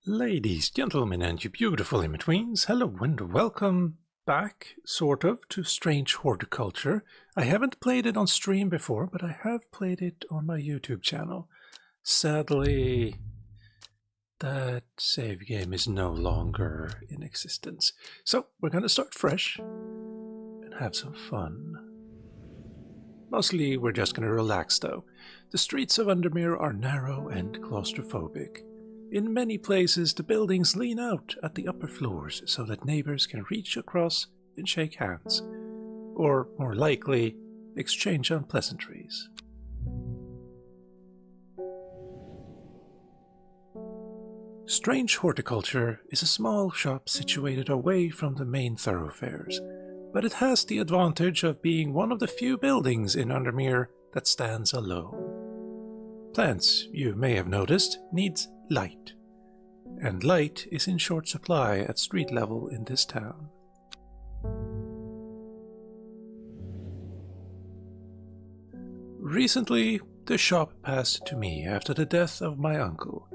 Ladies, gentlemen, and you beautiful in-betweens, hello and welcome back, sort of, to Strange Horticulture. I haven't played it on stream before, but I have played it on my YouTube channel. Sadly, that save game is no longer in existence. So, we're gonna start fresh and have some fun. Mostly, we're just gonna relax though. The streets of Undermere are narrow and claustrophobic. In many places, the buildings lean out at the upper floors so that neighbors can reach across and shake hands, or more likely, exchange unpleasantries. Strange Horticulture is a small shop situated away from the main thoroughfares, but it has the advantage of being one of the few buildings in Undermere that stands alone. Plants, you may have noticed, needs light, and light is in short supply at street level in this town. Recently, the shop passed to me after the death of my uncle.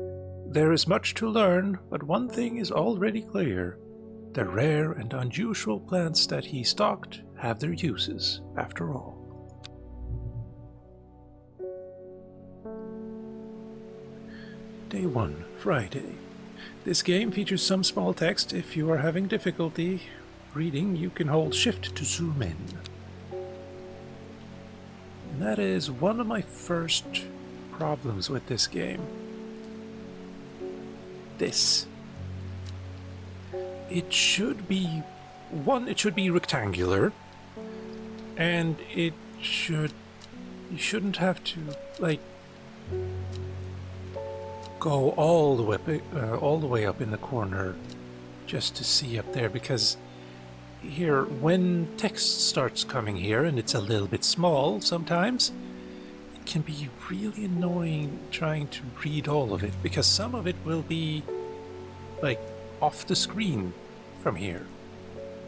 There is much to learn, but one thing is already clear. The rare and unusual plants that he stocked have their uses, after all. Day 1, Friday. This game features some small text. If you are having difficulty reading, you can hold Shift to zoom in. And that is one of my first problems with this game. This. It should be... it should be rectangular. And you shouldn't have to, like, go all the way up in the corner just to see up there, because here, when text starts coming here and it's a little bit small sometimes, it can be really annoying trying to read all of it, because some of it will be like off the screen from here.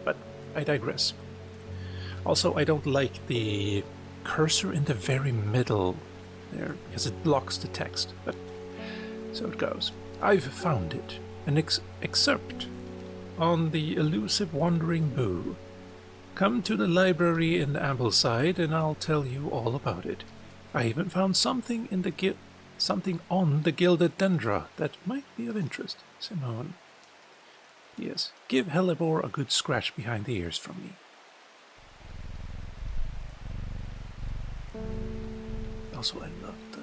But I digress. Also, I don't like the cursor in the very middle there, because it blocks the text, but so it goes. I've found it. An excerpt on the elusive wandering boo. Come to the library in Ambleside and I'll tell you all about it. I even found something in the something on the gilded dendra that might be of interest. Simone. Yes, give Hellebore a good scratch behind the ears from me. Also, I love the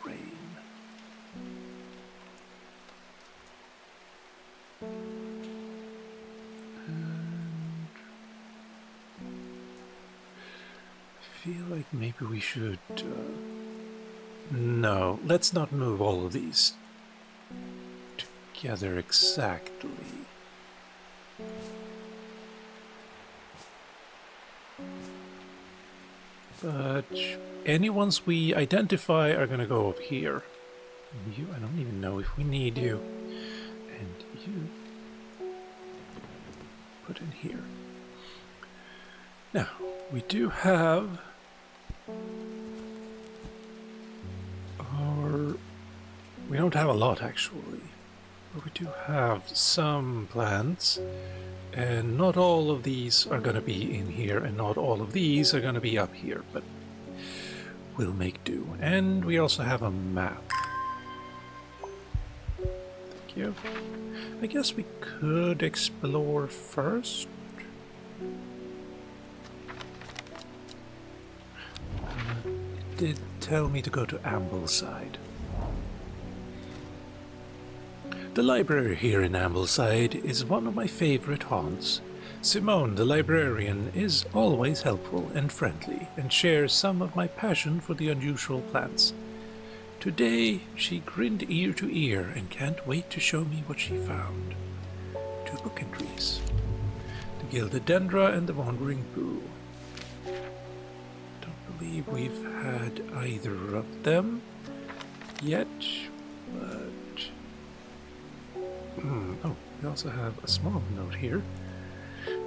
rain. I feel like maybe we should... No, let's not move all of these together exactly. But any ones we identify are going to go up here. You, I don't even know if we need you. And you put in here. Now, we do have we don't have a lot actually, but we do have some plants, and not all of these are going to be in here, and not all of these are going to be up here, but we'll make do. And we also have a map. Thank you. I guess we could explore first. It did tell me to go to Ambleside. The library here in Ambleside is one of my favorite haunts. Simone, the librarian, is always helpful and friendly, and shares some of my passion for the unusual plants. Today, she grinned ear to ear and can't wait to show me what she found. 2 book entries. The gilded dendra and the wandering boo. Don't believe we've had either of them yet, but... Oh, we also have a small note here.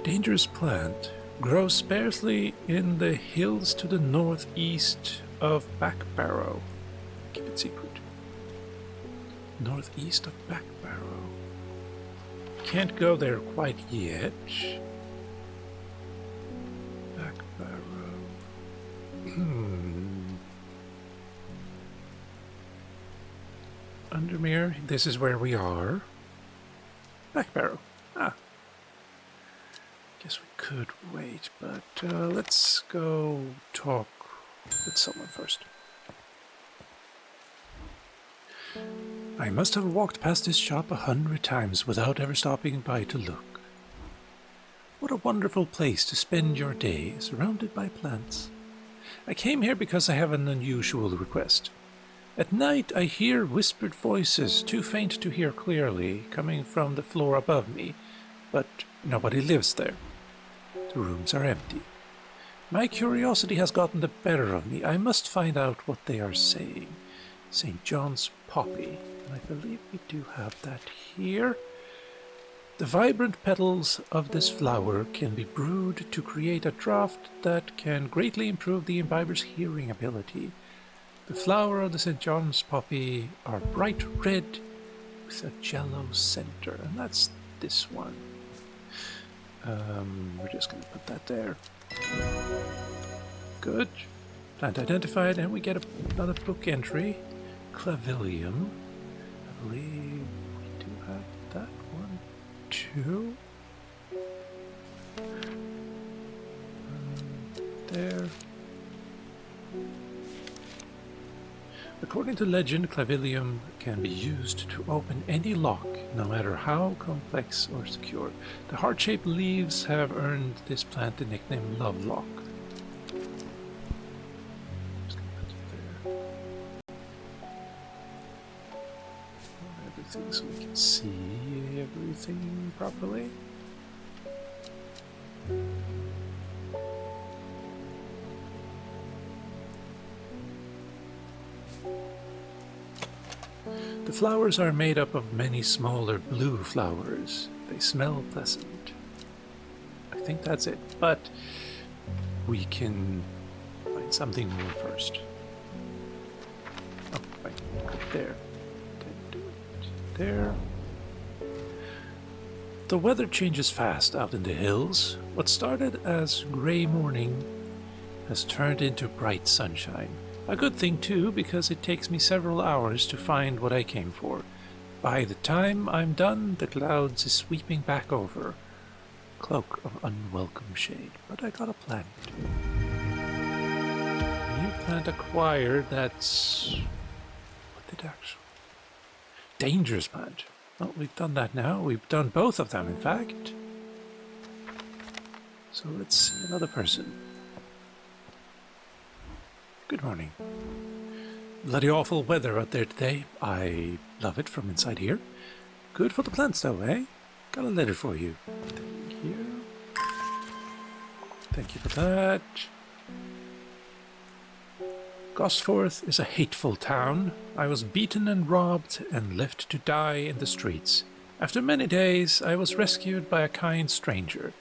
Dangerous plant. Grows sparsely in the hills to the northeast of Backbarrow. Keep it secret. Northeast of Back Barrow. Can't go there quite yet. Back Barrow. Undermere, this is where we are. Back Barrow. Ah. Guess we could wait, but let's go talk with someone first. I must have walked past this shop 100 times without ever stopping by to look. What a wonderful place to spend your day, surrounded by plants. I came here because I have an unusual request. At night I hear whispered voices, too faint to hear clearly, coming from the floor above me, but nobody lives there. The rooms are empty. My curiosity has gotten the better of me. I must find out what they are saying. St. John's poppy. I believe we do have that here. The vibrant petals of this flower can be brewed to create a draught that can greatly improve the imbiber's hearing ability. The flower of the St. John's poppy are bright red with a jello center, and that's this one. We're just going to put that there. Good. Plant identified, and we get another book entry. Clavilium. I believe we do have that one too. There. According to legend, Clavilium can be used to open any lock, no matter how complex or secure. The heart-shaped leaves have earned this plant the nickname Lovelock. Just gonna put it there. Everything so we can see everything properly. The flowers are made up of many smaller blue flowers. They smell pleasant. I think that's it, but we can find something more first. Oh, right, there. There. The weather changes fast out in the hills. What started as grey morning has turned into bright sunshine. A good thing too, because it takes me several hours to find what I came for. By the time I'm done, the clouds is sweeping back over. Cloak of unwelcome shade, but I got a plant. New plant acquired, that's... what did actually... dangerous plant. Well, we've done that now. We've done both of them, in fact. So let's see another person. Good morning. Bloody awful weather out there today. I love it from inside here. Good for the plants though, eh? Got a letter for you. Thank you. Thank you for that. Gosforth is a hateful town. I was beaten and robbed and left to die in the streets. After many days, I was rescued by a kind stranger,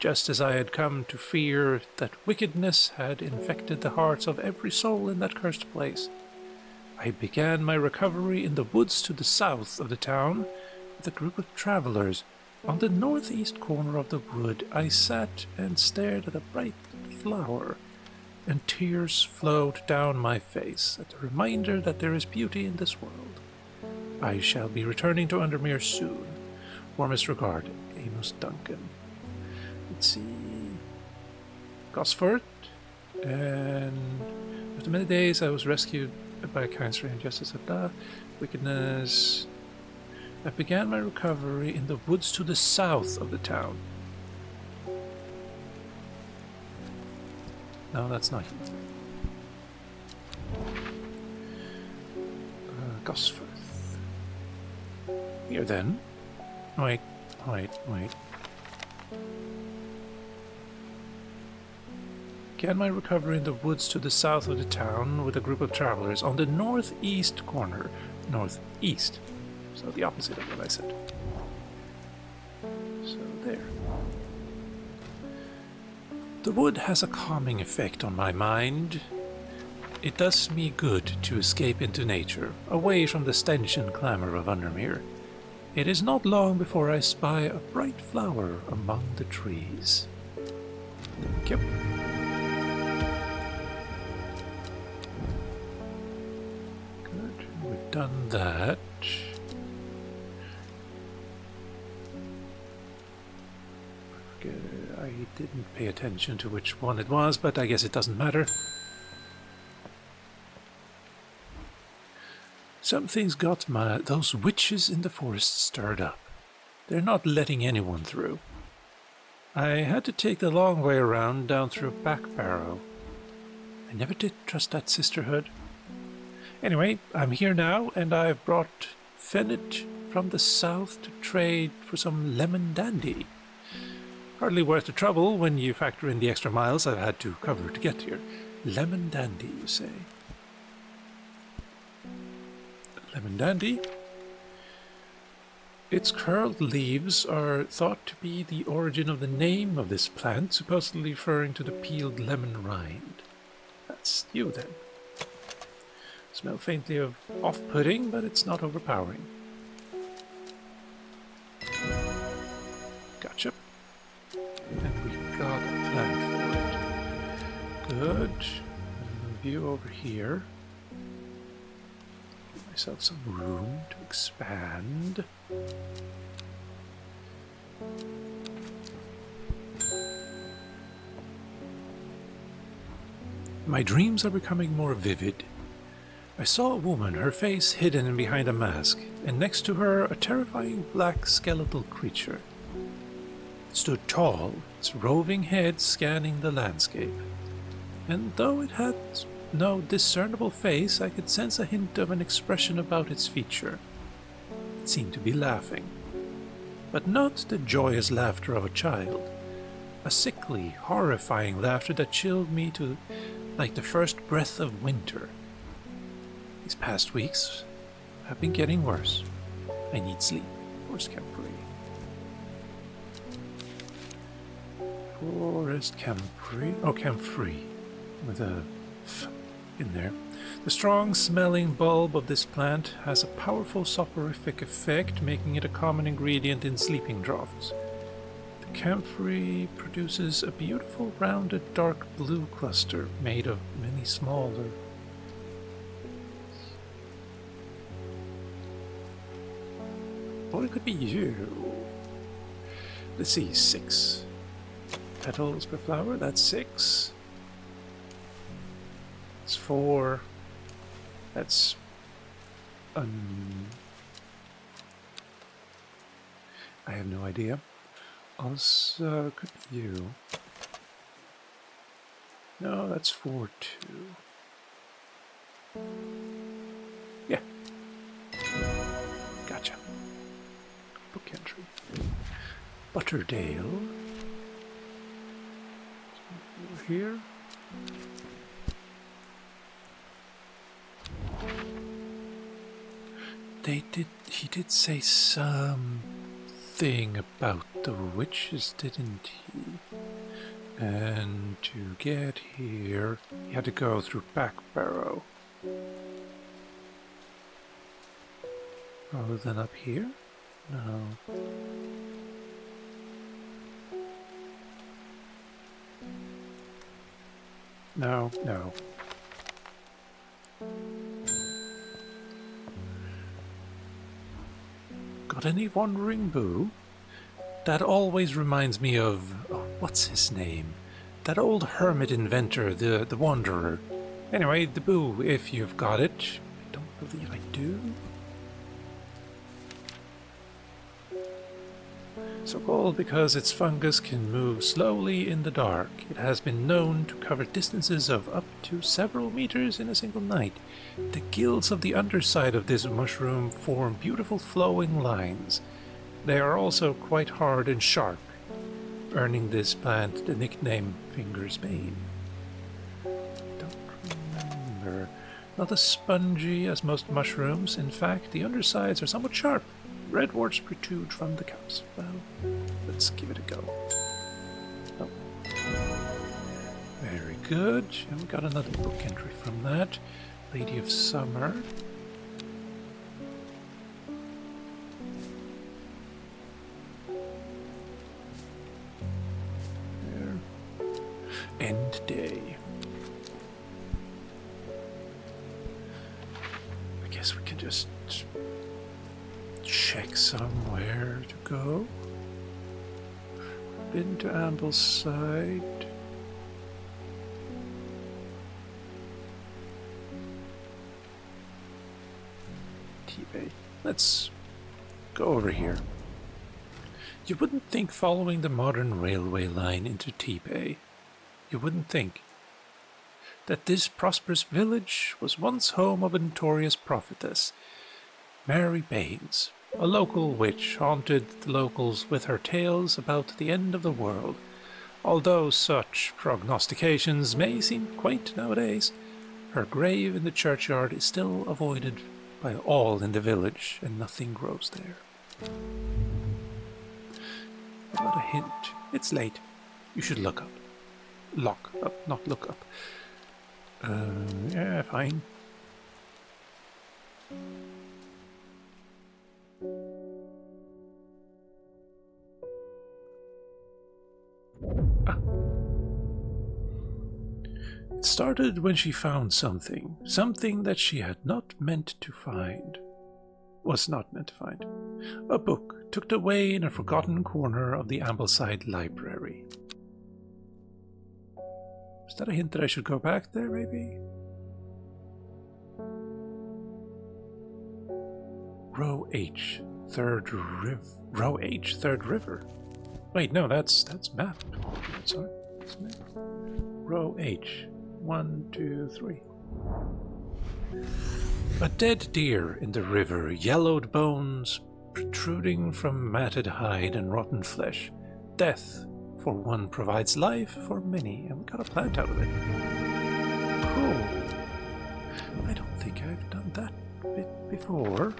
just as I had come to fear that wickedness had infected the hearts of every soul in that cursed place. I began my recovery in the woods to the south of the town with a group of travelers. On the northeast corner of the wood, I sat and stared at a bright flower, and tears flowed down my face at the reminder that there is beauty in this world. I shall be returning to Undermere soon. Warmest regard, Amos Duncan. Let's see. Gosford. And after many days I was rescued by a kind stranger, justice of the wickedness. I began my recovery in the woods to the south of the town. No, that's not Gosforth. Here then. Wait. Began my recovery in the woods to the south of the town with a group of travelers on the northeast corner. Northeast. So the opposite of what I said. So there. The wood has a calming effect on my mind. It does me good to escape into nature, away from the stench and clamor of Undermere. It is not long before I spy a bright flower among the trees. Thank you. Good, we've done that. I didn't pay attention to which one it was, but I guess it doesn't matter. Something's got those witches in the forest stirred up. They're not letting anyone through. I had to take the long way around down through a back barrow. I never did trust that sisterhood. Anyway, I'm here now, and I've brought Fennet from the south to trade for some lemon dandy. Hardly worth the trouble when you factor in the extra miles I've had to cover to get here. Lemon dandy, you say? Lemon dandy. Its curled leaves are thought to be the origin of the name of this plant, supposedly referring to the peeled lemon rind. That's you, then. Smell faintly of off-putting, but it's not overpowering. Gotcha. And we got a plant for it. Good. View over here. Give myself some room to expand. My dreams are becoming more vivid. I saw a woman, her face hidden behind a mask, and next to her a terrifying black skeletal creature. It stood tall, its roving head scanning the landscape. And though it had no discernible face, I could sense a hint of an expression about its feature. It seemed to be laughing, but not the joyous laughter of a child. A sickly, horrifying laughter that chilled me to like the first breath of winter. These past weeks have been getting worse. I need sleep. Forest Camphor. Forest Camphor. Oh, Camphor. With a F in there. The strong-smelling bulb of this plant has a powerful soporific effect, making it a common ingredient in sleeping draughts. The camphor produces a beautiful rounded dark blue cluster made of many smaller. Or it could be you. Let's see, 6 petals per flower, that's 6. It's 4. That's I have no idea. Also, could be you. No, that's 4 too. Yeah. Gotcha. Book entry. Butterdale. Over here. He did say something about the witches, didn't he? And to get here, he had to go through back barrow. Rather than up here? No. No. Got any wandering boo? That always reminds me of... oh, what's his name? That old hermit inventor, the Wanderer. Anyway, the boo, if you've got it. I don't believe I do. So called because its fungus can move slowly in the dark. It has been known to cover distances of up to several meters in a single night. The gills of the underside of this mushroom form beautiful flowing lines. They are also quite hard and sharp, earning this plant the nickname Finger's Bane. Don't remember. Not as spongy as most mushrooms. In fact, the undersides are somewhat sharp. Red warts protrude from the cups. Well, let's give it a go. Oh. Very good. And we got another book entry from that. Lady of Summer. There. End Day. I guess we can just check somewhere to go. Been to Ambleside. T-Bay. Let's go over here. You wouldn't think following the modern railway line into T-Bay, you wouldn't think that this prosperous village was once home of a notorious prophetess, Mary Baines. A local witch haunted the locals with her tales about the end of the world. Although such prognostications may seem quaint nowadays, her grave in the churchyard is still avoided by all in the village, and nothing grows there. What a hint. It's late. You should look up. Lock up, not look up. Yeah, fine. It started when she found something that she had not meant to find. Was not meant to find. A book tucked away in a forgotten corner of the Ambleside library. Is that a hint that I should go back there, maybe? Row H, third river. Wait, no, that's map. Sorry, that's map. Row H, 1, 2, 3. A dead deer in the river, yellowed bones protruding from matted hide and rotten flesh. Death for one provides life for many, and we got a plant out of it. Cool. I don't think I've done that bit before.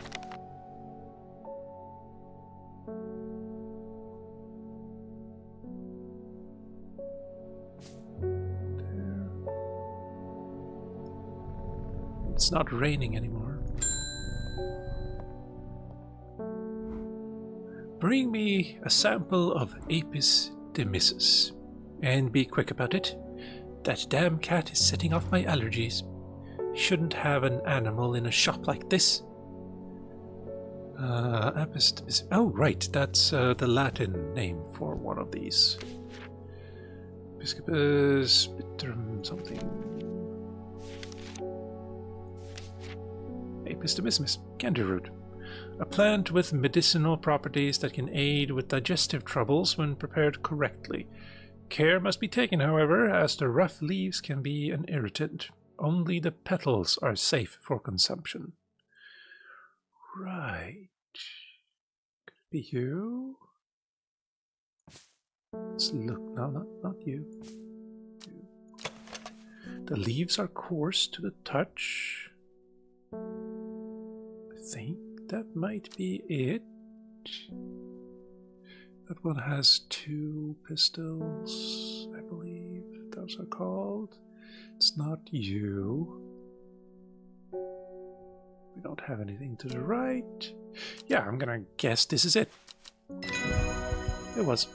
It's not raining anymore. Bring me a sample of Apis demissus, and be quick about it. That damn cat is setting off my allergies. Shouldn't have an animal in a shop like this. Apis demissus. Oh, right, that's the Latin name for one of these. Episcopus spitrum something. Apis demissus, candy root. A plant with medicinal properties that can aid with digestive troubles when prepared correctly. Care must be taken, however, as the rough leaves can be an irritant. Only the petals are safe for consumption. Right. Could it be you? Let's look. No, not you. The leaves are coarse to the touch. I think that might be it. That one has 2 pistils, I believe those are called. It's not you. We don't have anything to the right. Yeah, I'm gonna guess this is it. It was.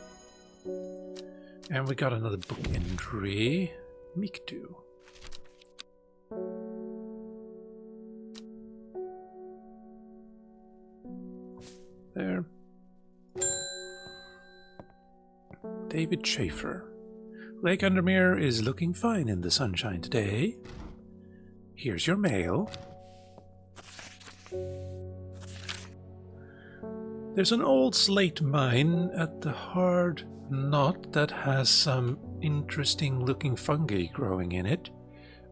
And we got another book entry. Mikdu. There. David Schaefer. Lake Undermere is looking fine in the sunshine today. Here's your mail. There's an old slate mine at the hard knot that has some interesting looking fungi growing in it.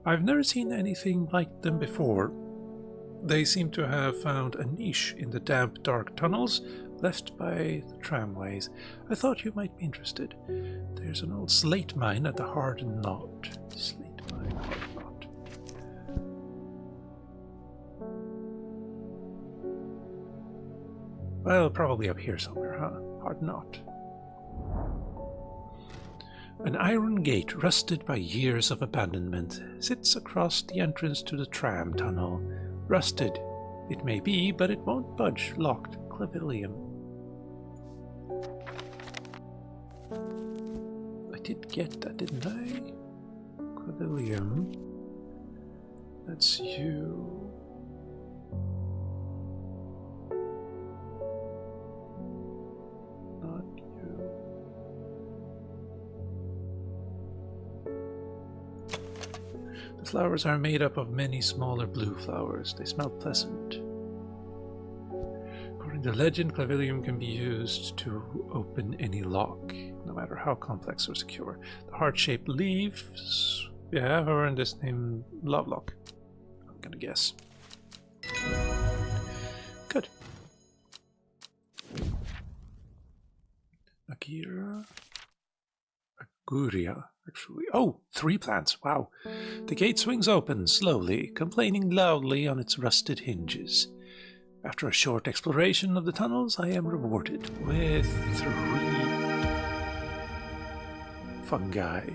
I've never seen anything like them before. They seem to have found a niche in the damp, dark tunnels left by the tramways. I thought you might be interested. There's an old slate mine at the hard knot. Slate mine, hard knot. Well, probably up here somewhere, huh? Hard knot. An iron gate, rusted by years of abandonment, sits across the entrance to the tram tunnel. Rusted, it may be, but it won't budge. Locked. Clavilium. I did get that, didn't I? Clavilium. That's you. Not you. The flowers are made up of many smaller blue flowers. They smell pleasant. According to legend, Clavilium can be used to open any lock, no matter how complex or secure. The heart-shaped leaves, yeah, have earned this name Lovelock. I'm gonna guess. Good. Aguria, actually. Oh, 3 plants. Wow. The gate swings open slowly, complaining loudly on its rusted hinges. After a short exploration of the tunnels, I am rewarded with 3 fungi.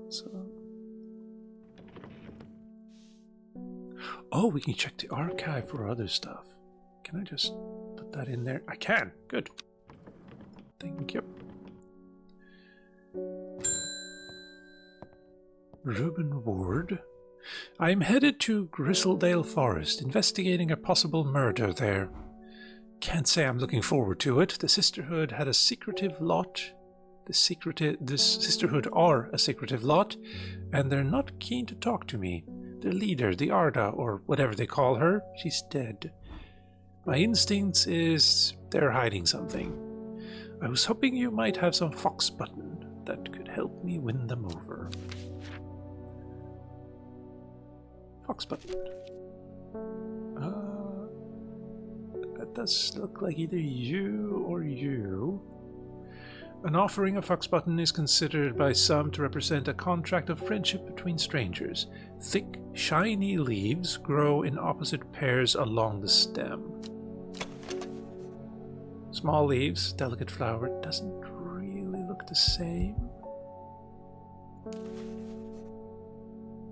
So, oh, we can check the archive for other stuff. Can I just put that in there? I can. Good. Thank you. Reuben Ward. I am headed to Gristledale Forest, investigating a possible murder there. Can't say I'm looking forward to it. The Sisterhood had a secretive lot. This Sisterhood are a secretive lot, and they're not keen to talk to me. Their leader, the Arda, or whatever they call her, she's dead. My instincts is they're hiding something. I was hoping you might have some fox button that could help me win them over. Fox button. That does look like either you or you. An offering of fox button is considered by some to represent a contract of friendship between strangers. Thick, shiny leaves grow in opposite pairs along the stem. Small leaves, delicate flower, doesn't really look the same.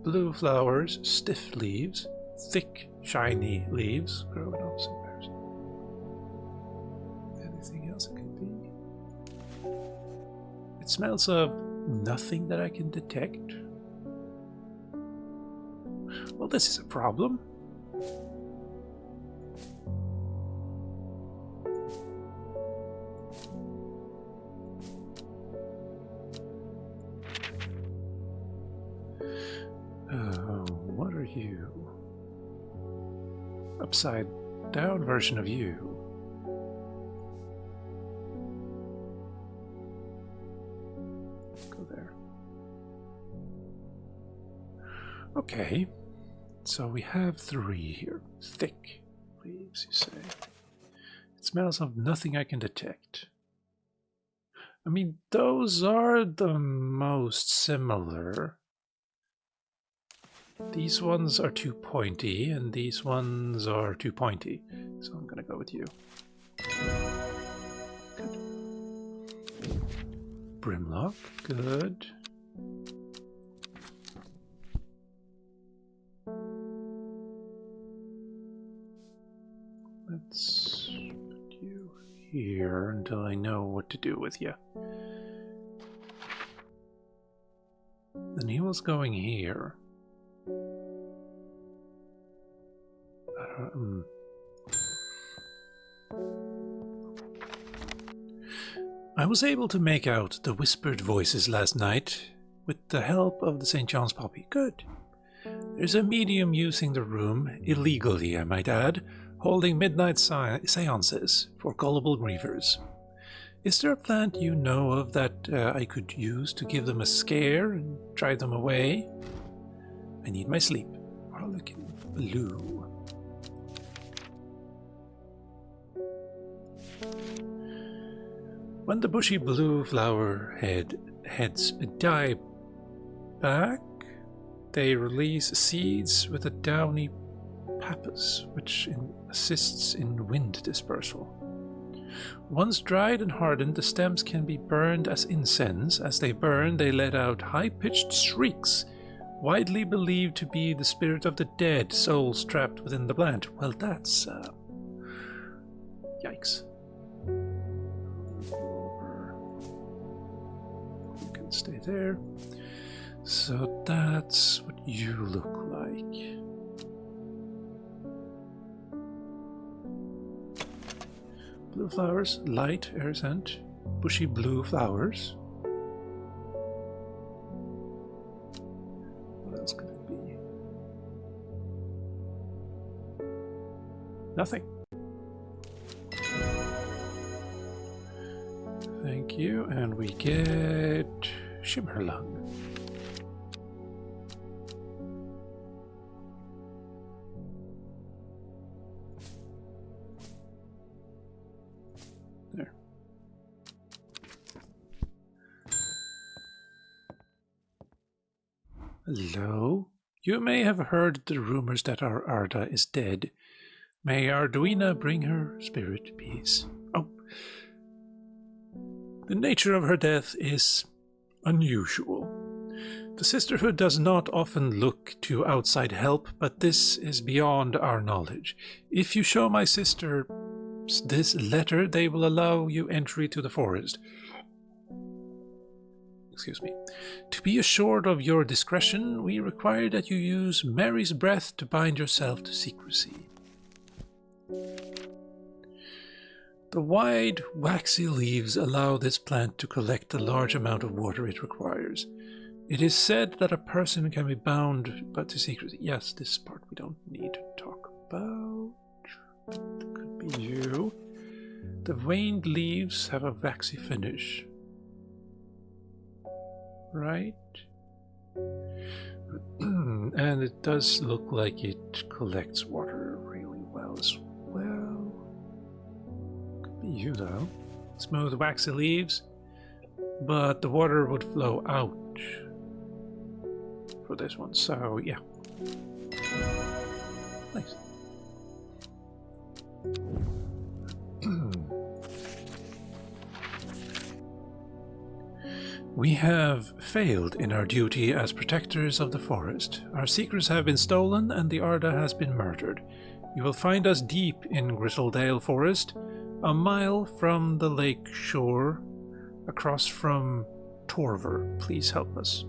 Blue flowers, stiff leaves, thick, shiny leaves grow in opposite pairs. Anything else it could be? It smells of nothing that I can detect. Well, this is a problem. What are you? Upside down version of you. Go there. Okay, so we have 3 here. Thick leaves, you say. It smells of nothing I can detect. I mean, those are the most similar. These ones are too pointy, and these ones are too pointy. So I'm gonna go with you. Good. Brimlock, good. Let's put you here until I know what to do with you. The needle's going here. I was able to make out the whispered voices last night with the help of the St. John's Poppy. Good. There's a medium using the room, illegally I might add, holding midnight seances for gullible grievers. Is there a plant you know of that I could use to give them a scare and drive them away? I need my sleep. Harlequin blue. When the bushy blue flower heads die back, they release seeds with a downy pappus, which assists in wind dispersal. Once dried and hardened, the stems can be burned as incense. As they burn, they let out high-pitched shrieks, widely believed to be the spirit of the dead, souls trapped within the plant. Well, that's... yikes. You can stay there. So that's what you look like. Blue flowers, light air scent, bushy blue flowers. What else could it be? Nothing. Thank you, and we get Shimmerlung. There. Hello. You may have heard the rumors that our Arda is dead. May Arduina bring her spirit peace. Oh. The nature of her death is unusual. The Sisterhood does not often look to outside help, but this is beyond our knowledge. If you show my sister this letter, they will allow you entry to the forest. Excuse me. To be assured of your discretion, we require that you use Mary's breath to bind yourself to secrecy. The wide, waxy leaves allow this plant to collect the large amount of water it requires. It is said that a person can be bound but to secrecy. Yes, this part we don't need to talk about. It could be you. The veined leaves have a waxy finish. Right? And it does look like it collects water really well as well. Could be you though. Smooth waxy leaves, but the water would flow out for this one, so yeah. Nice. We have failed in our duty as protectors of the forest. Our secrets have been stolen and the Arda has been murdered. You will find us deep in Gristledale Forest, a mile from the lake shore, across from Torver. Please help us.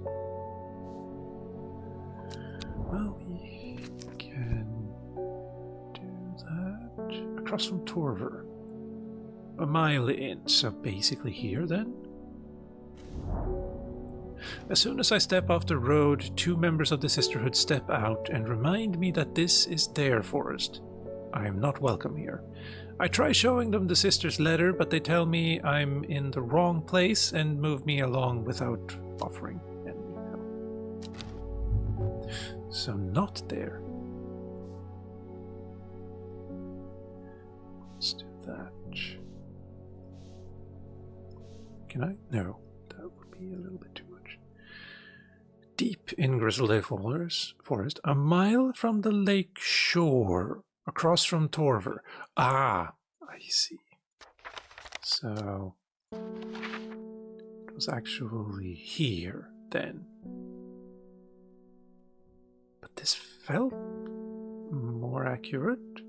Well, we can do that. Across from Torver. A mile in, so basically here then? As soon as I step off the road, 2 members of the Sisterhood step out and remind me that this is their forest. I am not welcome here. I try showing them the sister's letter, but they tell me I'm in the wrong place and move me along without offering any help. So not there. Let's do that. Can I? No. That would be a little bit too much. Deep in Gristledale Forest, a mile from the lake shore, across from Torver. Ah, I see. So it was actually here then. But this felt more accurate.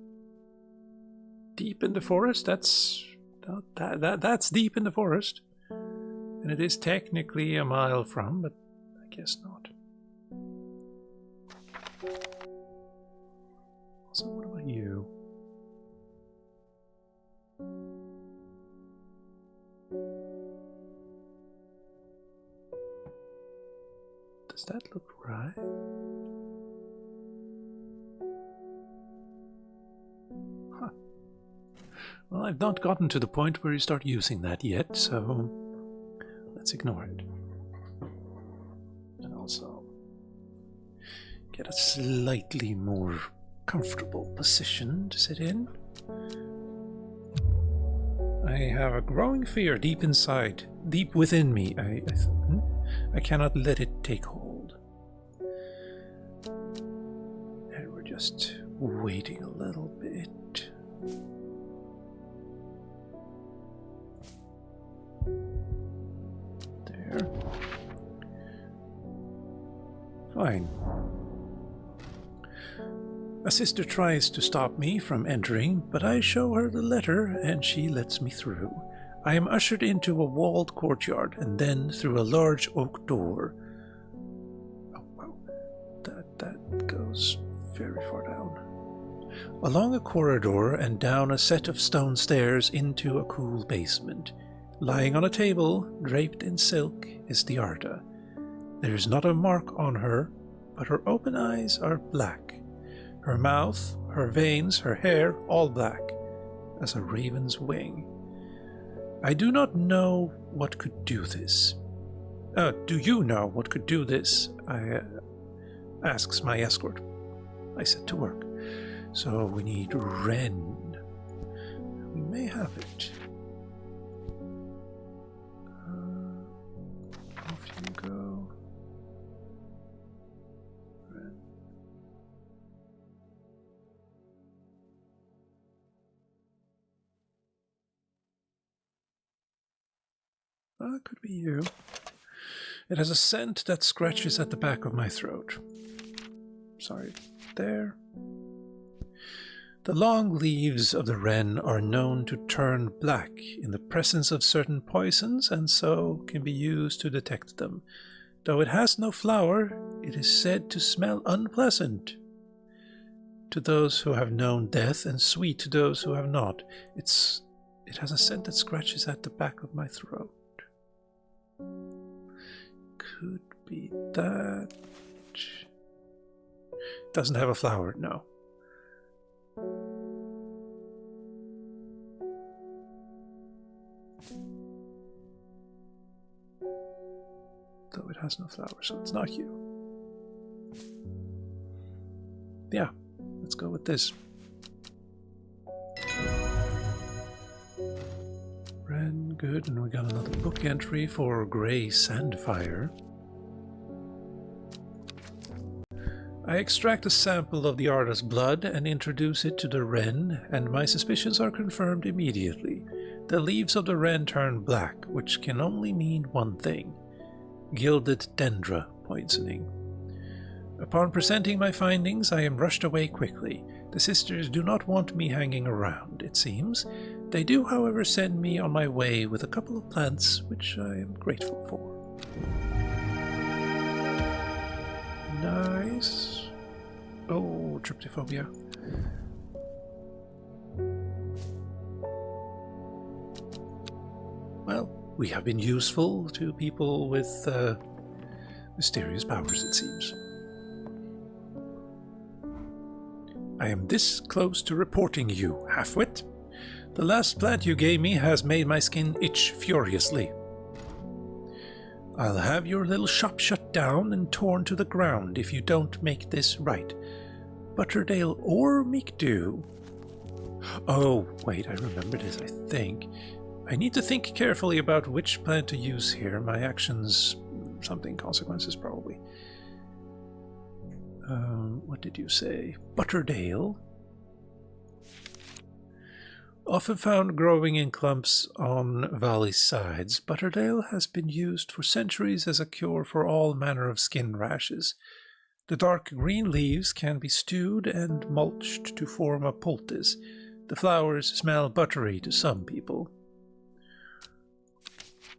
Deep in the forest, that's deep in the forest. And it is technically a mile from, but I guess not. So what about you? Does that look right? Huh. Well, I've not gotten to the point where you start using that yet, so let's ignore it. And also get a slightly more comfortable position to sit in. I have a growing fear deep inside, deep within me. I cannot let it take hold. And we're just waiting a little bit. there. Fine. A sister tries to stop me from entering, but I show her the letter and she lets me through. I am ushered into a walled courtyard and then through a large oak door. Oh, wow. That goes very far down. Along a corridor and down a set of stone stairs into a cool basement. Lying on a table, draped in silk, is the Arta. There is not a mark on her, but her open eyes are black. Her mouth, her veins, her hair, all black, as a raven's wing. I do not know what could do this. Do you know what could do this? Asks my escort. I set to work. So we need Ren. We may have it. Off you go. Ren. That could be you. It has a scent that scratches at the back of my throat. Sorry, there. The long leaves of the wren are known to turn black in the presence of certain poisons and so can be used to detect them. Though it has no flower, it is said to smell unpleasant to those who have known death and sweet to those who have not. It has a scent that scratches at the back of my throat. Could be that. Doesn't have a flower, no. Though it has no flower, so it's not you. Yeah, let's go with this. Ren, good, and we got another book entry for Grey Sandfire. I extract a sample of the artist's blood and introduce it to the wren, and my suspicions are confirmed immediately. The leaves of the wren turn black, which can only mean one thing: gilded dendra poisoning. Upon presenting my findings, I am rushed away quickly. The sisters do not want me hanging around, it seems. They do, however, send me on my way with a couple of plants, which I am grateful for. Nice. Oh, tryptophobia. Well, we have been useful to people with mysterious powers, it seems. I am this close to reporting you, halfwit. The last plant you gave me has made my skin itch furiously. I'll have your little shop shut down and torn to the ground if you don't make this right. Butterdale or Meekdew. Oh, wait, I remember this, I think. I need to think carefully about which plant to use here. My actions, something consequences probably. What did you say? Butterdale? Often found growing in clumps on valley sides, Butterdale has been used for centuries as a cure for all manner of skin rashes. The dark green leaves can be stewed and mulched to form a poultice. The flowers smell buttery to some people.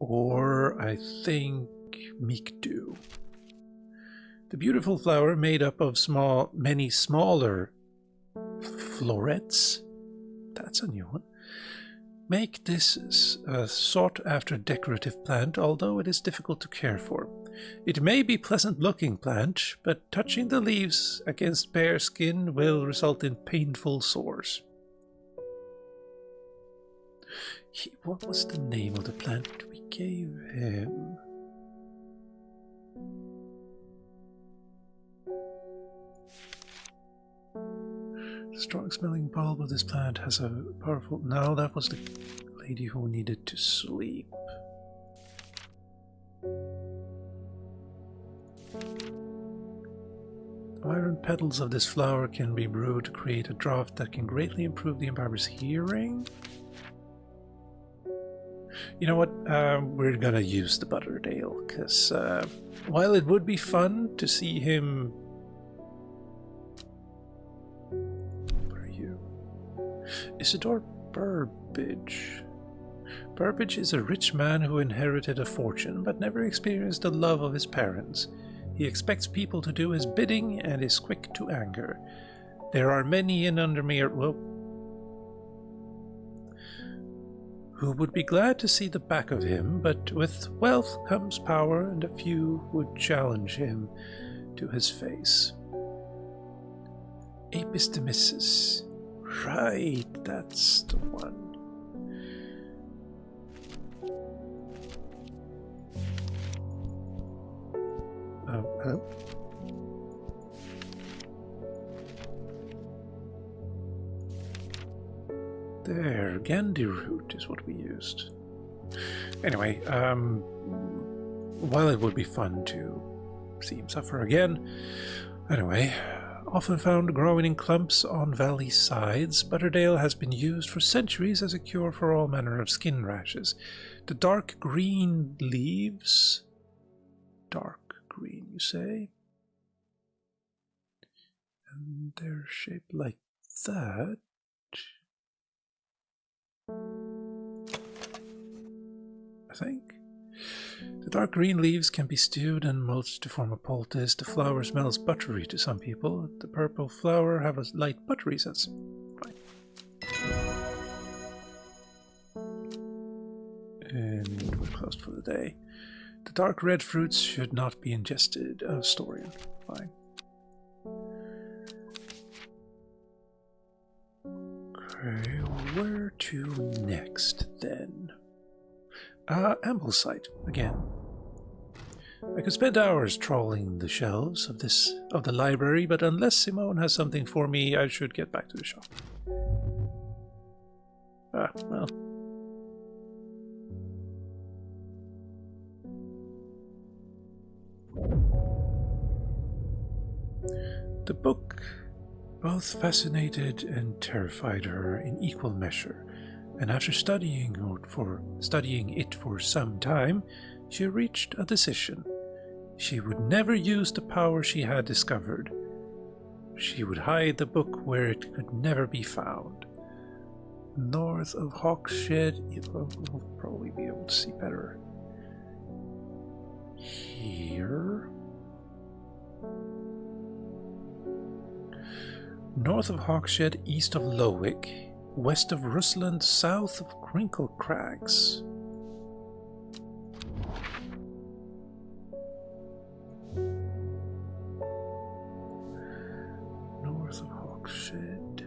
Or, I think, Meekdew. The beautiful flower made up of many smaller florets. That's a new one. Make this a sought-after decorative plant, although it is difficult to care for. It may be a pleasant-looking plant, but touching the leaves against bare skin will result in painful sores. What was the name of the plant we gave him? The strong-smelling bulb of this plant has a powerful... No, that was the lady who needed to sleep. The iron petals of this flower can be brewed to create a draught that can greatly improve the imbiber's hearing. You know what? We're gonna use the Butterdale, because while it would be fun to see him... What are you? Isidore Burbage. Burbage is a rich man who inherited a fortune, but never experienced the love of his parents. He expects people to do his bidding and is quick to anger. There are many in Undermere... Well, who would be glad to see the back of him, but with wealth comes power, and a few would challenge him to his face. Epistemicis. Right, that's the one. Hello? There, Gandhi root is what we used. Anyway, while it would be fun to see him suffer again, anyway, often found growing in clumps on valley sides, Butterdale has been used for centuries as a cure for all manner of skin rashes. The dark green leaves... Dark green, you say? And they're shaped like that. I think. The dark green leaves can be stewed and mulched to form a poultice. The flower smells buttery to some people. The purple flower have a light buttery sense. Fine. And we're closed for the day. The dark red fruits should not be ingested. Storian. Fine. Okay, where to next then? Amblesite again. I could spend hours trawling the shelves of the library, but unless Simone has something for me, I should get back to the shop. Well. The book both fascinated and terrified her in equal measure, and after studying it for some time, she reached a decision. She would never use the power she had discovered. She would hide the book where it could never be found. North of Hawkshead, we'll probably be able to see better. Here. North of Hawkshead, east of Lowick, west of Rusland, south of Crinkle Crags. North of Hawkshead.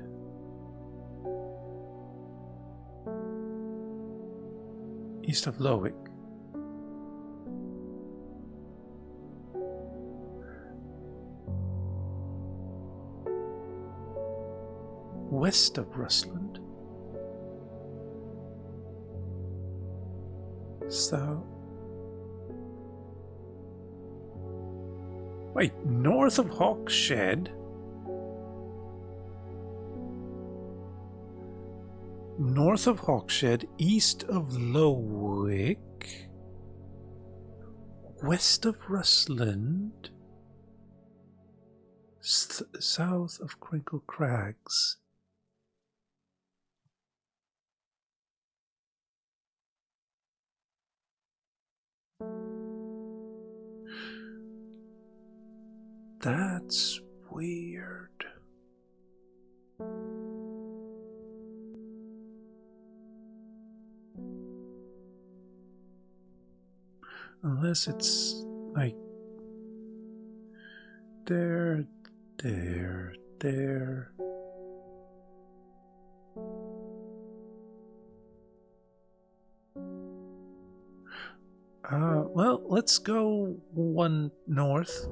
East of Lowick. West of Rusland. So... Wait, north of Hawkshead? North of Hawkshead, east of Lowick, west of Rusland, south of Crinkle Crags. That's weird. Unless it's like there. Well, let's go one north,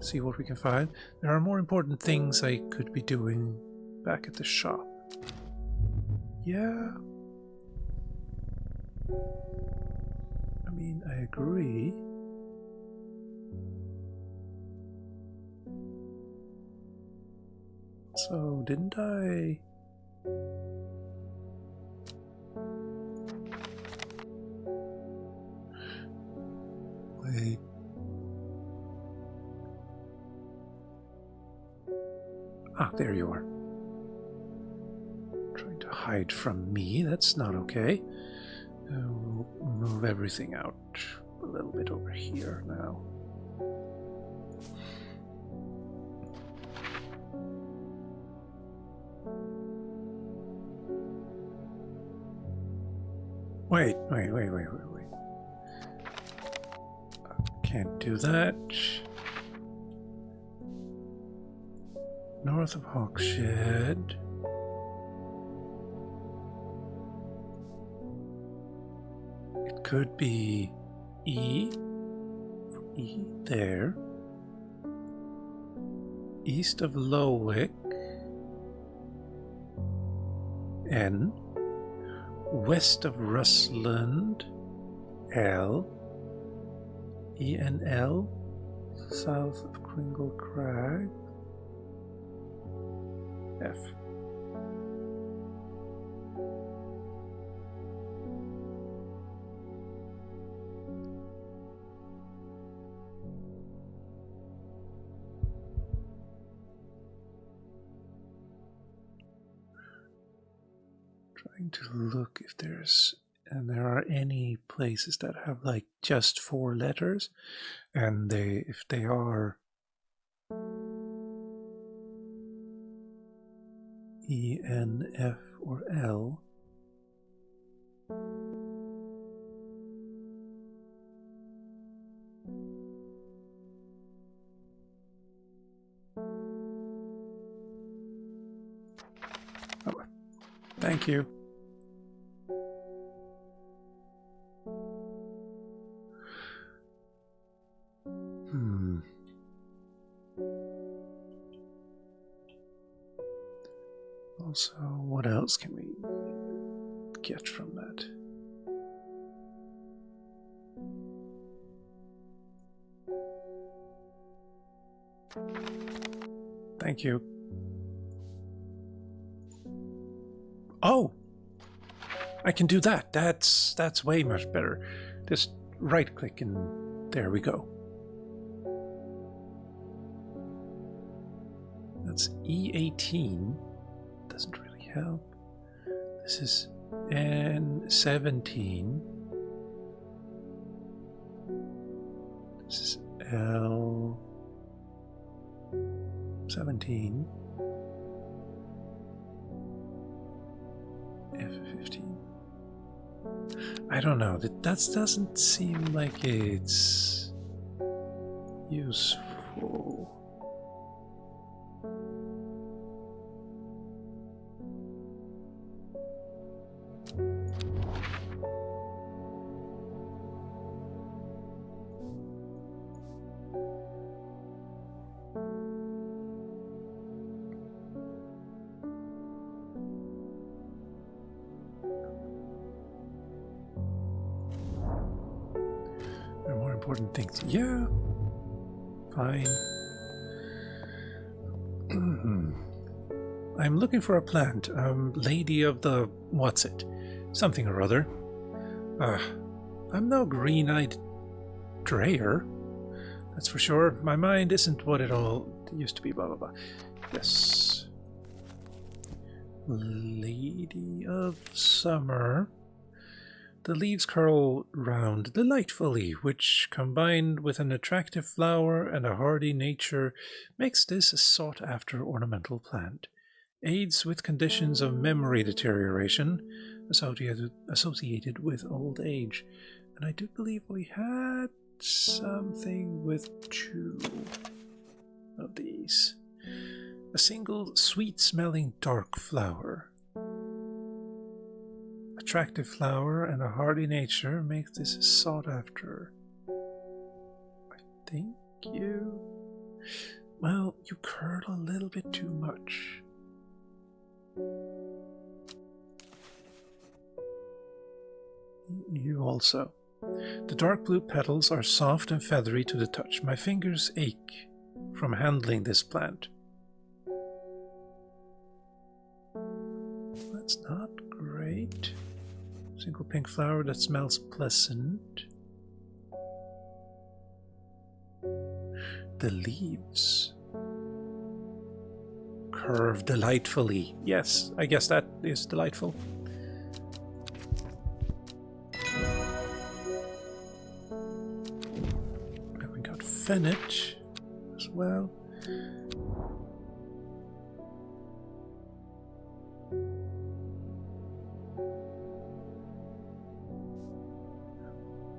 see what we can find. There are more important things I could be doing back at the shop. Yeah. I mean, I agree. So, didn't I... Ah, there you are. Trying to hide from me. That's not okay. We'll move everything out a little bit over here now. Wait. Can't do that. North of Hawkshed. It could be E. E there. East of Lowick. N. West of Rustland. L. E and L. South of Kringle Crag. F. Trying to look if there are any places that have like just 4 letters, and if they are E, N, F, or L. Oh, thank you. Also, what else can we get from that? Thank you. Oh! I can do that. That's way much better. Just right click and there we go. That's E18. Doesn't really help. This is N17. This is L17. F15. I don't know. That doesn't seem like it's useful. Important things. Yeah. Fine. I'm looking for a plant. Lady of the... what's it? Something or other. I'm no green-eyed drayer. That's for sure. My mind isn't what it all used to be, blah, blah, blah. Yes. Lady of Summer. The leaves curl round delightfully, which, combined with an attractive flower and a hardy nature, makes this a sought-after ornamental plant. Aids with conditions of memory deterioration associated with old age. And I do believe we had something with 2 of these. A single sweet-smelling dark flower. Attractive flower and a hardy nature makes this sought after. I think you... well, you curl a little bit too much. You also. The dark blue petals are soft and feathery to the touch. My fingers ache from handling this plant. That's not great. Single pink flower that smells pleasant. The leaves curve delightfully. Yes, I guess that is delightful. And we got Fennet as well.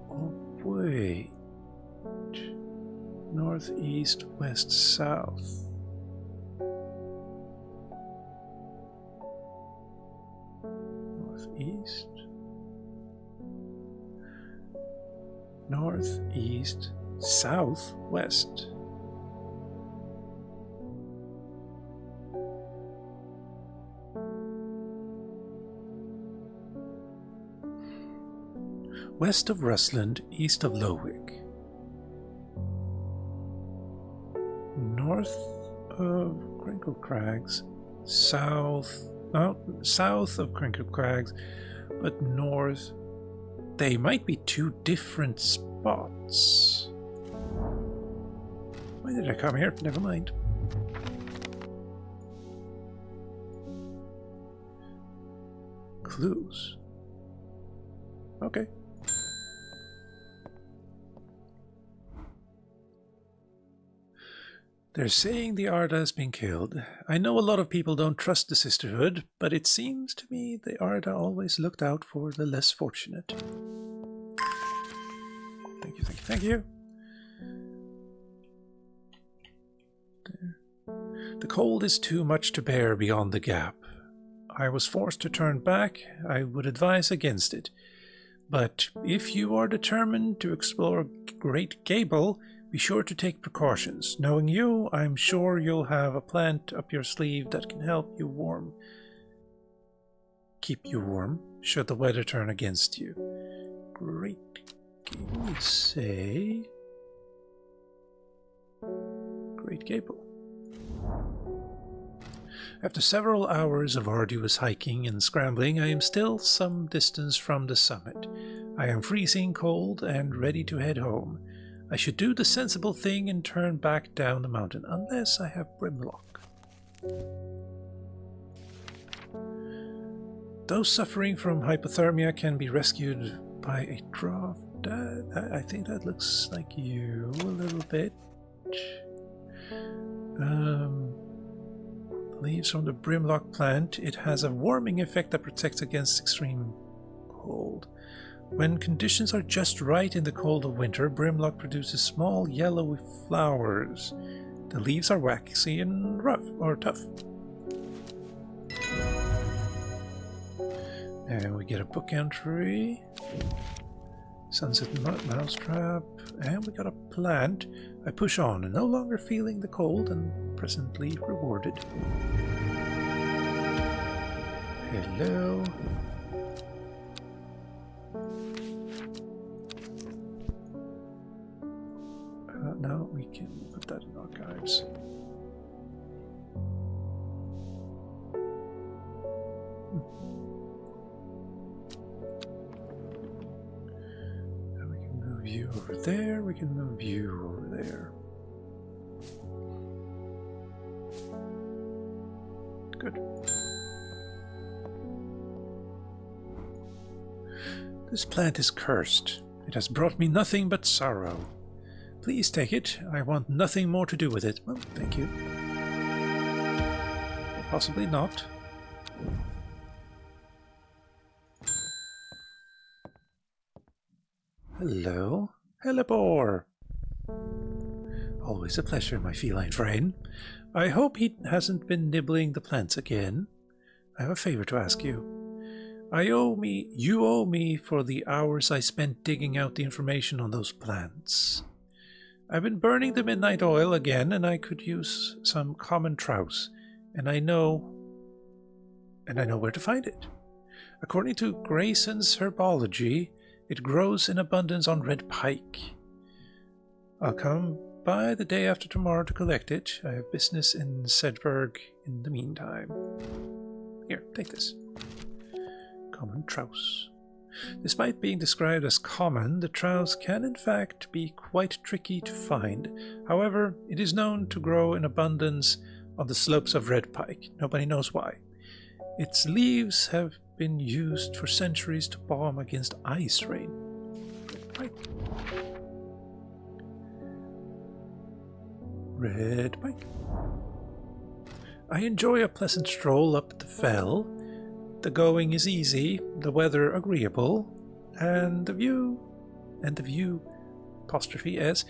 Oh, wait. Northeast, west, south. Northeast. Northeast, southwest. West of Rustland, east of Lowick. North of Crinkle Crags, south of Crinkle Crags, but north. They might be two different spots. Why did I come here? Never mind. Clues. Okay. They're saying the Arda has been killed. I know a lot of people don't trust the Sisterhood, but it seems to me the Arda always looked out for the less fortunate. Thank you, thank you, thank you. There. The cold is too much to bear beyond the gap. I was forced to turn back. I would advise against it. But if you are determined to explore Great Gable, be sure to take precautions. Knowing you, I'm sure you'll have a plant up your sleeve that can help you warm. Keep you warm, should the weather turn against you. Great Gable, you say? Great Gable. After several hours of arduous hiking and scrambling, I am still some distance from the summit. I am freezing cold and ready to head home. I should do the sensible thing and turn back down the mountain, unless I have Brimlock. Those suffering from hypothermia can be rescued by a draught. I think that looks like you a little bit. Leaves from the Brimlock plant. It has a warming effect that protects against extreme cold. When conditions are just right in the cold of winter, Brimlock produces small yellowy flowers. The leaves are waxy and rough, or tough. And we get a book entry. Sunset Mousetrap. And we got a plant. I push on, and no longer feeling the cold and presently rewarded. Hello. Now we can put that in archives. Now we can move you over there, we can move you over there. Good. This plant is cursed. It has brought me nothing but sorrow. Please take it. I want nothing more to do with it. Well, thank you. Or possibly not. Hello. Hellebore. Always a pleasure, my feline friend. I hope he hasn't been nibbling the plants again. I have a favor to ask you. You owe me for the hours I spent digging out the information on those plants. I've been burning the midnight oil again, and I could use some common trouse, and I know where to find it. According to Grayson's Herbology, it grows in abundance on red pike. I'll come by the day after tomorrow to collect it. I have business in Sedberg in the meantime. Here, take this. Common trouse. Despite being described as common, the trouse can in fact be quite tricky to find. However, it is known to grow in abundance on the slopes of Red Pike. Nobody knows why. Its leaves have been used for centuries to balm against ice rain. Red Pike. Red Pike. I enjoy a pleasant stroll up the fell. The going is easy, the weather agreeable, and the view apostrophe S,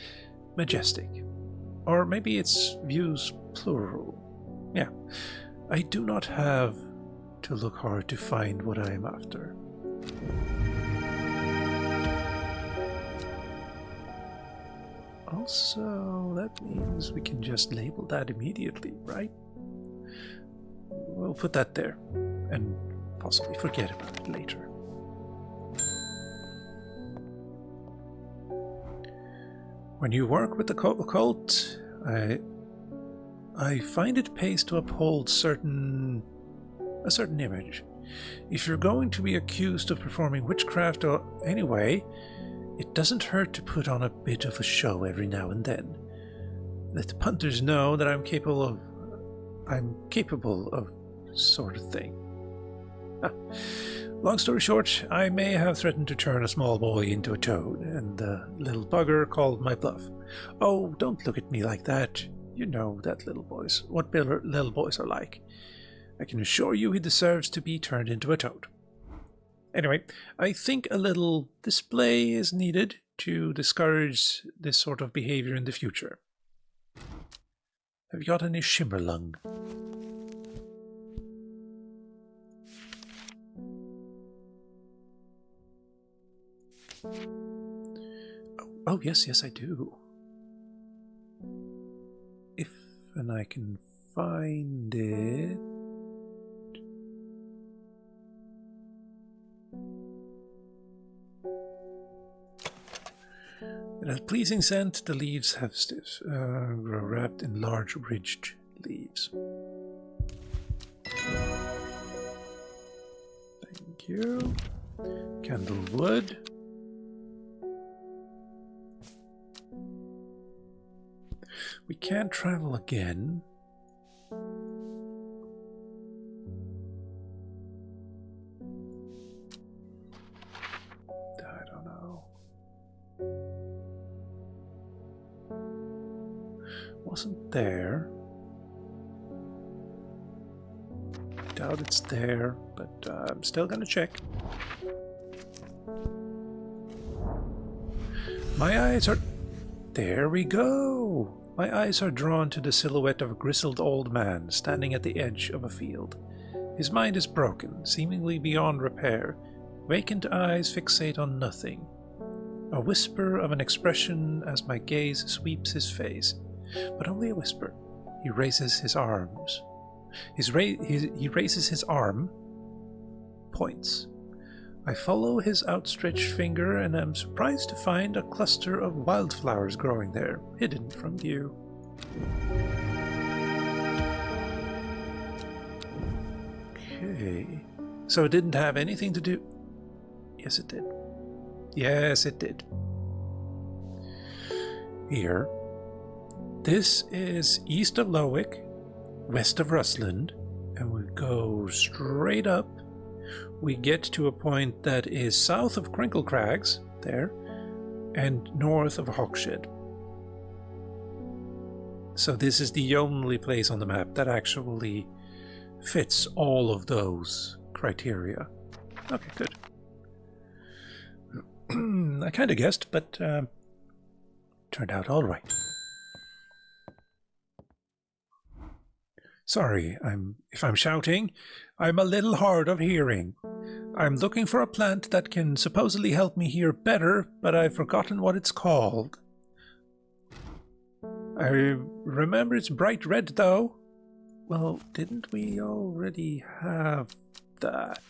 majestic. Or maybe it's views plural. Yeah, I do not have to look hard to find what I am after. Also, that means we can just label that immediately, right? We'll put that there, and possibly forget about it later. When you work with the occult, I find it pays to uphold a certain image. If you're going to be accused of performing witchcraft or anyway, it doesn't hurt to put on a bit of a show every now and then. Let the punters know that I'm capable of sort of thing. Long story short, I may have threatened to turn a small boy into a toad, and the little bugger called my bluff. Oh, don't look at me like that. You know what little boys are like. I can assure you he deserves to be turned into a toad. Anyway, I think a little display is needed to discourage this sort of behavior in the future. Have you got any shimmerlung? Oh, yes, I do. If and I can find it. It has pleasing scent. The leaves have grow wrapped in large ridged leaves. Thank you. Candlewood. We can't travel again. I don't know. Wasn't there. Doubt it's there, but I'm still gonna check. My eyes are... There we go! My eyes are drawn to the silhouette of a grizzled old man standing at the edge of a field. His mind is broken, seemingly beyond repair. Vacant eyes fixate on nothing. A whisper of an expression as my gaze sweeps his face. But only a whisper. He raises his arms. He raises his arm, points. I follow his outstretched finger and am surprised to find a cluster of wildflowers growing there, hidden from view. Okay, so it didn't have anything to do... Yes, it did. Yes, it did. Here. This is east of Lowick, west of Rustland, and we go straight up. We get to a point that is south of Crinkle Crags, there, and north of Hawkshed. So this is the only place on the map that actually fits all of those criteria. Okay, good. I kind of guessed, but turned out all right. Sorry, if I'm shouting, I'm a little hard of hearing. I'm looking for a plant that can supposedly help me hear better, but I've forgotten what it's called. I remember it's bright red, though. Well, didn't we already have that?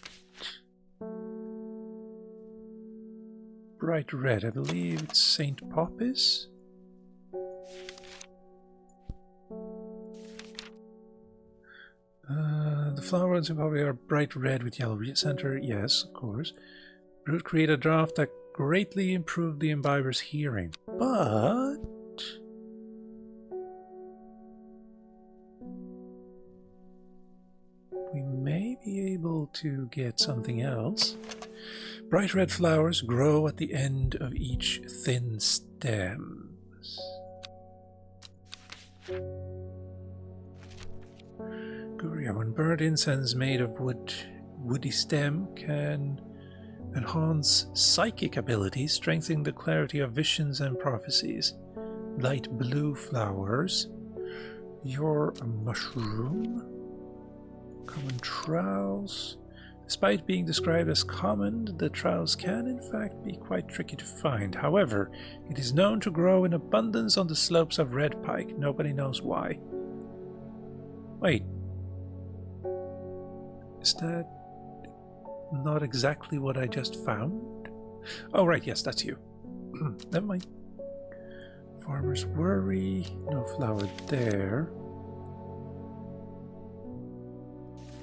Bright red, I believe it's St. Poppy's? The flowers probably are bright red with yellow center. Yes, of course. Root create a draft that greatly improved the imbiber's hearing. But be able to get something else. Bright red flowers grow at the end of each thin stems. Guria, when burnt incense made of woody stem can enhance psychic abilities, strengthening the clarity of visions and prophecies. Light blue flowers. You're a mushroom. Common trowels. Despite being described as common, the trowels can in fact be quite tricky to find. However, it is known to grow in abundance on the slopes of Red Pike. Nobody knows why. Wait. Is that not exactly what I just found? Oh, right, yes, that's you. Never mind. Farmer's Worry. No flower there.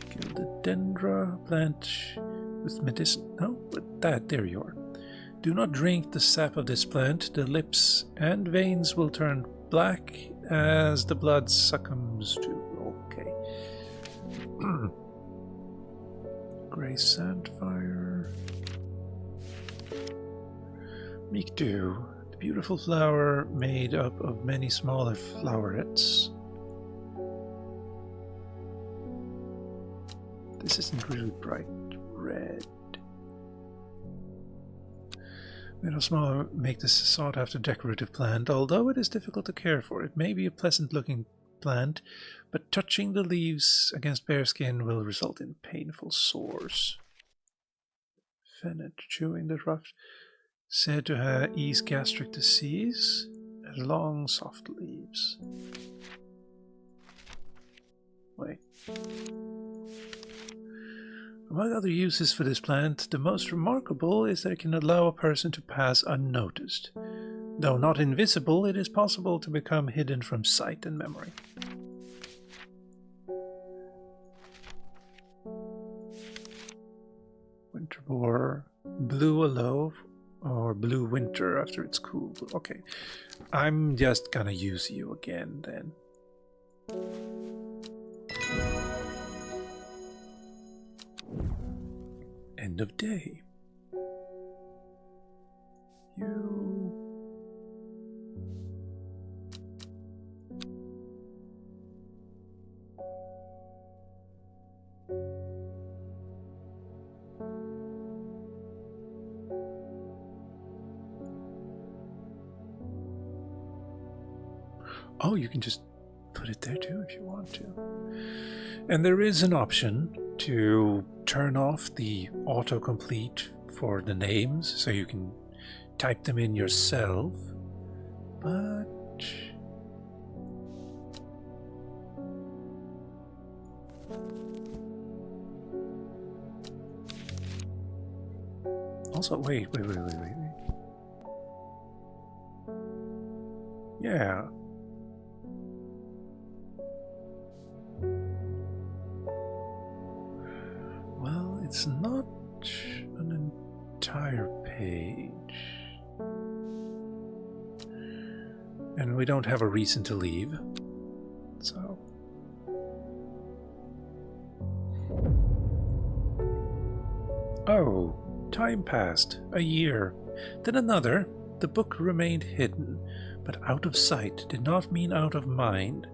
Gildodendra, plant with medicine. No, but that, there you are. Do not drink the sap of this plant. The lips and veins will turn black as the blood succumbs to. Okay. Grey Sandfire. Meek Dew. The beautiful flower made up of many smaller flowerets. This isn't really bright red. Made of smaller make this a sought-after decorative plant. Although it is difficult to care for, it may be a pleasant-looking plant, but touching the leaves against bare skin will result in painful sores. Fennel, chewing the rough, said to ease gastric disease. Long, soft leaves. Wait. Among other uses for this plant, the most remarkable is that it can allow a person to pass unnoticed. Though not invisible, it is possible to become hidden from sight and memory. Winter boar, blue aloe, or blue winter after it's cool. Okay, I'm just gonna use you again then. End of day. You... Oh, you can just put it there too if you want to. And there is an option to turn off the autocomplete for the names, so you can type them in yourself, but also wait. Yeah. It's not an entire page. And we don't have a reason to leave. So. Oh, time passed. A year. Then another. The book remained hidden, but out of sight did not mean out of mind.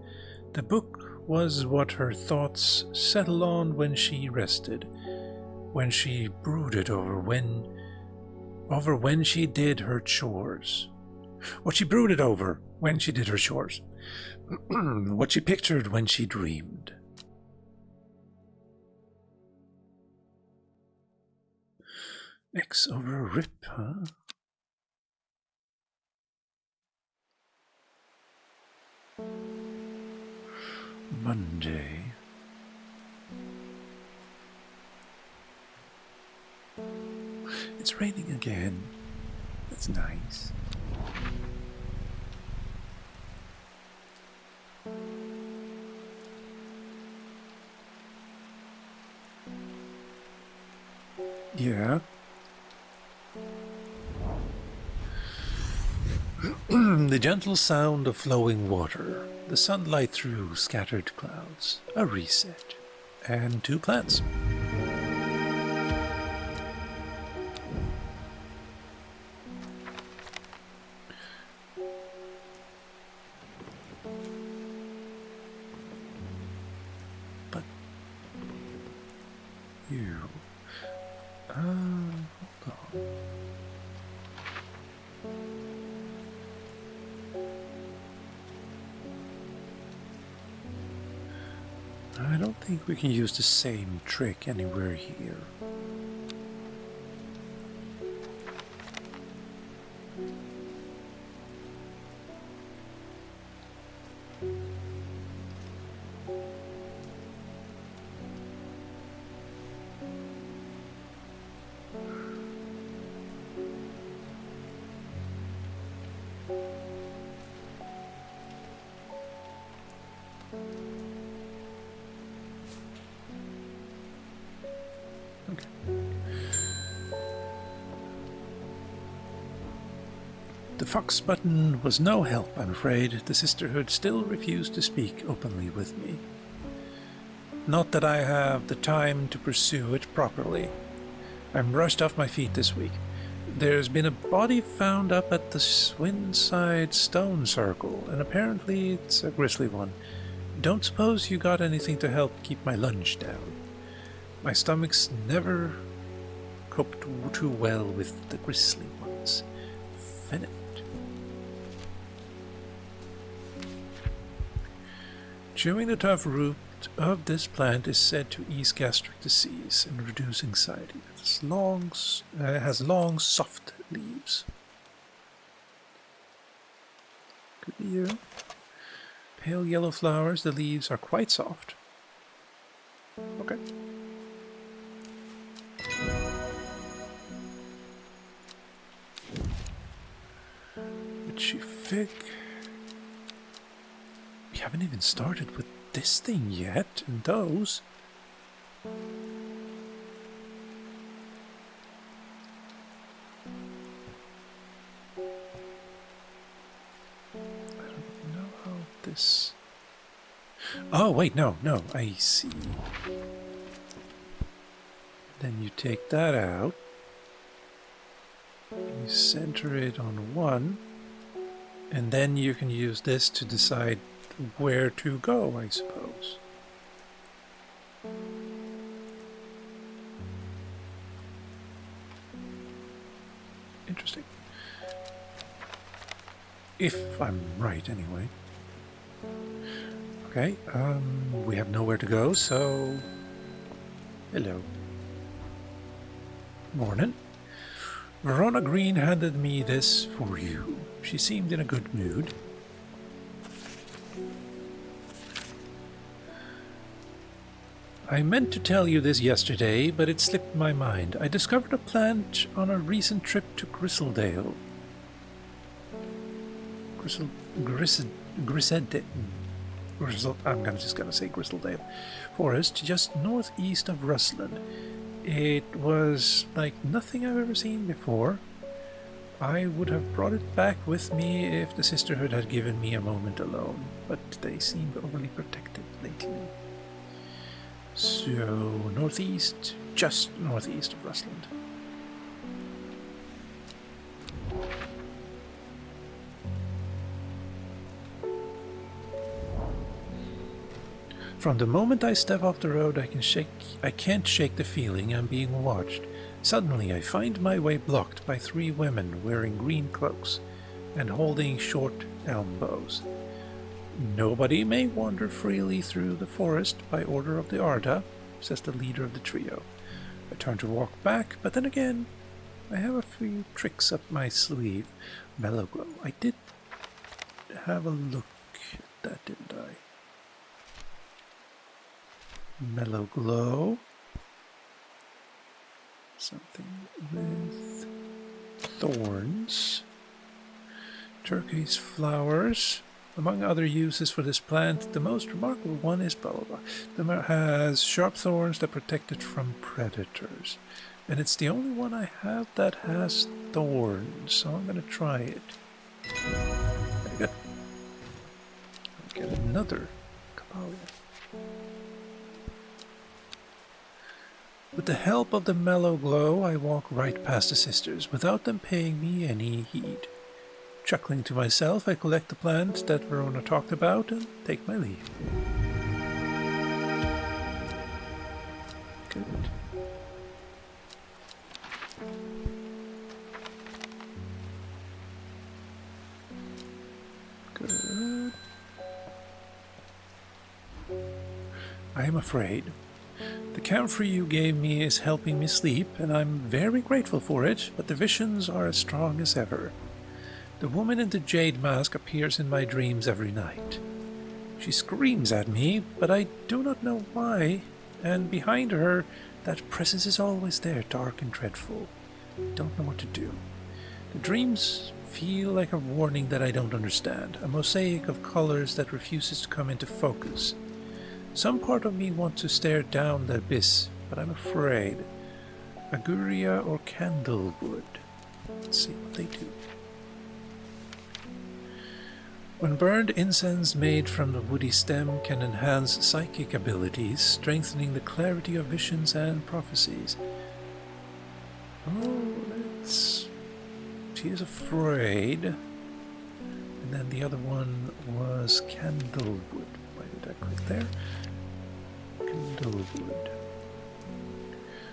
The book was what her thoughts settled on when she rested. When she brooded over when she did her chores. What she brooded over when she did her chores. What she pictured when she dreamed. X over a rip, huh? Monday. It's raining again. That's nice. Yeah. The gentle sound of flowing water, the sunlight through scattered clouds, a reset. and 2 plants. But you... hold on. I don't think we can use the same trick anywhere here. The fox button was no help, I'm afraid. The sisterhood still refused to speak openly with me. Not that I have the time to pursue it properly. I'm rushed off my feet this week. There's been a body found up at the Swinside Stone Circle, and apparently it's a grisly one. Don't suppose you got anything to help keep my lunge down? My stomach's never coped too well with the grisly ones. Fennec. Chewing the tough root of this plant is said to ease gastric disease and reduce anxiety. It has long, soft leaves. Could be you. Pale yellow flowers, the leaves are quite soft. Okay. Witchy fig. We haven't even started with this thing yet, and those. I don't know how this... Oh, wait, no, I see. Then you take that out. You center it on one. And then you can use this to decide where to go, I suppose. Interesting. If I'm right, anyway. Okay, we have nowhere to go, so... Hello. Morning. Verona Green handed me this for you. She seemed in a good mood. I meant to tell you this yesterday, but it slipped my mind. I discovered a plant on a recent trip to Gristledale. I'm just gonna say Gristledale Forest, just northeast of Rustland. It was like nothing I've ever seen before. I would have brought it back with me if the sisterhood had given me a moment alone, but they seemed overly protective lately. So, northeast, just northeast of Rustland. From the moment I step off the road, I can't shake the feeling I'm being watched. Suddenly, I find my way blocked by 3 women wearing green cloaks and holding short elm bows. Nobody may wander freely through the forest by order of the Arda, says the leader of the trio. I turn to walk back, but then again, I have a few tricks up my sleeve. Mellow glow. I did have a look at that, didn't I? Mellow glow. Something with thorns. Turquoise flowers. Among other uses for this plant, the most remarkable one is blah blah blah. It has sharp thorns that protect it from predators. And it's the only one I have that has thorns, so I'm going to try it. Very good. I'll get another Camellia. With the help of the mellow glow, I walk right past the sisters, without them paying me any heed. Chuckling to myself, I collect the plant that Verona talked about and take my leave. Good. Good. I am afraid. The camphor you gave me is helping me sleep, and I'm very grateful for it, but the visions are as strong as ever. The woman in the jade mask appears in my dreams every night. She screams at me, but I do not know why, and behind her, that presence is always there, dark and dreadful. Don't know what to do. The dreams feel like a warning that I don't understand, a mosaic of colors that refuses to come into focus. Some part of me wants to stare down the abyss, but I'm afraid. Aguria or candlewood. Let's see what they do. When burned, incense made from the woody stem can enhance psychic abilities, strengthening the clarity of visions and prophecies. Oh, let's... She is afraid. And then the other one was candlewood. Why did I click there? Candlewood.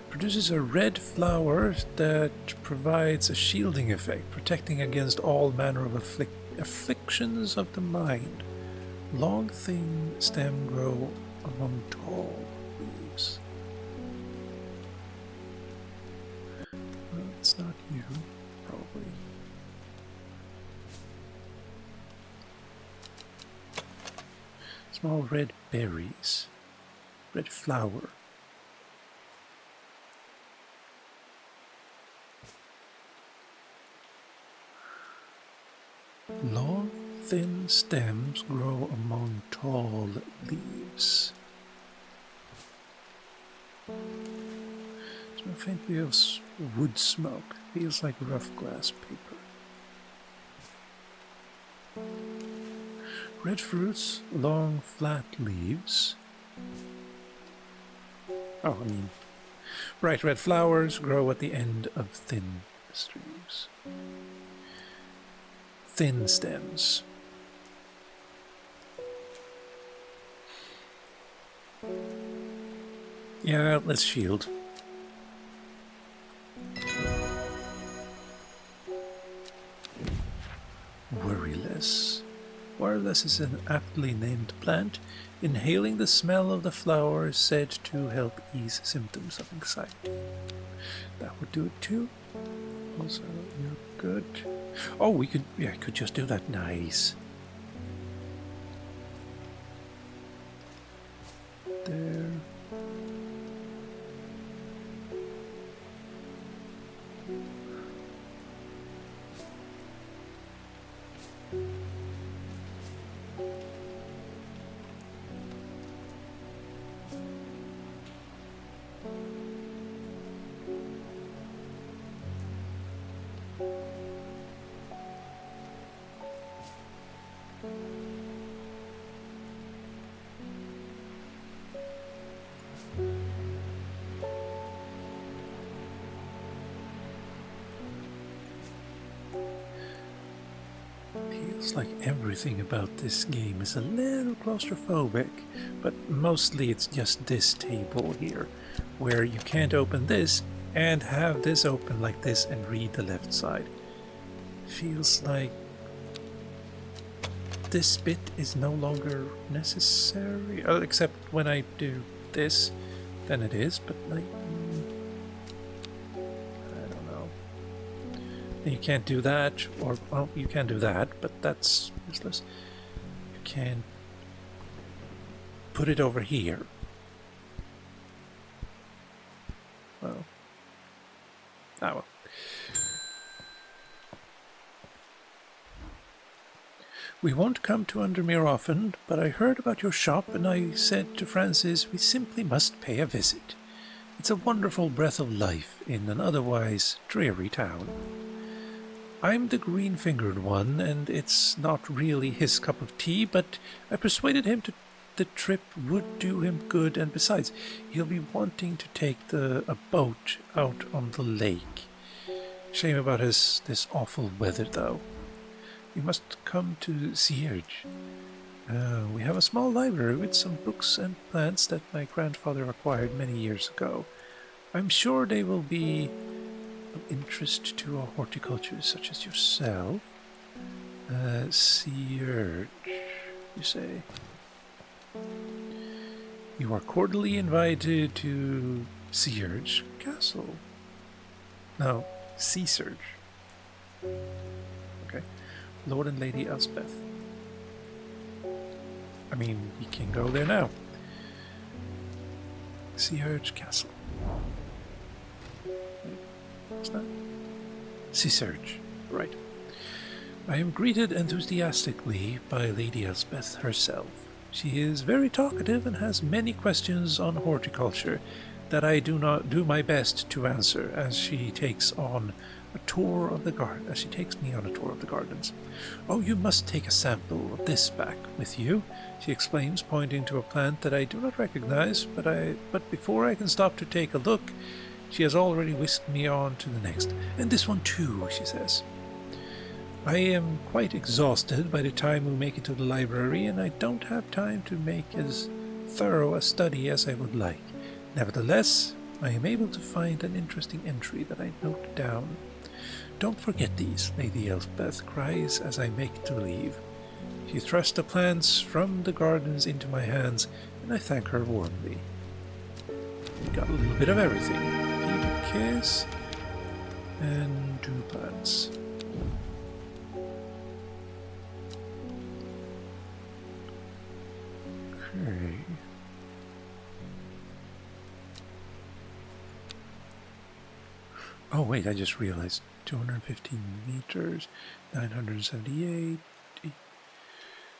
Produces a red flower that provides a shielding effect, protecting against all manner of afflictions of the mind. Long, thin stem grow among tall leaves. Well, it's not you, probably. Small red berries. Red flower. Long, thin stems grow among tall leaves. Smell faintly of wood smoke. Feels like rough glass paper. Red fruits, long, flat leaves. Oh, I mean, bright red flowers grow at the end of thin streams. Thin stems. Yeah, let's shield. Worryless. Worryless is an aptly named plant. Inhaling the smell of the flower is said to help ease symptoms of anxiety. That would do it too. Also, you're good. Oh, we could, yeah, I could just do that. Nice. There. Feels like everything about this game is a little claustrophobic, but mostly it's just this table here, where you can't open this and have this open like this and read the left side. Feels like this bit is no longer necessary, except when I do this, then it is, but like, I don't know. You can't do that, or, well, you can do that, but that's useless. You can put it over here. Well, ah well. We won't come to Undermere often, but I heard about your shop and I said to Francis we simply must pay a visit. It's a wonderful breath of life in an otherwise dreary town. I'm the green-fingered one, and it's not really his cup of tea, but I persuaded him to the trip would do him good, and besides, he'll be wanting to take a boat out on the lake. Shame about this awful weather, though. You must come to Sierge. We have a small library with some books and plants that my grandfather acquired many years ago. I'm sure they will be of interest to a horticulturist such as yourself. Sierge, you say? You are cordially invited to Sierge Castle. No, Sea-Surge. Okay. Lord and Lady Elspeth. I mean, you can go there now. Sea-Surge Castle. What's that? Sea-Surge. Right. I am greeted enthusiastically by Lady Elspeth herself. She is very talkative and has many questions on horticulture that I do my best to answer as she takes on a tour of the garden. As she takes me on a tour of the gardens. Oh, you must take a sample of this back with you, she explains, pointing to a plant that I do not recognize. But before I can stop to take a look, she has already whisked me on to the next. And this one too, she says. I am quite exhausted by the time we make it to the library, and I don't have time to make as thorough a study as I would like. Nevertheless, I am able to find an interesting entry that I note down. Don't forget these, Lady Elspeth cries as I make to leave. She thrusts the plants from the gardens into my hands, and I thank her warmly. We got a little bit of everything. Give a kiss, and 2 plants. Okay. Oh wait, I just realized 215 meters, 978.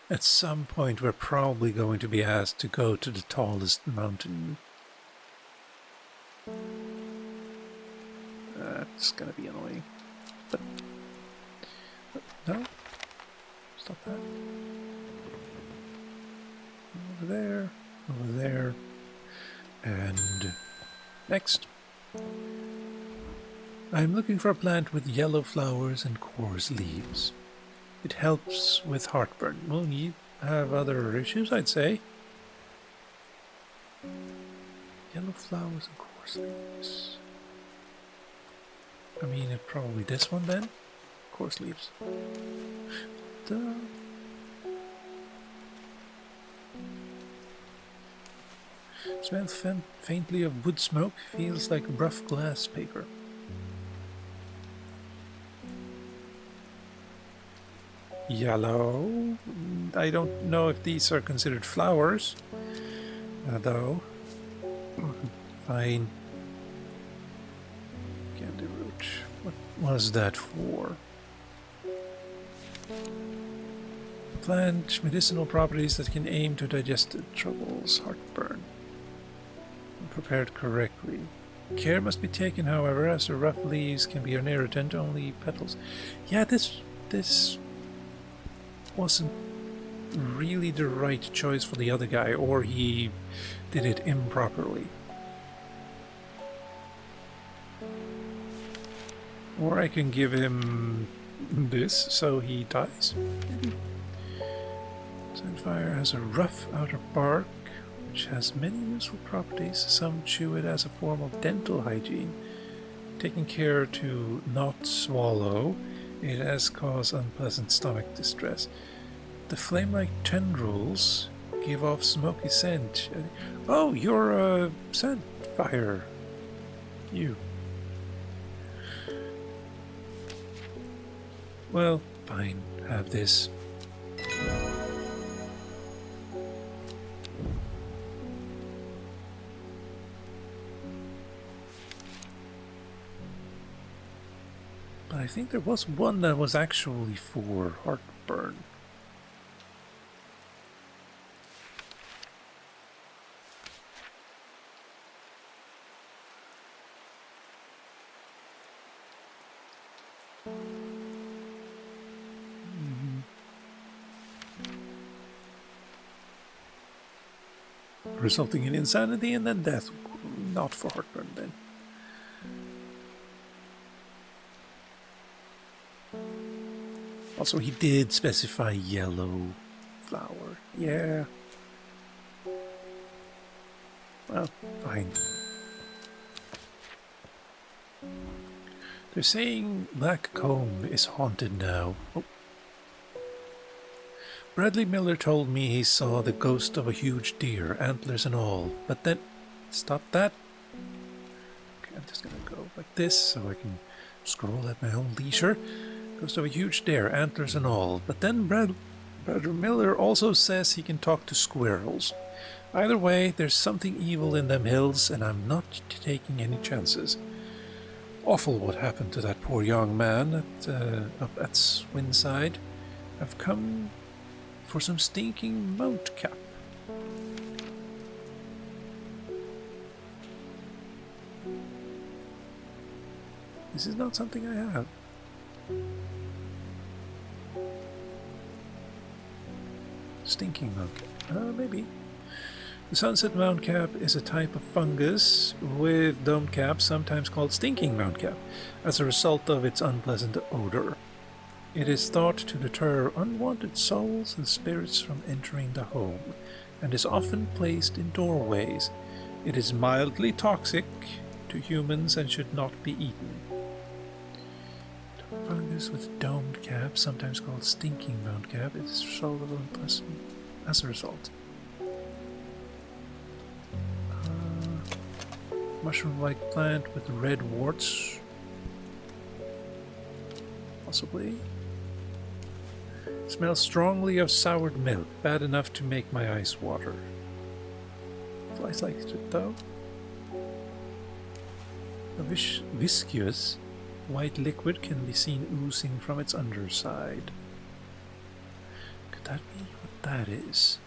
At some point we're probably going to be asked to go to the tallest mountain. That's gonna be annoying. But no? Stop that. Over there, and next. I'm looking for a plant with yellow flowers and coarse leaves. It helps with heartburn. Well, you have other issues, I'd say. Yellow flowers and coarse leaves. I mean, probably this one then? Coarse leaves. Duh. Smells faintly of wood smoke, feels like rough glass paper. Yellow. I don't know if these are considered flowers, though. Fine. Candy root. What was that for? Plant medicinal properties that can aim to digestive troubles, heartburn. Prepared correctly. Care must be taken, however, as the rough leaves can be an irritant. Only petals. Yeah, this wasn't really the right choice for the other guy, or he did it improperly. Or I can give him this so he dies. Maybe. Sandfire has a rough outer bark which has many useful properties. Some chew it as a form of dental hygiene. Taking care to not swallow, it has caused unpleasant stomach distress. The flame-like tendrils give off smoky scent. Oh, you're a Sandfire. You. Well, fine. Have this. But I think there was one that was actually for heartburn. resulting in insanity and then death. Not for heartburn, then. Also, he did specify yellow flower. Yeah. Well, fine. They're saying Black Comb is haunted now. Oh. Bradley Miller told me he saw the ghost of a huge deer, antlers and all. But then... Stop that. Okay, I'm just gonna go like this so I can scroll at my own leisure. Ghost of a huge deer, antlers and all. But then Bradley Miller also says he can talk to squirrels. Either way, there's something evil in them hills, and I'm not taking any chances. Awful what happened to that poor young man up at Swinside. I've come for some stinking mount cap. This is not something I have. Stinking mount cap. Maybe. The sunset mount cap is a type of fungus with domed cap, sometimes called stinking mount cap, as a result of its unpleasant odor. It is thought to deter unwanted souls and spirits from entering the home, and is often placed in doorways. It is mildly toxic to humans and should not be eaten. Fungus with domed cap, sometimes called stinking mount cap, is a result of unpleasant as a result. Mushroom-like plant with red warts. Possibly. Smells strongly of soured milk, bad enough to make my eyes water. Flies like it though. A viscous white liquid can be seen oozing from its underside. Could that be what that is?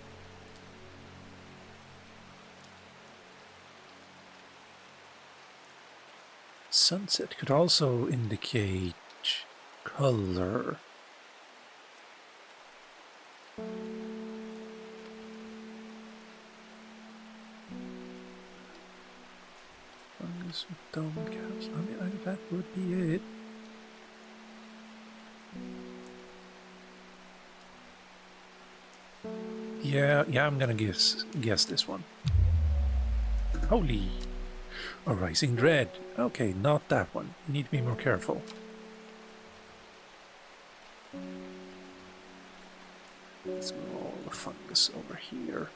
Sunset could also indicate color. Fungus with dome caps. I mean, that would be it. Yeah, I'm gonna guess this one. Holy! A rising dread. Okay, not that one. You need to be more careful. Let's move all the fungus over here.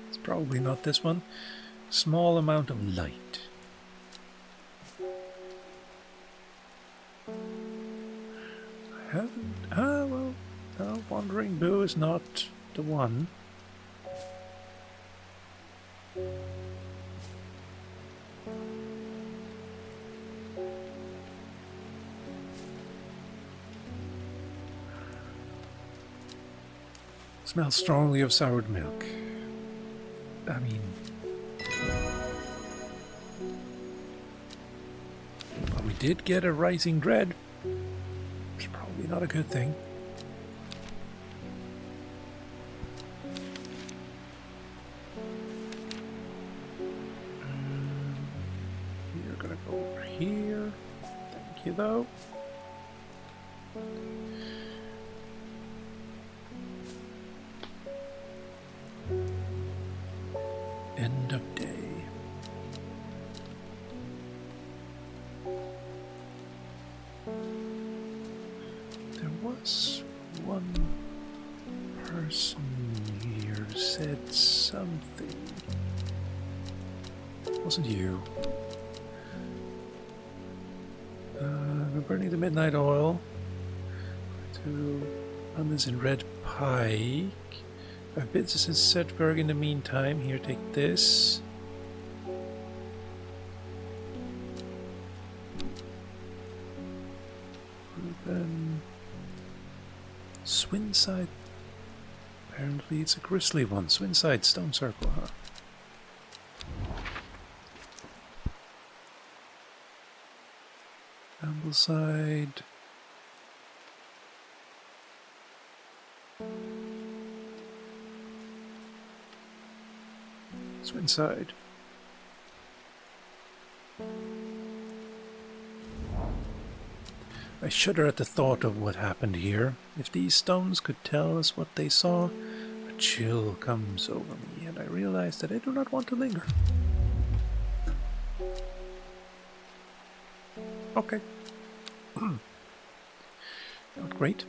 It's probably not this one. Small amount of light. I haven't... well, no, Wandering Boo is not the one. Smells strongly of soured milk. I mean... Well, we did get a rising dread. It's probably not a good thing. We're gonna go over here. Thank you, though. End of day. There was one person here who said something. It wasn't you. We're burning the midnight oil. Two lemons in red pike. I've been since Sedberg in the meantime. Here, take this. Ruben. Swinside. Apparently it's a grisly one. Swinside Stone Circle, huh? Ambleside. inside. I shudder at the thought of what happened here. If these stones could tell us what they saw, a chill comes over me, and I realize that I do not want to linger. Okay. Not great.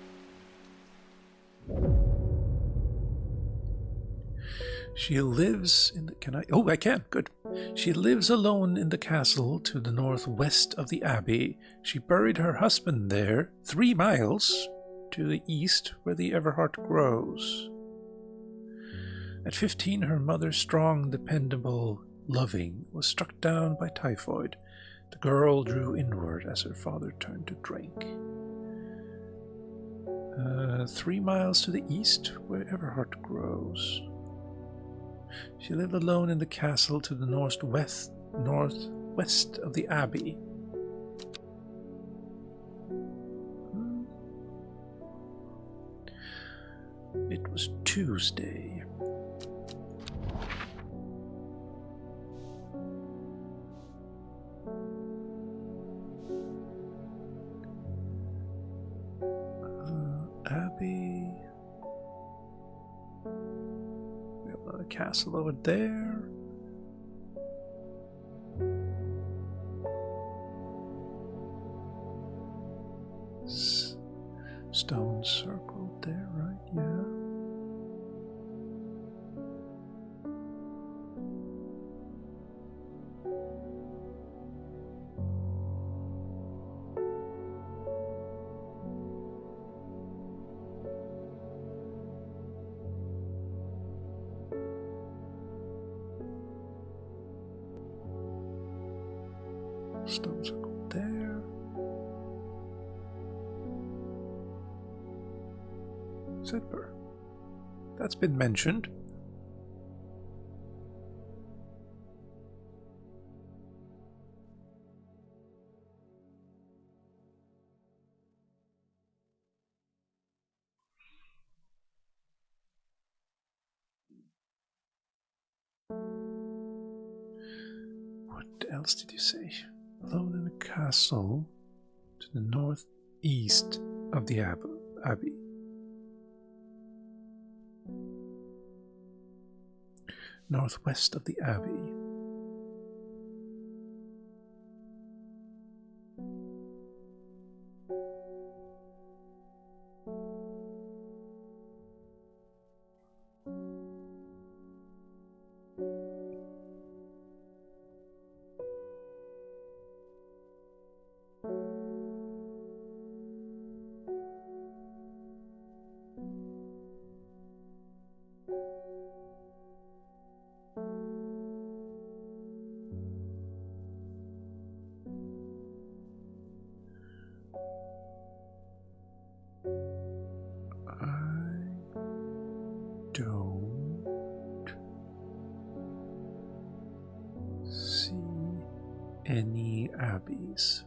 She lives in the... Can I... Oh, I can. Good. She lives alone in the castle to the northwest of the abbey. She buried her husband there, 3 miles to the east where the Everheart grows. At 15, her mother, strong, dependable, loving, was struck down by typhoid. The girl drew inward as her father turned to drink. 3 miles to the east where Everheart grows. She lived alone in the castle to the northwest of the abbey. It was Tuesday. Abbey. We have another castle over there. Stone circle there, right? Yeah. Stone circle there. Zipper. That's been mentioned. What else did you say? Alone in a castle to the northeast of the abbey. Northwest of the abbey. Don't see any abbeys.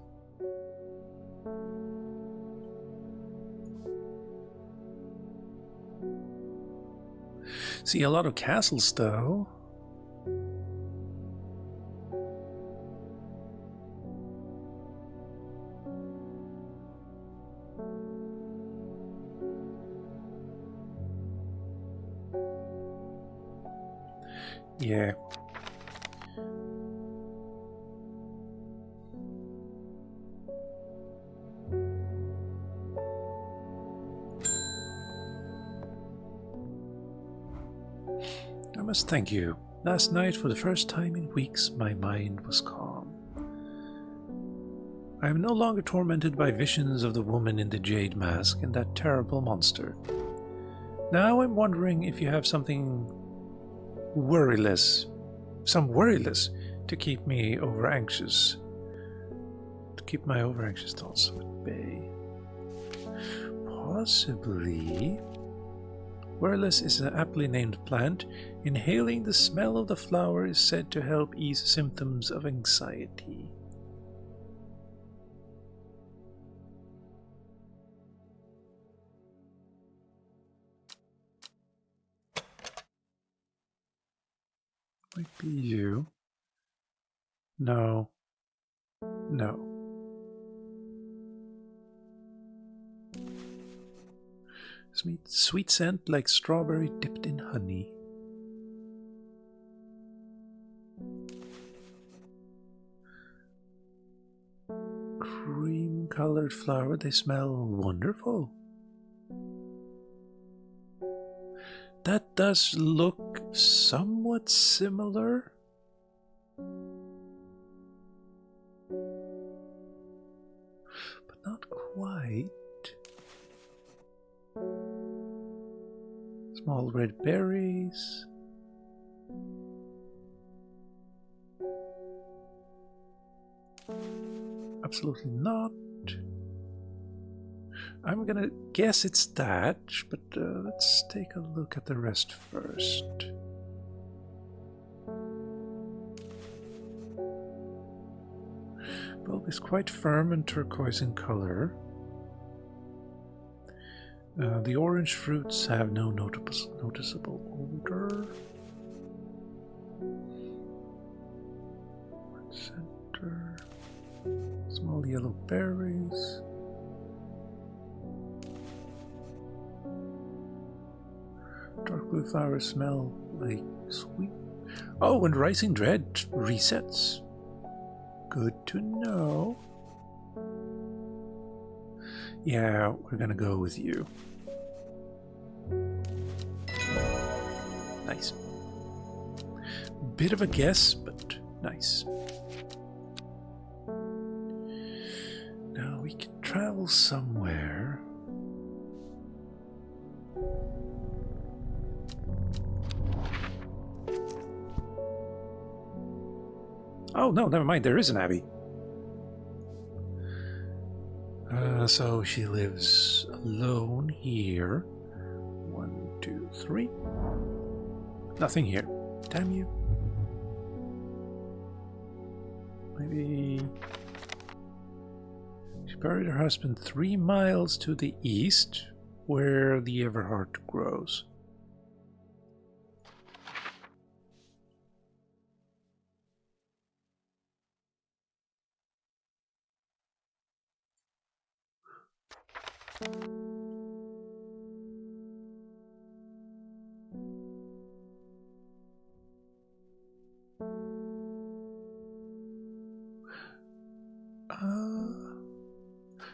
See a lot of castles though. Yeah. I must thank you. Last night, for the first time in weeks, my mind was calm. I am no longer tormented by visions of the woman in the jade mask and that terrible monster. Now I'm wondering if you have some worryless to keep me over-anxious. To keep my over-anxious thoughts at bay. Possibly. Worryless is an aptly named plant. Inhaling the smell of the flower is said to help ease symptoms of anxiety. Might be you. No. No. Sweet scent like strawberry dipped in honey. Cream-colored flower, they smell wonderful. That does look somewhat similar. But not quite. Small red berries. Absolutely not. I'm gonna guess it's that, but let's take a look at the rest first. Bulb is quite firm and turquoise in color. The orange fruits have no noticeable odor. Center. Small yellow berries. Dark blue flowers smell like sweet. Oh, and rising dread resets. Good to know. Yeah, we're gonna go with you. Nice. Bit of a guess, but nice. Now we can travel somewhere. Oh, no, never mind. There is an abbey. So she lives alone here. 1, 2, 3. Nothing here. Damn you. Maybe she buried her husband 3 miles to the east, where the Everheart grows.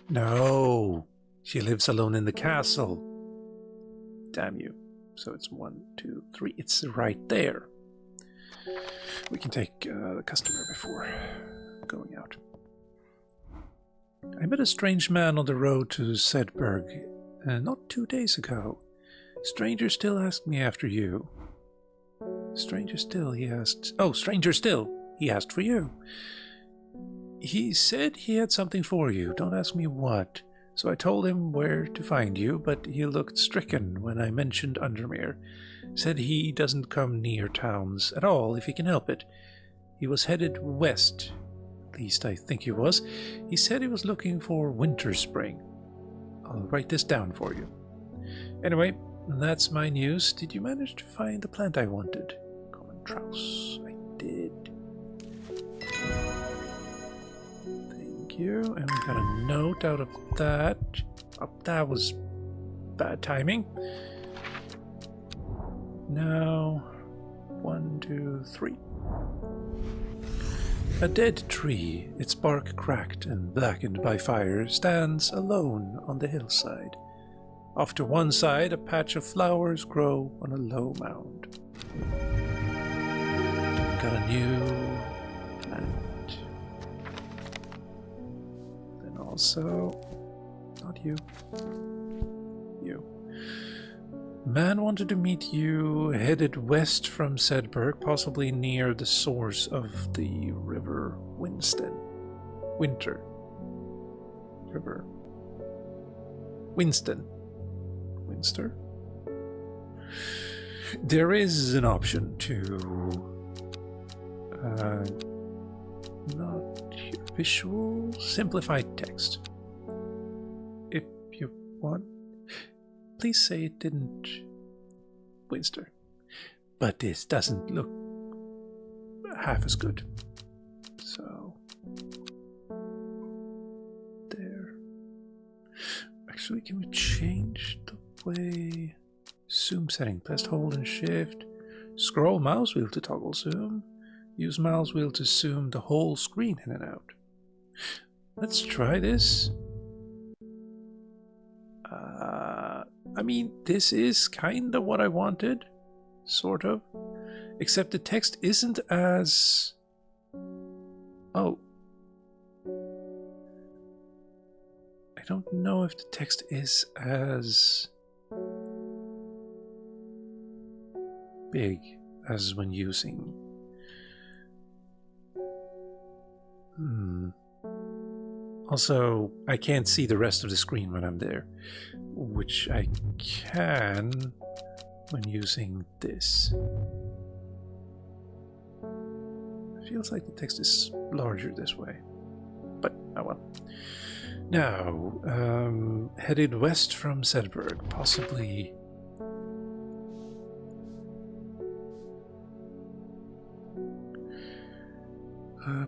No, she lives alone in the castle. Damn you. So it's 1, 2, 3. It's right there. We can take the customer before going out. I met a strange man on the road to Sedberg not 2 days ago. Stranger still asked me after you. Stranger still, he asked... Oh, stranger still, he asked for you. He said he had something for you. Don't ask me what. So I told him where to find you, but he looked stricken when I mentioned Undermere. Said he doesn't come near towns at all if he can help it. He was headed west. At least I think he was. He said he was looking for winter spring. I'll write this down for you. Anyway, that's my news. Did you manage to find the plant I wanted? Common Trouse. I did. Thank you. And we got a note out of that. Oh, that was bad timing. Now, 1, 2, 3. A dead tree, its bark cracked and blackened by fire, stands alone on the hillside. Off to one side, a patch of flowers grow on a low mound. Got a new plant. Then also, not you. You. Man wanted to meet you, headed west from Sedberg, possibly near the source of the river Winston. Winter. River. Winston. Winster? There is an option to not here. Visual simplified text. If you want, please say it didn't Winster. But this doesn't look half as good. So there. Actually, can we change the way zoom setting? Press hold and shift. Scroll mouse wheel to toggle zoom. Use mouse wheel to zoom the whole screen in and out. Let's try this. I mean, this is kind of what I wanted, sort of. Except the text isn't as... Oh. I don't know if the text is as big as when using... Also, I can't see the rest of the screen when I'm there, which I can when using this. It feels like the text is larger this way, but oh well. Now, headed west from Sedberg, possibly...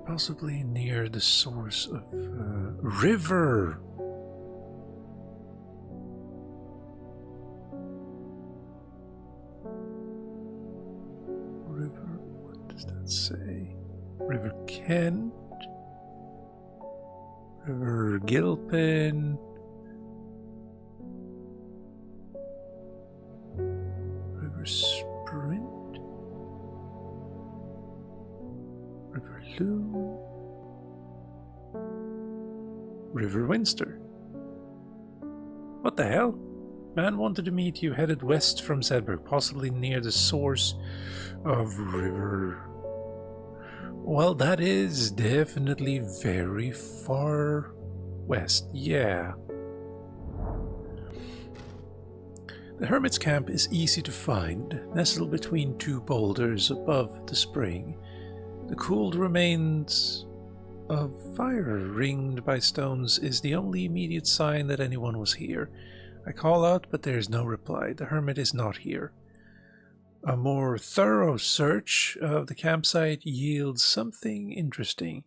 possibly near the source of river. River, what does that say? River Kent, River Gilpin, River Sprint, River Loon, River Winster. What the hell? Man wanted to meet you headed west from Sedberg, possibly near the source of River... Well, that is definitely very far west, yeah. The Hermit's camp is easy to find, nestled between two boulders above the spring. The cooled remains of fire ringed by stones is the only immediate sign that anyone was here. I call out, but there is no reply. The hermit is not here. A more thorough search of the campsite yields something interesting.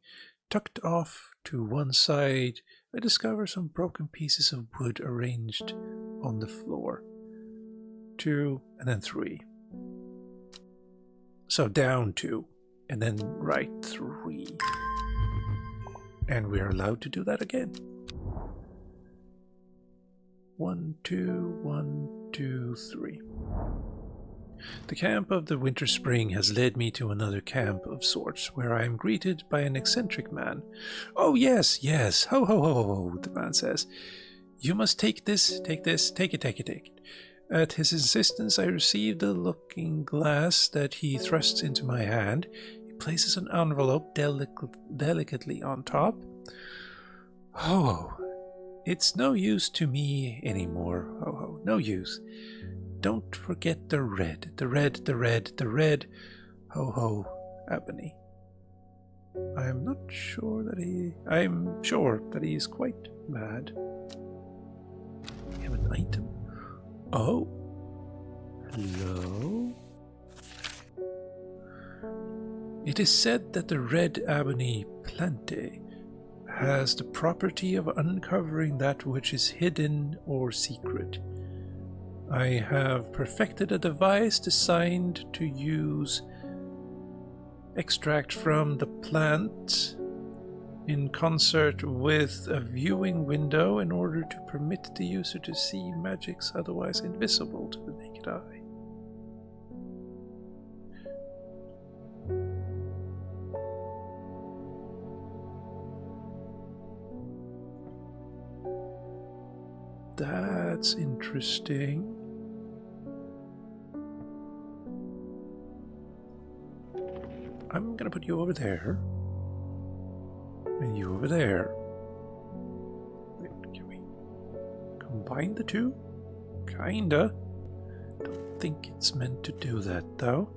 Tucked off to one side, I discover some broken pieces of wood arranged on the floor. 2 and then 3. So down 2 and then right 3. And we're allowed to do that again. 1, 2, 1, 2, 3. The camp of the winter spring has led me to another camp of sorts, where I am greeted by an eccentric man. Oh yes, yes, ho ho ho ho, the man says. You must take this, take it. At his insistence I received a looking glass that he thrusts into my hand. He places an envelope delicately on top. Oh, it's no use to me anymore, ho ho, no use. Don't forget the red, ho ho, ebony. I'm sure that he is quite mad. We have an item. Oh, hello. It is said that the red ebony plante has the property of uncovering that which is hidden or secret. I have perfected a device designed to use extract from the plant in concert with a viewing window in order to permit the user to see magics otherwise invisible to the naked eye. That's interesting. I'm gonna put you over there. And you over there. Wait, can we combine the two? Kinda. Don't think it's meant to do that though.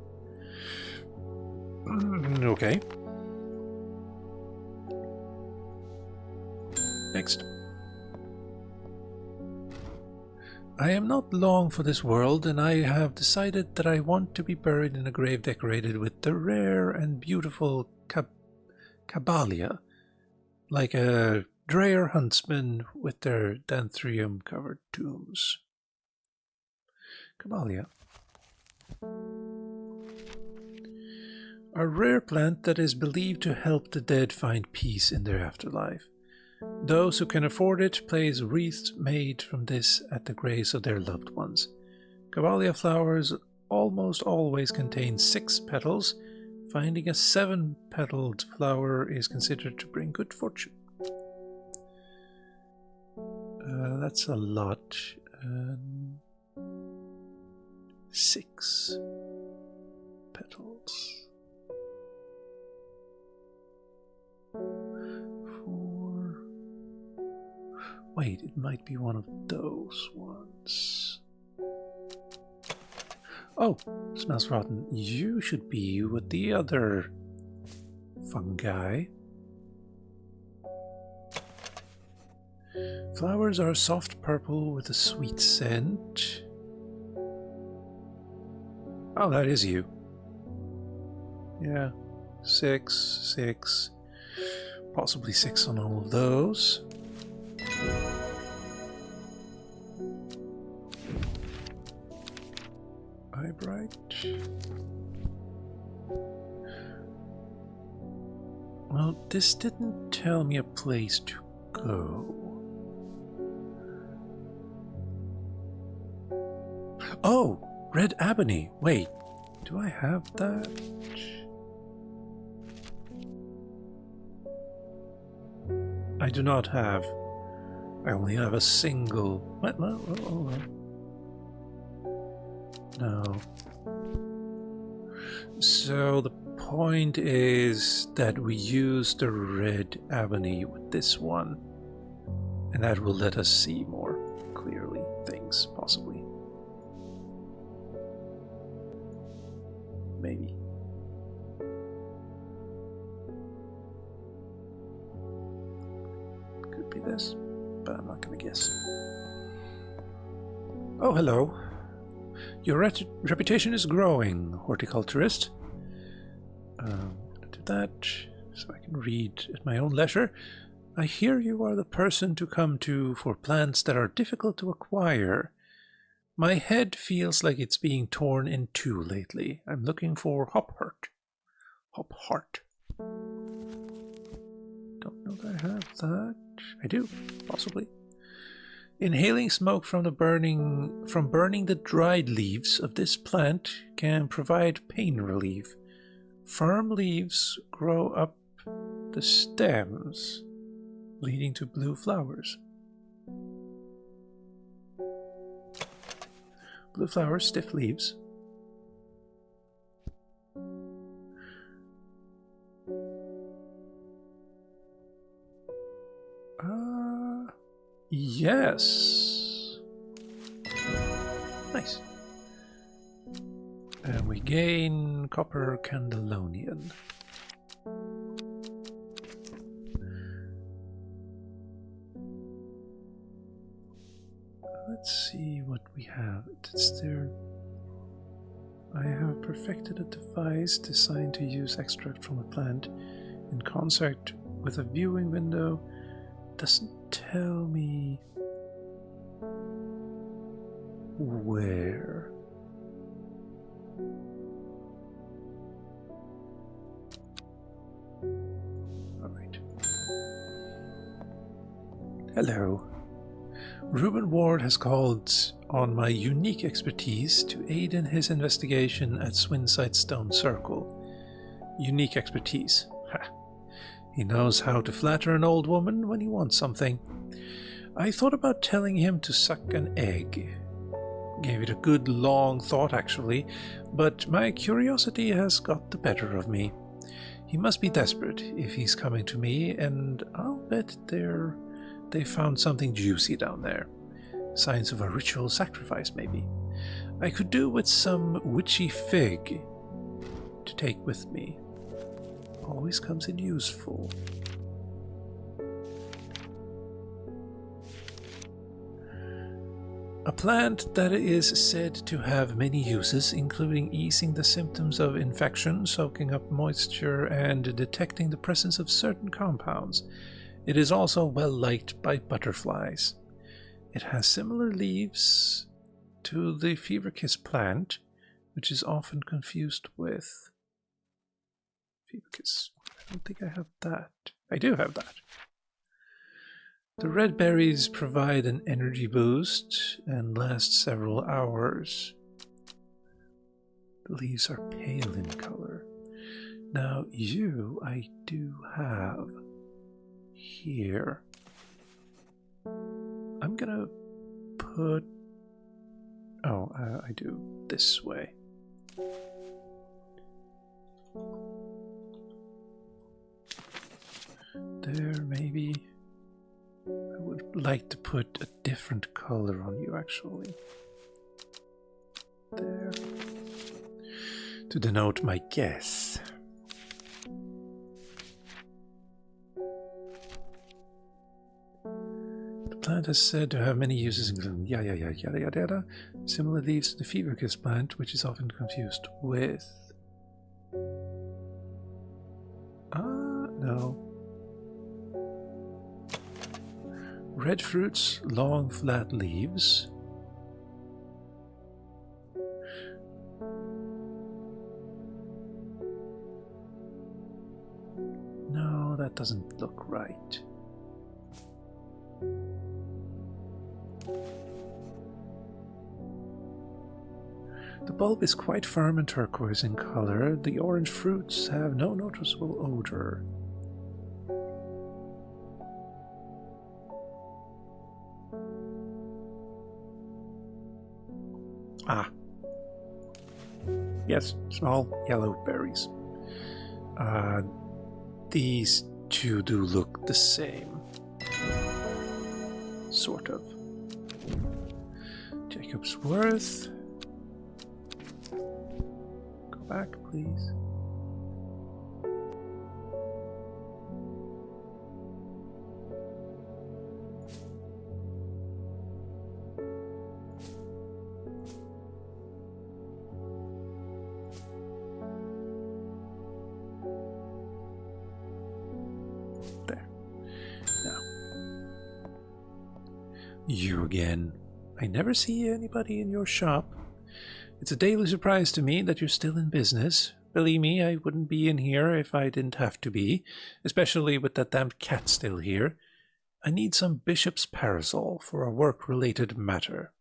Okay. Next. I am not long for this world, and I have decided that I want to be buried in a grave decorated with the rare and beautiful Cabalia, like a Dreyer huntsman with their danthrium-covered tombs. Cabalia. A rare plant that is believed to help the dead find peace in their afterlife. Those who can afford it place wreaths made from this at the graves of their loved ones. Cabalia flowers almost always contain 6 petals. Finding a 7-petaled flower is considered to bring good fortune. That's a lot. 6 petals. 4. Wait, it might be one of those ones. Oh, smells rotten. You should be with the other fungi. Flowers are soft purple with a sweet scent. Oh, that is you. Yeah, 6. Possibly 6 on all of those. Eyebright. Well, this didn't tell me a place to go. Oh, red ebony. Wait, do I have that? I do not have. I only have a single. What? No. So the point is that we use the red ebony with this one, and that will let us see more clearly things, possibly. Maybe. Could be this, but I'm not gonna guess. Oh, hello. Your reputation is growing, horticulturist. Do that so I can read at my own leisure. I hear you are the person to come to for plants that are difficult to acquire. My head feels like it's being torn in two lately. I'm looking for hopheart. Don't know that I have that. I do, possibly. Inhaling smoke from burning the dried leaves of this plant can provide pain relief. Firm leaves grow up the stems, leading to blue flowers. Blue flowers, stiff leaves. Yes. Nice. And we gain copper candelonian. Let's see what we have. It's there. I have perfected a device designed to use extract from a plant in concert with a viewing window. Doesn't tell me where. All right. Hello. Reuben Ward has called on my unique expertise to aid in his investigation at Swinside Stone Circle. Unique expertise. Ha. He knows how to flatter an old woman when he wants something. I thought about telling him to suck an egg. Gave it a good long thought, actually, but my curiosity has got the better of me. He must be desperate if he's coming to me, and I'll bet they found something juicy down there. Signs of a ritual sacrifice, maybe. I could do with some witchy fig to take with me. Always comes in useful. A plant that is said to have many uses, including easing the symptoms of infection, soaking up moisture, and detecting the presence of certain compounds. It is also well liked by butterflies. It has similar leaves to the feverkiss plant, which is often confused with feverkiss. I don't think I have that. I do have that. The red berries provide an energy boost and last several hours. The leaves are pale in color. Now you, I do have here. I'm gonna put... Oh, I do this way. There, maybe. I would like to put a different color on you, actually. There. To denote my guess. The plant is said to have many uses, including yada yada yada. Similar leaves to the feverkiss plant, which is often confused with... no. Red fruits, long flat leaves. No, that doesn't look right. The bulb is quite firm and turquoise in color. The orange fruits have no noticeable odor. Ah. Yes, small yellow berries. These two do look the same. Sort of. Jacob's Worth. Go back, please. You again. I never see anybody in your shop. It's a daily surprise to me that you're still in business. Believe me, I wouldn't be in here if I didn't have to be, especially with that damned cat still here. I need some bishop's parasol for a work-related matter.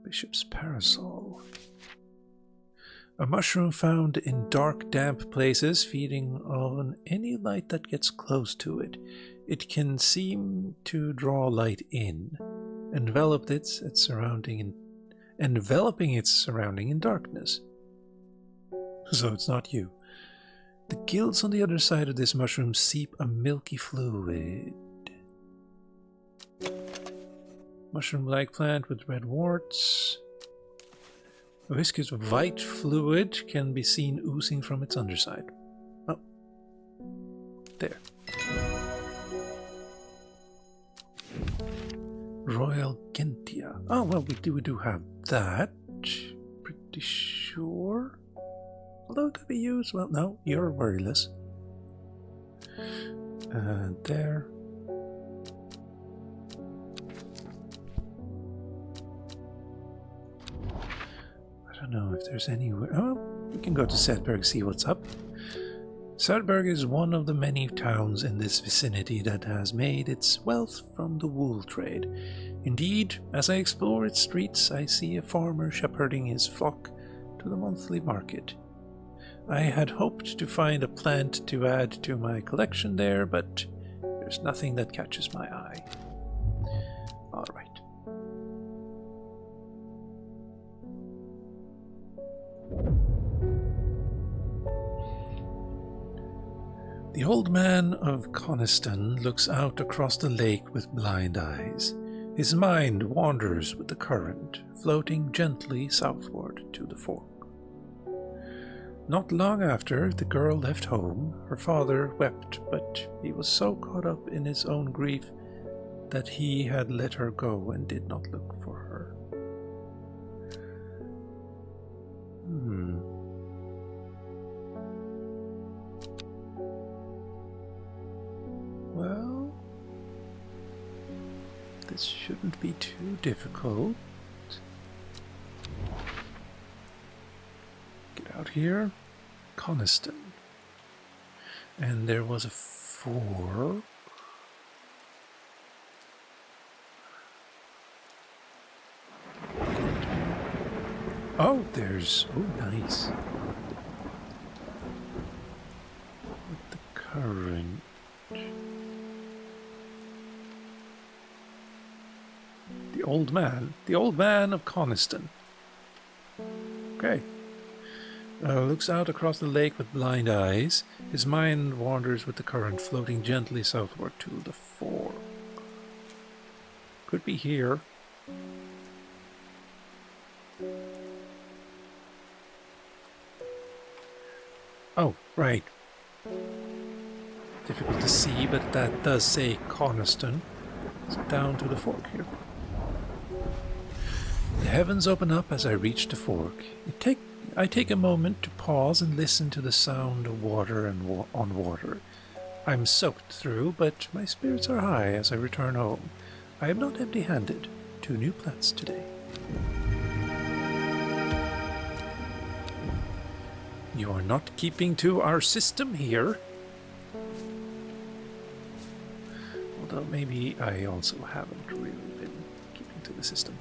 Bishop's parasol. A mushroom found in dark, damp places, feeding on any light that gets close to it. It can seem to draw light in, enveloping its surrounding in darkness. So it's not you. The gills on the other side of this mushroom seep a milky fluid. Mushroom-like plant with red warts. A viscous white fluid can be seen oozing from its underside. Oh. There. Royal Gentia. Oh, well, we do have that. Pretty sure. Although it could be used. Well, no, you're worryless. There. I don't know if there's anywhere. Oh, we can go to Sedberg, see what's up. Sedberg is one of the many towns in this vicinity that has made its wealth from the wool trade. Indeed, as I explore its streets, I see a farmer shepherding his flock to the monthly market. I had hoped to find a plant to add to my collection there, but there's nothing that catches my eye. All right. The old man of Coniston looks out across the lake with blind eyes. His mind wanders with the current, floating gently southward to the fork. Not long after the girl left home, her father wept, but he was so caught up in his own grief that he had let her go and did not look for her. Well, this shouldn't be too difficult. Get out here. Coniston. And there was a fork. Oh, there's... Oh, nice. With the current. The old man of Coniston. Okay. Looks out across the lake with blind eyes. His mind wanders with the current, floating gently southward to the fork. Could be here. Oh, right. Difficult to see, but that does say Coniston. So down to the fork here. The heavens open up as I reach the fork. I take a moment to pause and listen to the sound of water and on water. I'm soaked through, but my spirits are high as I return home. I am not empty-handed. 2 new plants today. You are not keeping to our system here. Although maybe I also haven't really been keeping to the system.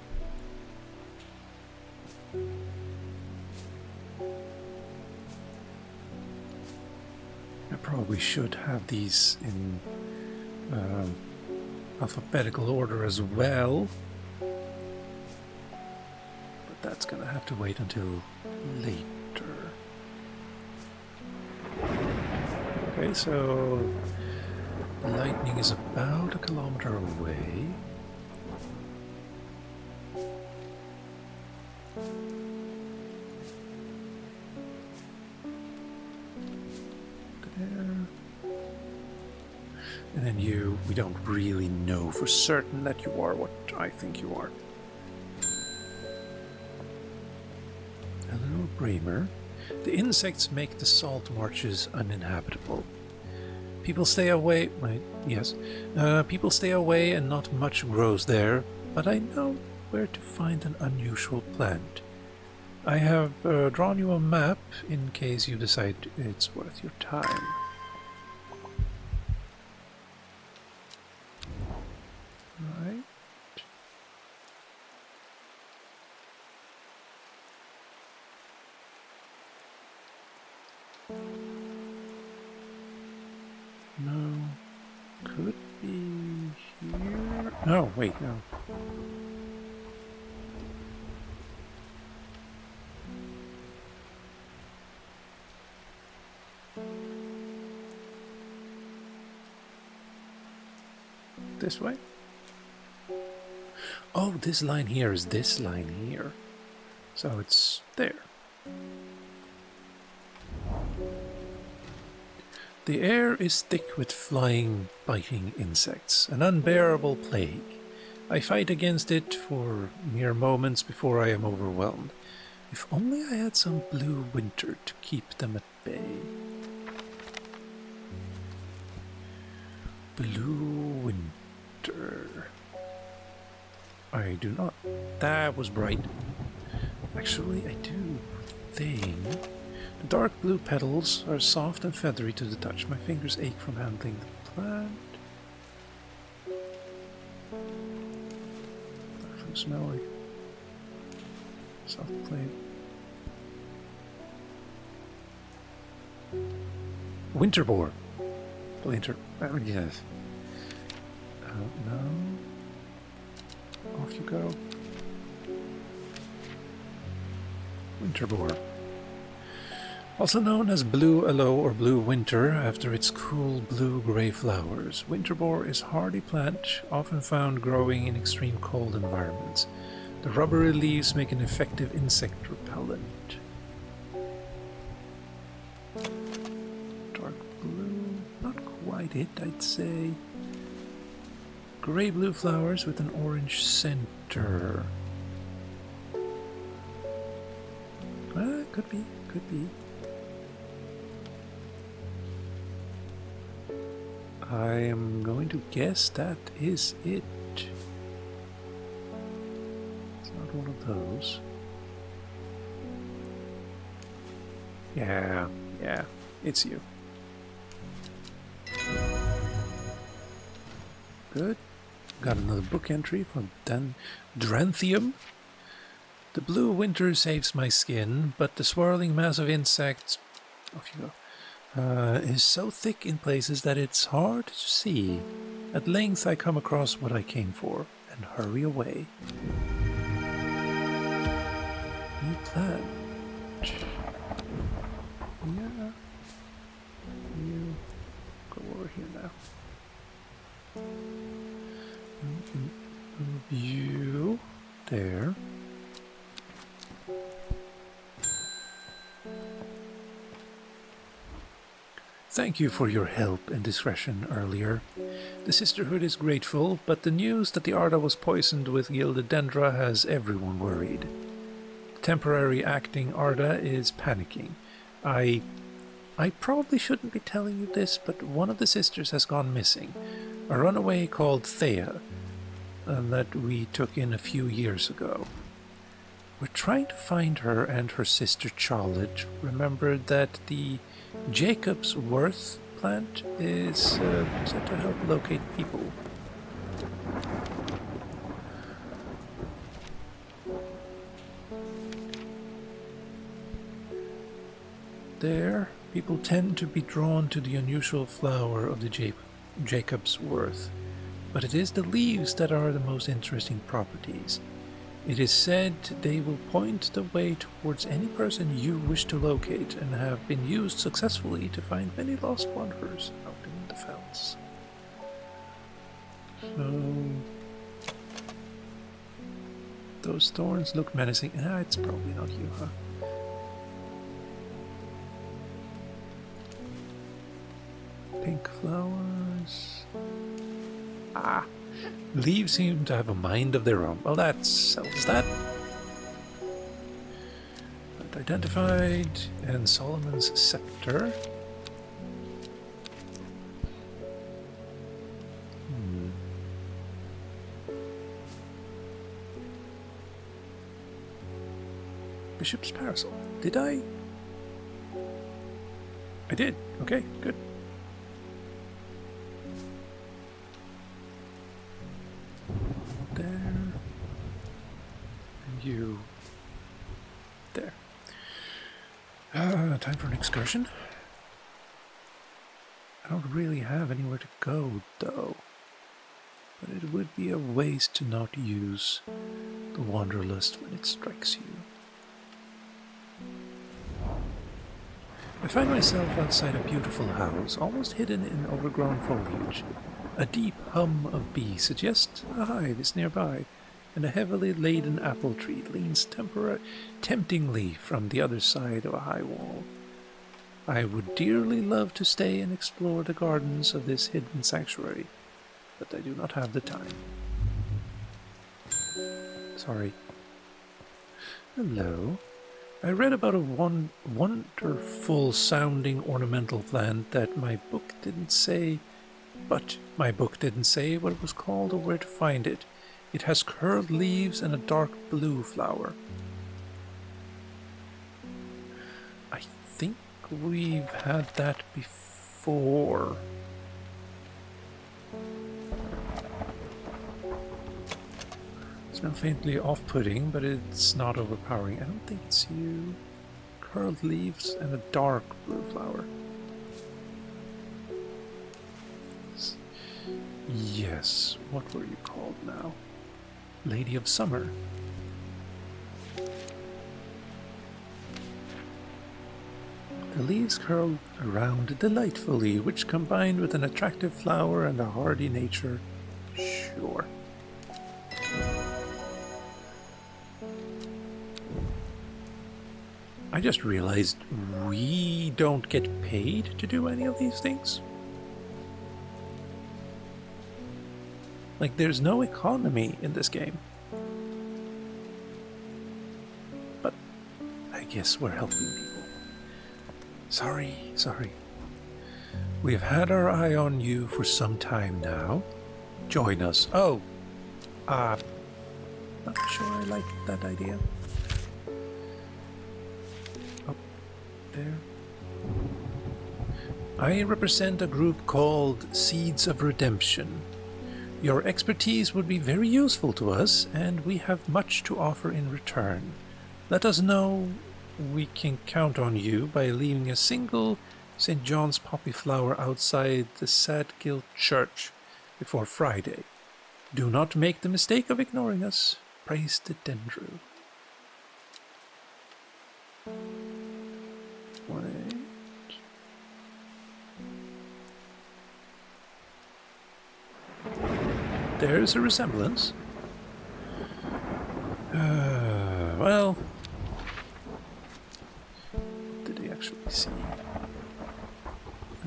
I probably should have these in alphabetical order as well. But that's gonna have to wait until later. Okay, so the lightning is about 1 kilometer away. And then we don't really know for certain that you are what I think you are. Eleanor Bramer. The insects make the salt marshes uninhabitable. People stay away, people stay away and not much grows there, but I know where to find an unusual plant. I have drawn you a map in case you decide it's worth your time. Right. No. Could be here. No, wait, no. This way? Oh, this line here is this line here. So it's there. The air is thick with flying, biting insects, an unbearable plague. I fight against it for mere moments before I am overwhelmed. If only I had some blue winter to keep them at bay. Blue winter. I do not. That was bright. Actually, I do think the dark blue petals are soft and feathery to the touch. My fingers ache from handling the plant. From smelling. Soft flame. Winter boar. Yes. No. Off you go. Winter boar. Also known as blue aloe or blue winter after its cool blue-gray flowers, winter boar is a hardy plant often found growing in extreme cold environments. The rubbery leaves make an effective insect repellent. Dark blue, not quite it, I'd say. Gray-blue flowers with an orange center. Could be, could be. I am going to guess that is it. It's not one of those. Yeah, it's you. Good. Got another book entry from Dranthium. The blue winter saves my skin, but the swirling mass of insects, off you go, is so thick in places that it's hard to see. At length I come across what I came for, and hurry away. New plant. Yeah. You go over here now. Move you there. Thank you for your help and discretion earlier. The Sisterhood is grateful, but the news that the Arda was poisoned with gilded dendra has everyone worried. The temporary acting Arda is panicking. I probably shouldn't be telling you this, but one of the sisters has gone missing. A runaway called Thea, that we took in a few years ago. We're trying to find her and her sister Charlotte. Remember that the Jacob's Worth plant is said to help locate people. There, people tend to be drawn to the unusual flower of the Jacob's Worth, but it is the leaves that are the most interesting properties. It is said they will point the way towards any person you wish to locate and have been used successfully to find many lost wanderers out in the fells. So, those thorns look menacing. It's probably not you, huh? Pink flowers. Leaves seem to have a mind of their own. Well, that settles that. Identified. And Solomon's Scepter. Bishop's Parasol. Did I? I did. Okay, good. You there. Time for an excursion. I don't really have anywhere to go, though. But it would be a waste to not use the Wanderlust when it strikes you. I find myself outside a beautiful house, almost hidden in overgrown foliage. A deep hum of bees suggests a hive is nearby, and a heavily laden apple tree leans temptingly from the other side of a high wall. I would dearly love to stay and explore the gardens of this hidden sanctuary, but I do not have the time. Sorry. Hello. I read about a wonderful-sounding ornamental plant that my book didn't say, but my book didn't say what it was called or where to find it. It has curled leaves and a dark blue flower. I think we've had that before. It smells faintly off-putting, but it's not overpowering. I don't think it's you. Curled leaves and a dark blue flower. Yes, what were you called now? Lady of Summer. The leaves curl around delightfully, which combined with an attractive flower and a hardy nature, sure. I just realized we don't get paid to do any of these things. Like, there's no economy in this game. But I guess we're helping people. Sorry. We've had our eye on you for some time now. Join us. Oh, not sure I like that idea. Oh, there. I represent a group called Seeds of Redemption. Your expertise would be very useful to us, and we have much to offer in return. Let us know we can count on you by leaving a single St. John's poppy flower outside the Sadgill Church before Friday. Do not make the mistake of ignoring us. Praise to Dendru. Wait. There's a resemblance. Well, what did he actually see?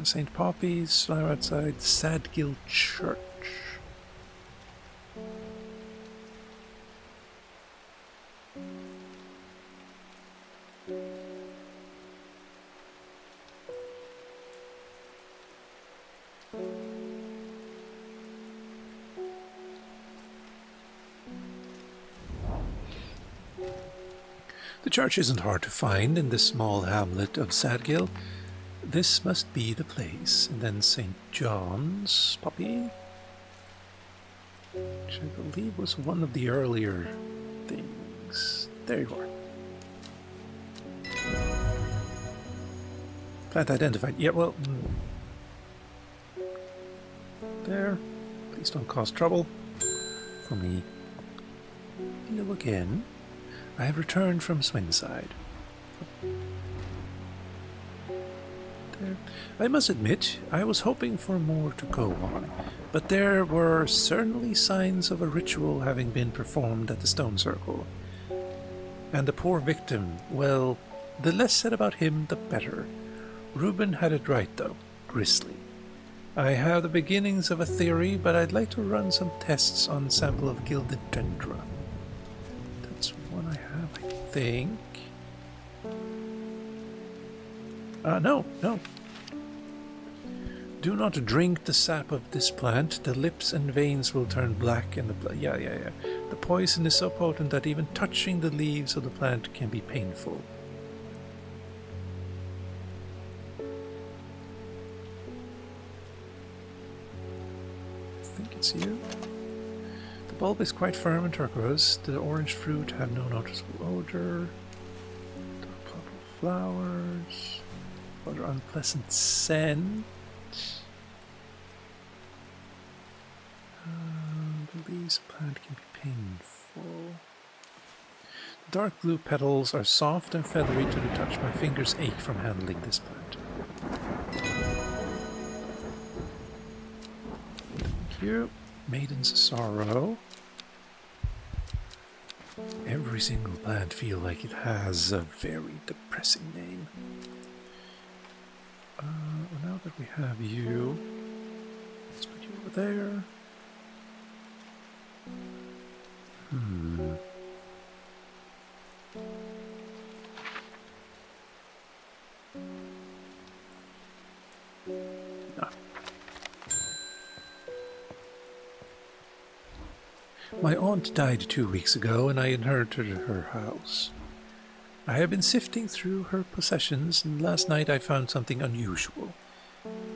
St. Poppy's flower outside Sadgill Church. The church isn't hard to find in this small hamlet of Sadgill. This must be the place. And then St. John's Poppy, which I believe was one of the earlier things. There you are. Plant identified. Yeah, well, there. Please don't cause trouble for me. Hello again. I have returned from Swinside. There. I must admit, I was hoping for more to go on, but there were certainly signs of a ritual having been performed at the Stone Circle. And the poor victim, well, the less said about him, the better. Reuben had it right, though. Grisly. I have the beginnings of a theory, but I'd like to run some tests on a sample of gilded dendra. That's one I have, I think. No. Do not drink the sap of this plant. The lips and veins will turn black and the blood. Yeah. The poison is so potent that even touching the leaves of the plant can be painful. I think it's you. The bulb is quite firm and turquoise. The orange fruit have no noticeable odor. Dark purple flowers. Rather unpleasant scent. The leaves of the plant can be painful. The dark blue petals are soft and feathery to the touch. My fingers ache from handling this plant. Thank you. Maiden's Sorrow. Every single plant feels like it has a very depressing name. Now that we have you, let's put you over there. My aunt died 2 weeks ago, and I inherited her house. I have been sifting through her possessions, and last night I found something unusual.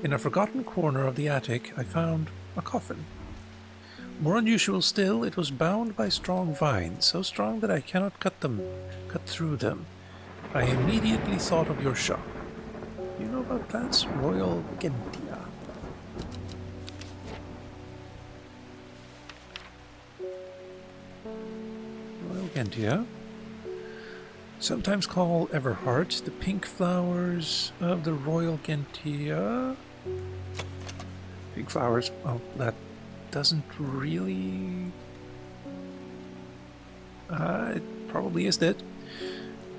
In a forgotten corner of the attic, I found a coffin. More unusual still, it was bound by strong vines, so strong that I cannot cut through them. I immediately thought of your shop. You know about plants? Royal Gentia. Royal Gentia. Sometimes called Everheart, the pink flowers of the Royal Gentia. Pink flowers, oh, that doesn't really... it probably is it.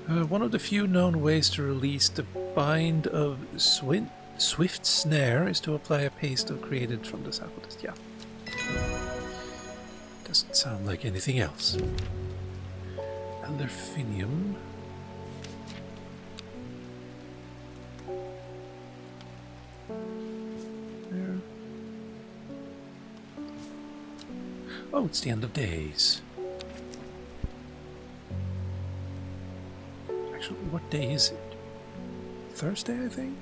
One of the few known ways to release the bind of Swift Snare is to apply a paste created from the sap of this. Yeah. Doesn't sound like anything else. Elderfinium. There. Oh, it's the end of days. Actually, what day is it? Thursday, I think?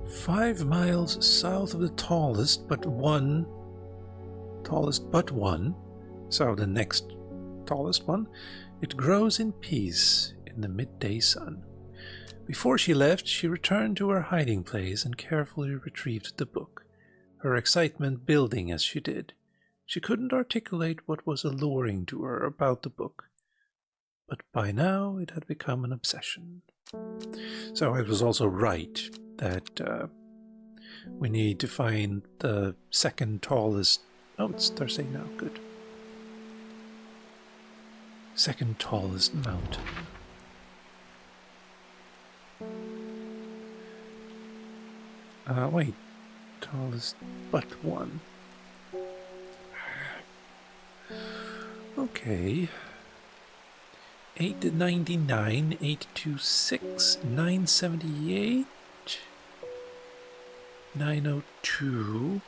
"5 miles south of the tallest but one, so the next tallest one, it grows in peace in the midday sun." Before she left, she returned to her hiding place and carefully retrieved the book, her excitement building as she did. She couldn't articulate what was alluring to her about the book, but by now it had become an obsession. So I was also right that we need to find the second tallest... Oh, it's Thursday now, good. Second tallest mountain. Wait. Tallest but one. Okay. 899, 826, 978, 902.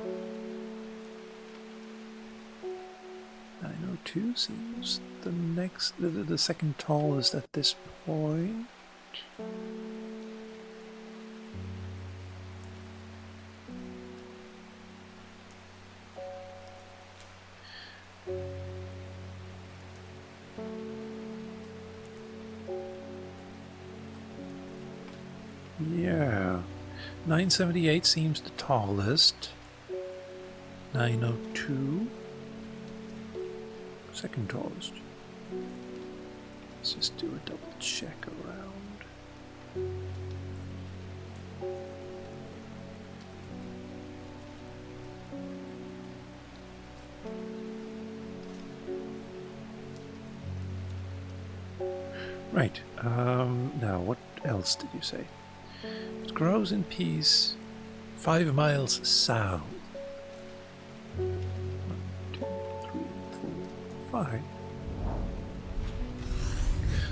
902 seems the next, the second tallest at this point. Yeah, 978 seems the tallest. 902, second tallest. Let's just do a double check around. Right, now what else did you say? It grows in peace 5 miles south. 1, 2, 3, 4, 5.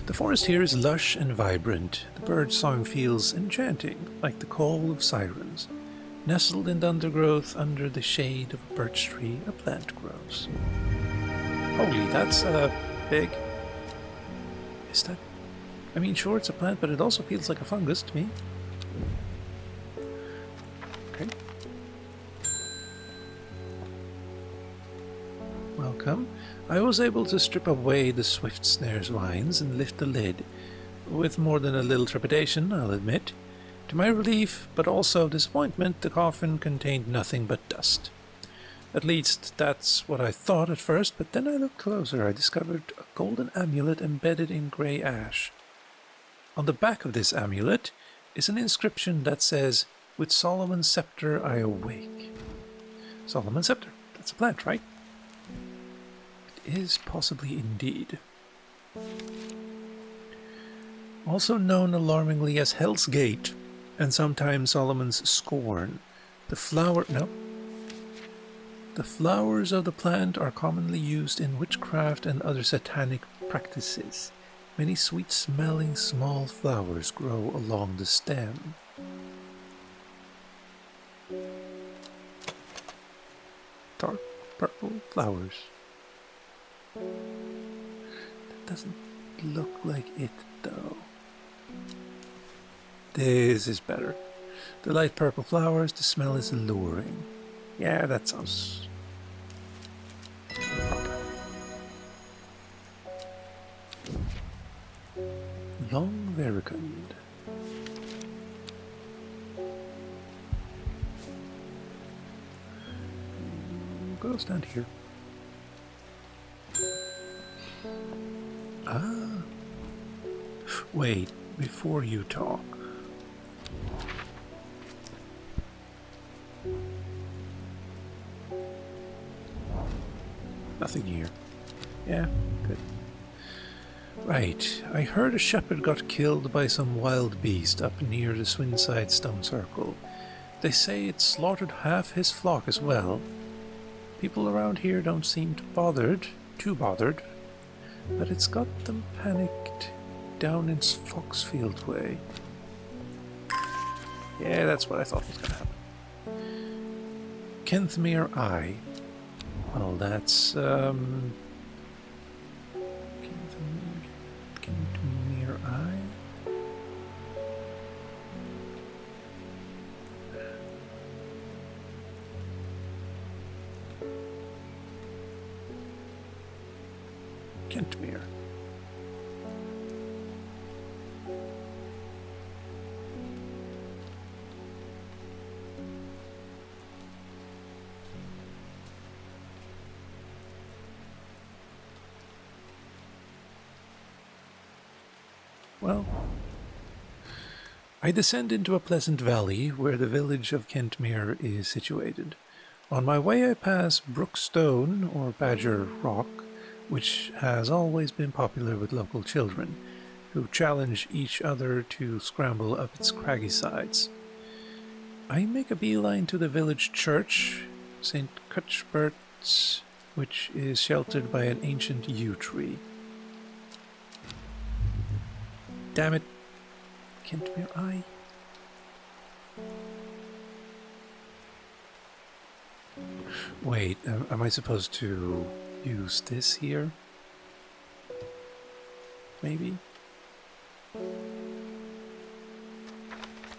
The forest here is lush and vibrant. The bird song feels enchanting, like the call of sirens. Nestled in the undergrowth under the shade of a birch tree, a plant grows. Holy, that's big. Is that... I mean, sure, it's a plant, but it also feels like a fungus to me. Okay. Welcome. I was able to strip away the swift snare's vines and lift the lid, with more than a little trepidation, I'll admit. To my relief, but also disappointment, the coffin contained nothing but dust. At least, that's what I thought at first, but then I looked closer. I discovered a golden amulet embedded in grey ash. On the back of this amulet is an inscription that says, "With Solomon's scepter I awake." Solomon's scepter, that's a plant, right? It is possibly indeed. Also known alarmingly as Hell's Gate, and sometimes Solomon's Scorn, the flowers of the plant are commonly used in witchcraft and other satanic practices. Many sweet-smelling small flowers grow along the stem. Dark purple flowers. That doesn't look like it, though. This is better. The light purple flowers, the smell is alluring. Yeah, that sounds proper. Long vericund. Go stand here. Ah. Wait, before you talk. Nothing here. Yeah, good. Right. I heard a shepherd got killed by some wild beast up near the Swinside Stone Circle. They say it slaughtered half his flock as well. People around here don't seem too bothered, but it's got them panicked down in Foxfield way. Yeah, that's what I thought was going to happen. Calmputer Eye. Well, that's, Calmputer Eye? Calmputer. Well, I descend into a pleasant valley where the village of Calmputer is situated. On my way I pass Brook Stone, or Badger Rock, which has always been popular with local children, who challenge each other to scramble up its craggy sides. I make a beeline to the village church, St. Cuthbert's, which is sheltered by an ancient yew tree. Damn it. Calmputer Eye. Wait, am I supposed to use this here? Maybe?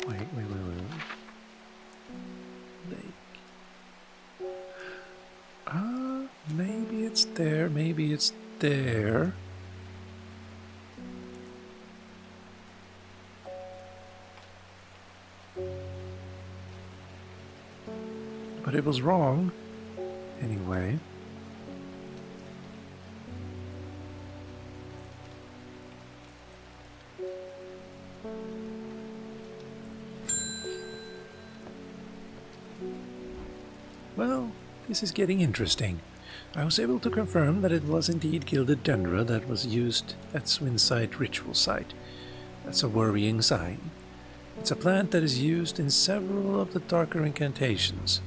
Wait. Lake. Maybe it's there. But it was wrong. Anyway. Well, this is getting interesting. I was able to confirm that it was indeed gilded dendra that was used at Swinside ritual site. That's a worrying sign. It's a plant that is used in several of the darker incantations,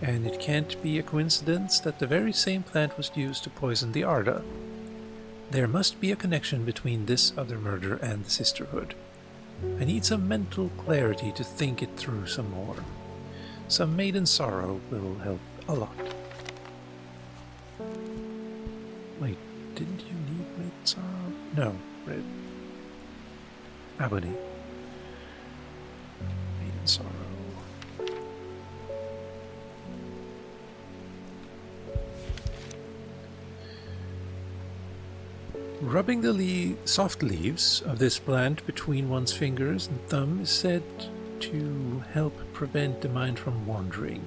and it can't be a coincidence that the very same plant was used to poison the Arda. There must be a connection between this other murder and the Sisterhood. I need some mental clarity to think it through some more. Some maiden sorrow will help a lot. Wait, didn't you need maiden sorrow? No, red. Ebony. Maiden sorrow. Rubbing the soft leaves of this plant between one's fingers and thumb is said to help prevent the mind from wandering,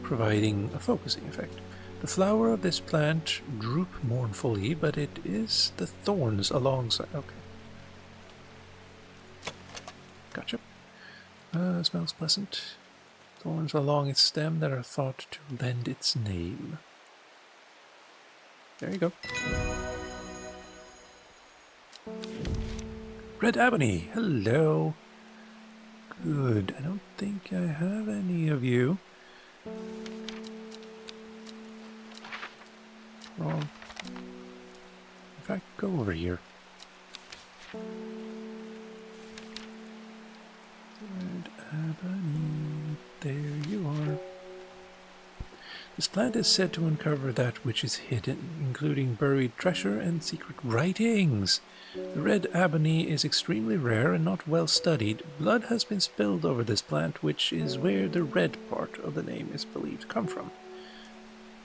providing a focusing effect. The flower of this plant droop mournfully, but it is the thorns alongside. Okay. Gotcha. Smells pleasant. Thorns along its stem that are thought to lend its name. There you go. Red Ebony, hello. Good. I don't think I have any of you. Well, in fact, go over here. Red Ebony, there you are. This plant is said to uncover that which is hidden, including buried treasure and secret writings. The red ebony is extremely rare and not well studied. Blood has been spilled over this plant, which is where the red part of the name is believed to come from.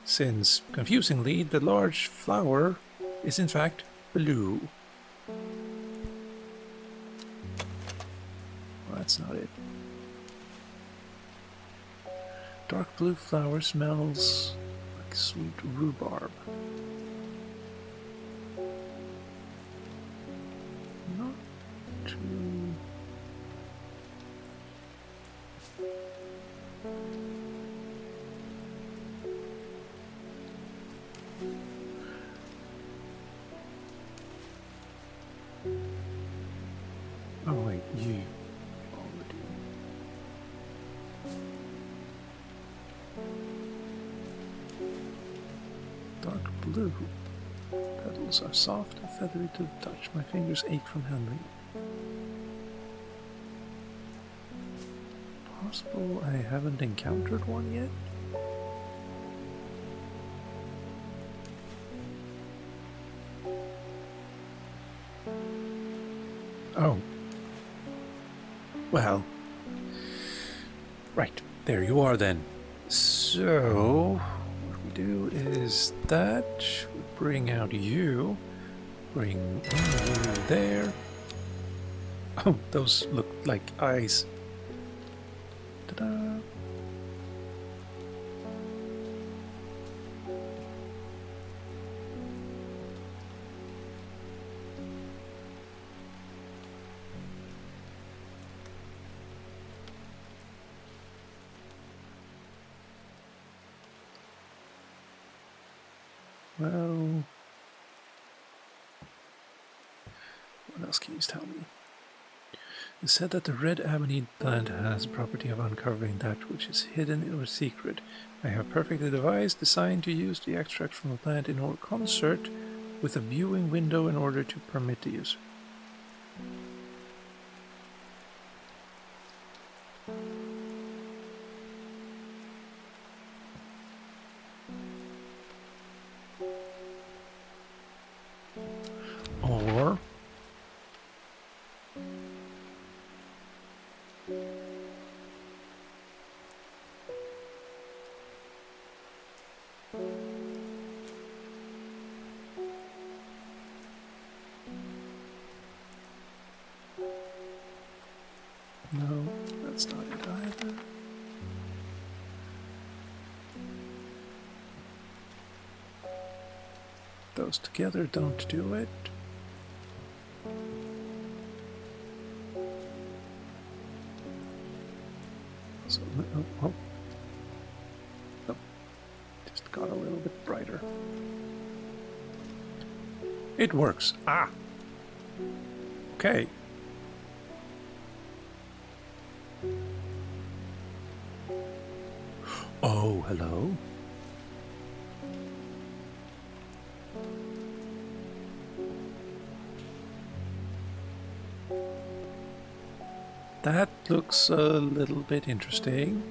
Since, confusingly, the large flower is in fact blue. Well, that's not it. Dark blue flower smells like sweet rhubarb. Not too... you already. Dark blue. Petals are soft and feathery to the touch. My fingers ache from handling it. Possible I haven't encountered one yet? Oh. Well. Right, there you are then. So, what we do is that, we bring out you, bring in you there. Oh, those look like eyes. Ta-da! Well, what else can you tell me? It said that the red amanite plant has the property of uncovering that which is hidden or secret. I have perfectly devised, designed to use the extract from the plant in concert with a viewing window in order to permit the use. Or no, that's not it either. Those together don't do it. So, oh, just got a little bit brighter. It works. Ah! Okay. Oh, hello. That looks a little bit interesting.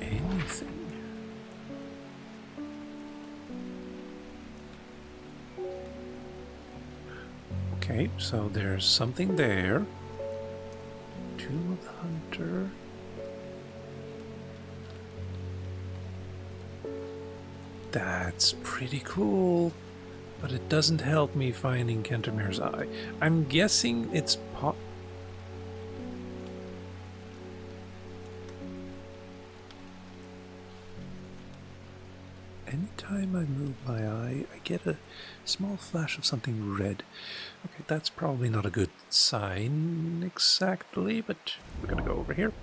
Anything. Okay, so there's something there. Tomb of the Hunter. That's pretty cool, but it doesn't help me finding Calmputer's eye. I'm guessing it's Anytime I move my eye, I get a small flash of something red. Okay, that's probably not a good sign exactly, but we're gonna go over here.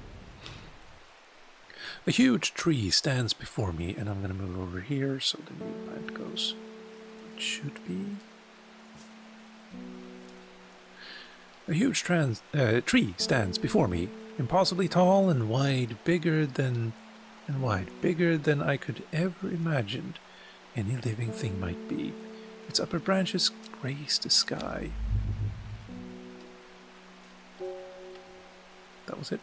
A huge tree stands before me, and I'm going to move over here so the new plant goes. It should be. A huge tree stands before me, impossibly tall and wide, bigger than I could ever imagine any living thing might be. Its upper branches grace the sky. That was it.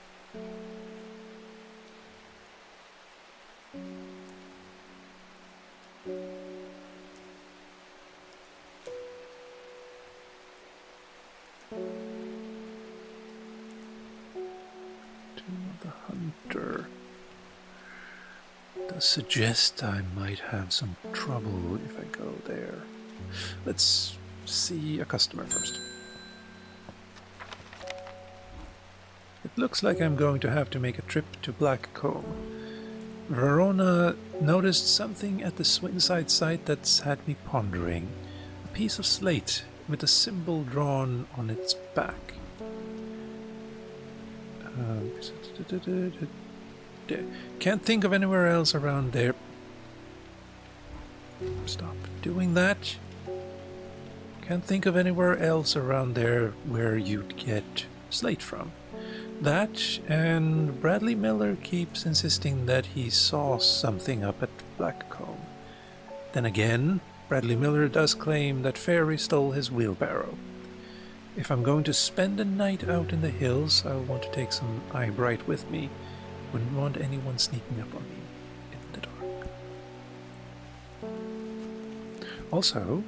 The Hunter does suggest I might have some trouble if I go there. Let's see a customer first. It looks like I'm going to have to make a trip to Black Comb. Verona noticed something at the inside site that's had me pondering. A piece of slate with a symbol drawn on its back. Can't think of anywhere else around there. Stop doing that. Can't think of anywhere else around there where you'd get slate from. That, and Bradley Miller keeps insisting that he saw something up at Blackcomb. Then again, Bradley Miller does claim that Fairy stole his wheelbarrow. If I'm going to spend a night out in the hills, I'll want to take some eyebright with me. Wouldn't want anyone sneaking up on me in the dark. Also,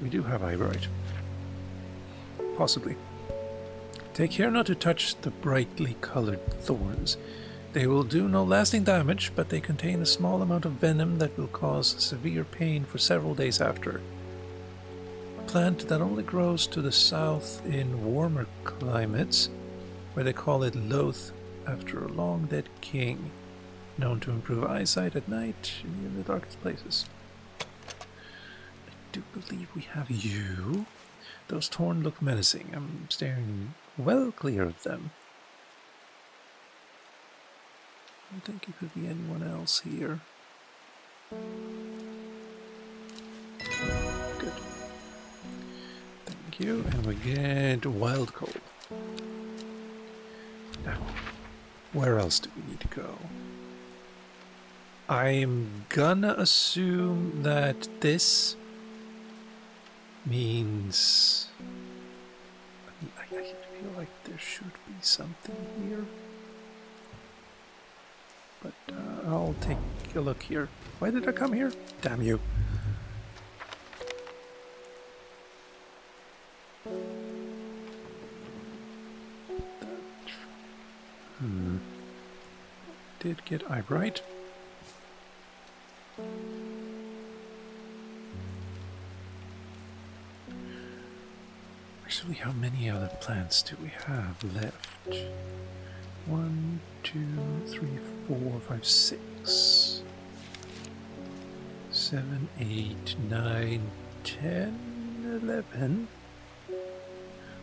we do have eyebright. Possibly. Take care not to touch the brightly colored thorns. They will do no lasting damage, but they contain a small amount of venom that will cause severe pain for several days after. A plant that only grows to the south in warmer climates, where they call it loath after a long dead king, known to improve eyesight at night in the darkest places. I do believe we have you. Those torn look menacing. I'm staring well clear of them. I don't think it could be anyone else here. Good. Thank you. And we get wild coal. Now, where else do we need to go? I'm gonna assume that this means... I feel like there should be something here. But I'll take a look here. Why did I come here? Damn you. Did get eyebright. Actually, how many other plants do we have left? 1, 2, 3, 4, 5, 6, 7, 8, 9, 10, 11.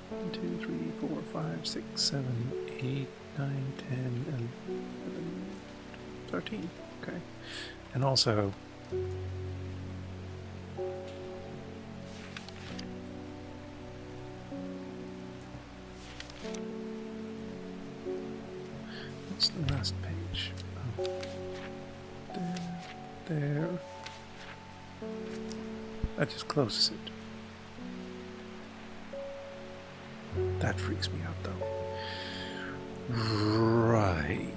1, 2, 3, 4, 5, 6, 7, 8, 9, 10, 11, 13. Okay. And also... what's the last page? Oh. There. That just closes it. That freaks me out, though. Right.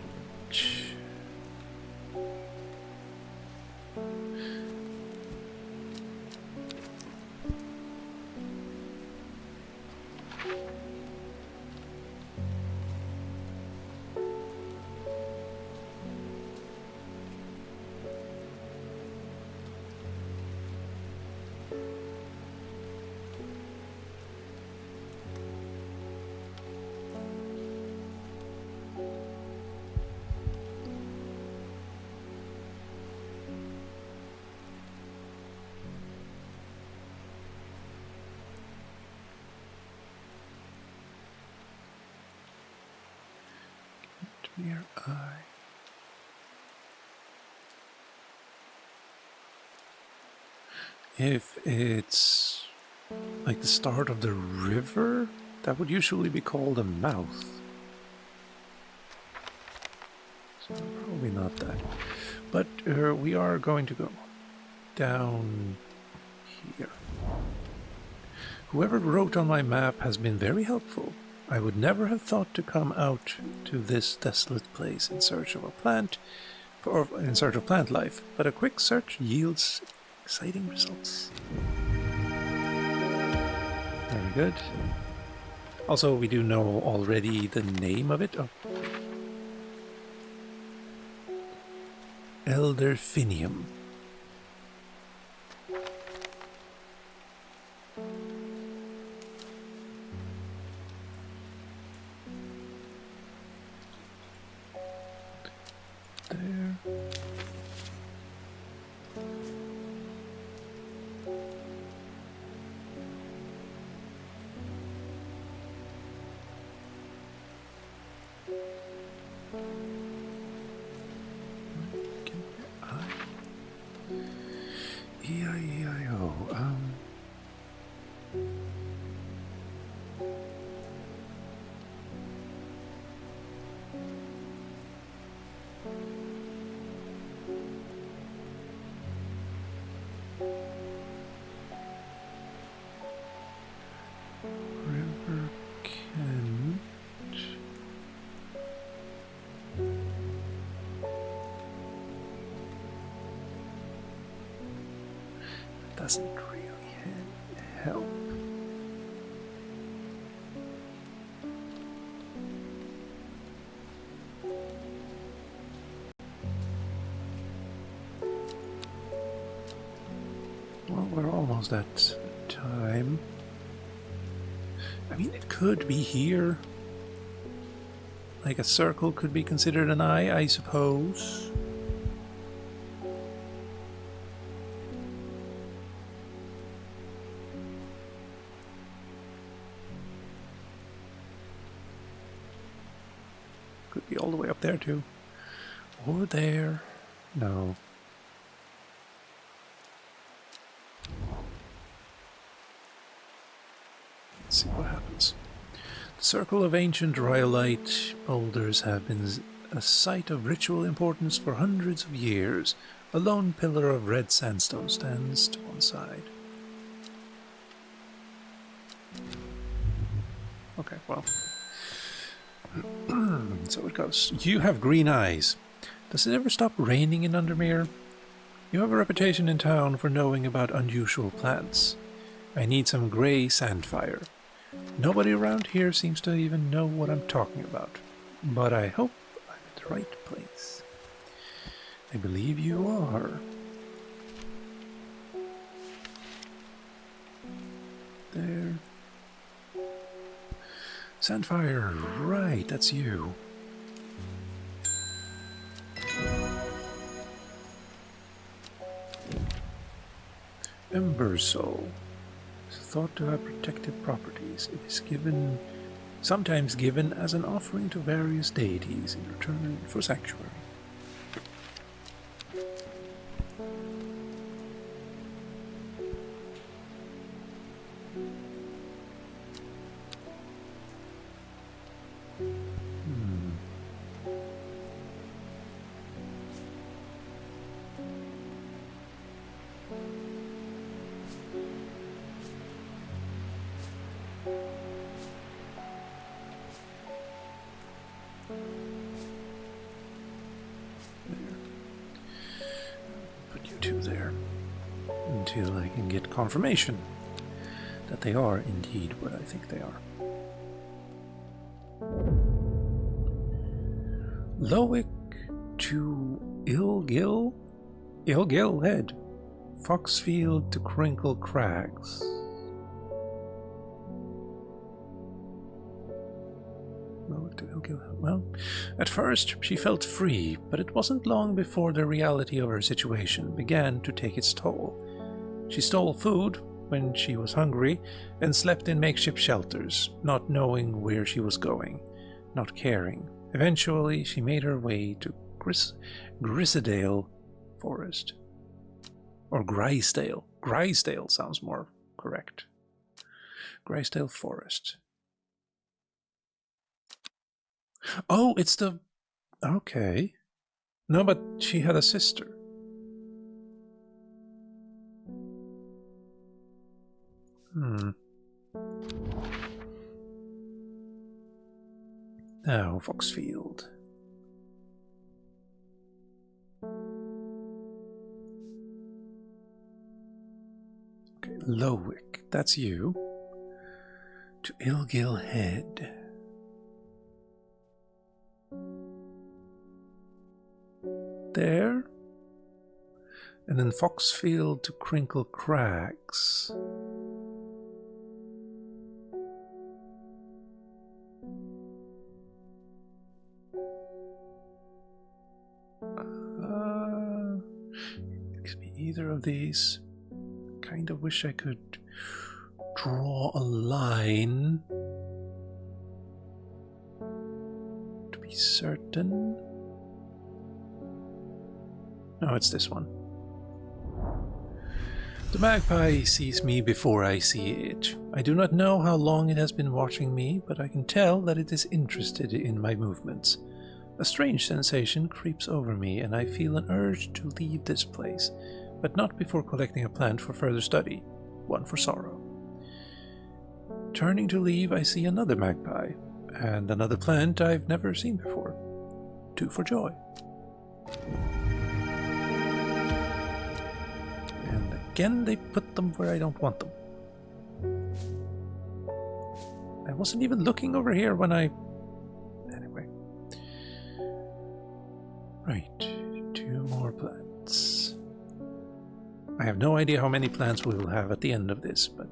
Near eye. If it's like the start of the river, that would usually be called a mouth. So probably not that. But we are going to go down here. Whoever wrote on my map has been very helpful. I would never have thought to come out to this desolate place in search of a plant, or in search of plant life, but a quick search yields exciting results. Very good. Also, we do know already the name of it. Oh. Elderfinium. There. E-I-E-I-O. River Kent. That doesn't really help. Well, we're almost at time. I mean, it could be here. Like a circle could be considered an eye, I suppose. Could be all the way up there too. Or there. No. Let's see what happens. The circle of ancient rhyolite boulders have been a site of ritual importance for hundreds of years. A lone pillar of red sandstone stands to one side. Okay, well. So it goes. You have green eyes. Does it ever stop raining in Undermere? You have a reputation in town for knowing about unusual plants. I need some grey sandfire. Nobody around here seems to even know what I'm talking about. But I hope I'm at the right place. I believe you are. There. Sandfire, right, that's you. Ember Soul. It's thought to have protective properties. It is sometimes given as an offering to various deities in return for sanctuary. There until I can get confirmation that they are indeed what I think they are. Lowick to Ilgill Head, Foxfield to Crinkle Crags. Well, at first she felt free, but it wasn't long before the reality of her situation began to take its toll. She stole food when she was hungry and slept in makeshift shelters, not knowing where she was going, not caring. Eventually, she made her way to Grisedale Forest. Or Grisdale. Grisdale sounds more correct. Grisdale Forest. Oh, it's the... Okay. No, but she had a sister. Now, Foxfield. Okay, Lowick, that's you. To Ilgill Head. There. And then Foxfield to Crinkle Crags. It could be either of these. Kind of wish I could draw a line to be be certain. No, it's this one. The magpie sees me before I see it. I do not know how long it has been watching me, but I can tell that it is interested in my movements. A strange sensation creeps over me, and I feel an urge to leave this place, but not before collecting a plant for further study, one for sorrow. Turning to leave, I see another magpie, and another plant I've never seen before. Two for joy. And again, they put them where I don't want them. I wasn't even looking over here when I... Anyway. Right, 2 more plants. I have no idea how many plants we will have at the end of this, but...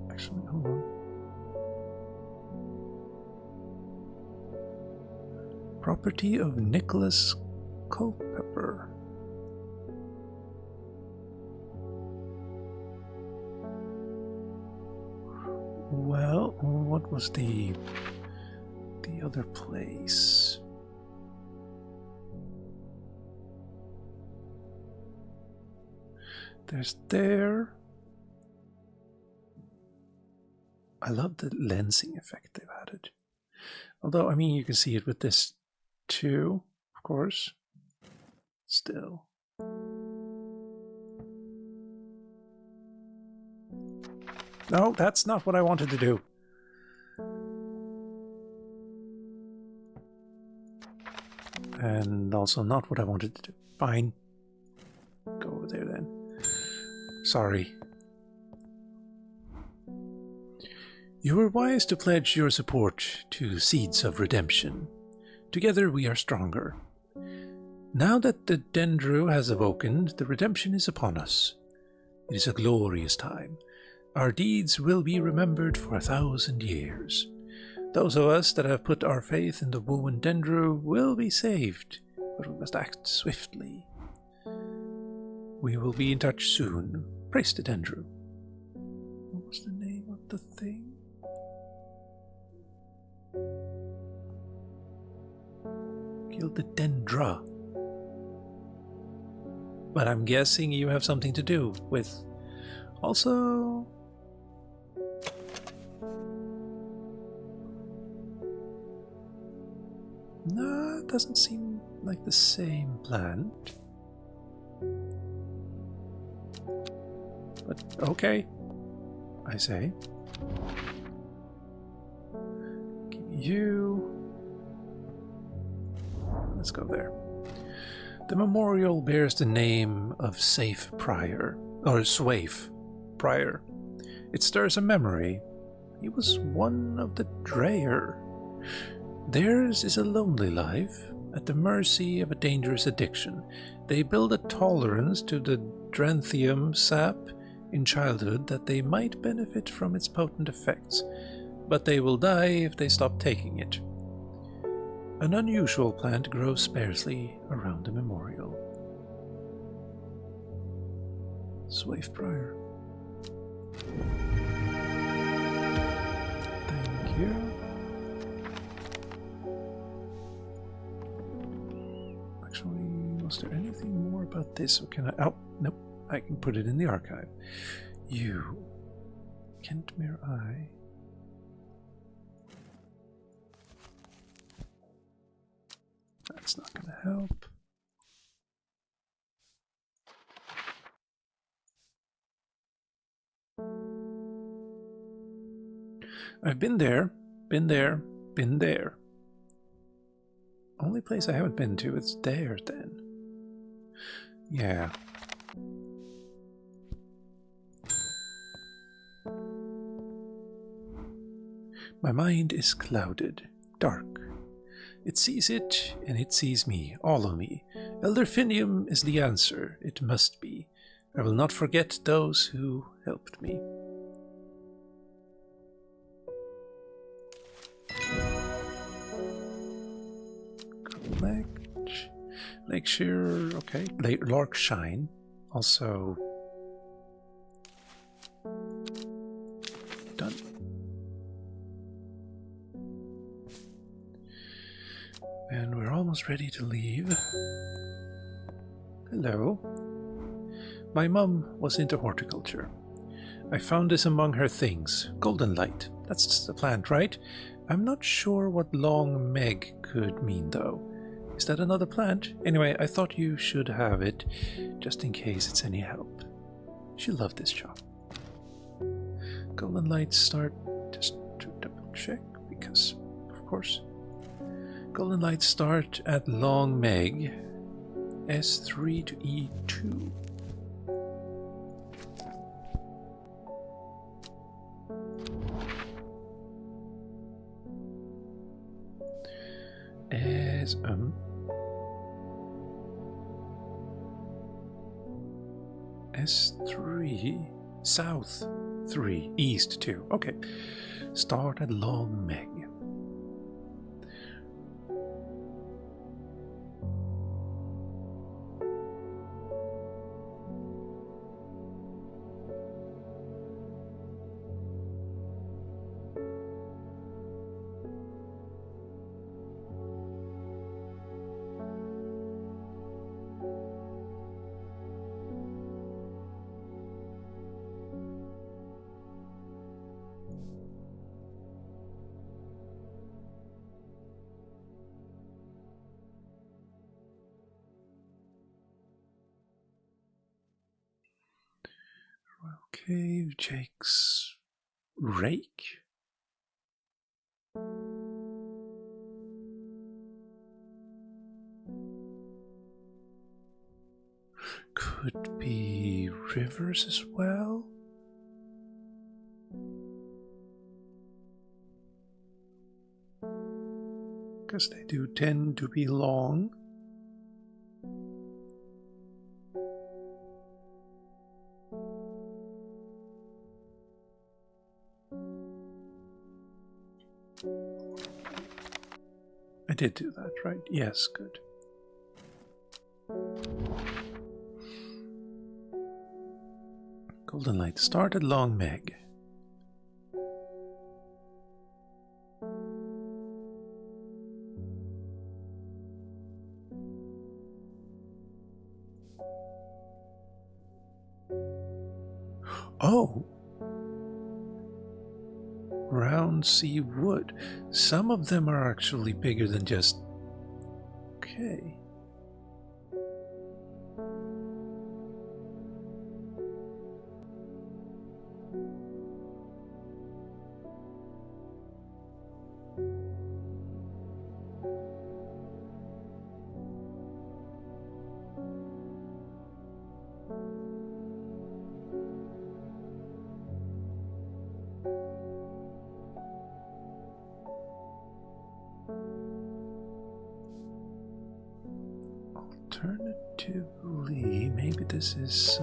Actually, hold on. Property of Nicholas Culpepper. Well, what was the other place? There's there. I love the lensing effect they've added. Although, I mean, you can see it with this too, of course. Still. No, that's not what I wanted to do. And also not what I wanted to do. Fine. Go over there then. Sorry. You were wise to pledge your support to Seeds of Redemption. Together we are stronger. Now that the Dendru has awokened, the redemption is upon us. It is a glorious time. Our deeds will be remembered for 1,000 years. Those of us that have put our faith in the Woven Dendru will be saved, but we must act swiftly. We will be in touch soon. Praise the Dendru. What was the name of the thing? Kill the Dendra. But I'm guessing you have something to do with... Also... No, it doesn't seem like the same plant. But okay, I say. Give me you. Let's go there. The memorial bears the name of Safe Prior, or Swaif Prior. It stirs a memory. He was one of the Dreyer. Theirs is a lonely life, at the mercy of a dangerous addiction. They build a tolerance to the Dranthium sap in childhood that they might benefit from its potent effects, but they will die if they stop taking it. An unusual plant grows sparsely around the memorial. Swaif Prior. Thank you. Actually, was there anything more about this? Or can I... Oh, nope. I can put it in the archive. You. Calmputer Eye. That's not going to help. I've been there, been there, been there. Only place I haven't been to is there, then. Yeah. My mind is clouded, dark. It sees it, and it sees me, all of me. Elder Finium is the answer. It must be. I will not forget those who helped me. Lakeshire, okay. Lark Shine, also done. And we're almost ready to leave. Hello. My mum was into horticulture. I found this among her things. Golden light. That's the plant, right? I'm not sure what long Meg could mean, though. Is that another plant? Anyway, I thought you should have it, just in case it's any help. She'll love this job. Golden lights start, just to double check, because, of course. Golden lights start at long Meg, S3 to E2. As S3 south 3 east 2. Okay, start at long Meg. Cave, Jake's rake. Could be rivers as well. Because they do tend to be long. I did do that, right? Yes, good. Golden light started long Meg. Oh! Round sea wood. Some of them are actually bigger than just... Okay. Alternatively, maybe this is...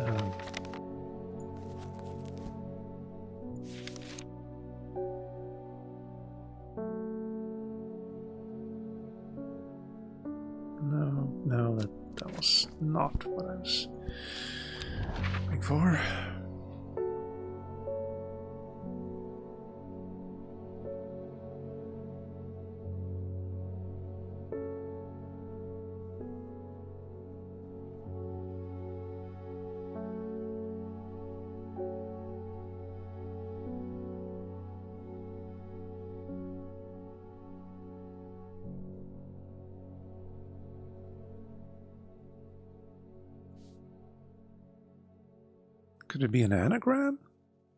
No, that was not what I was looking for. Could it be an anagram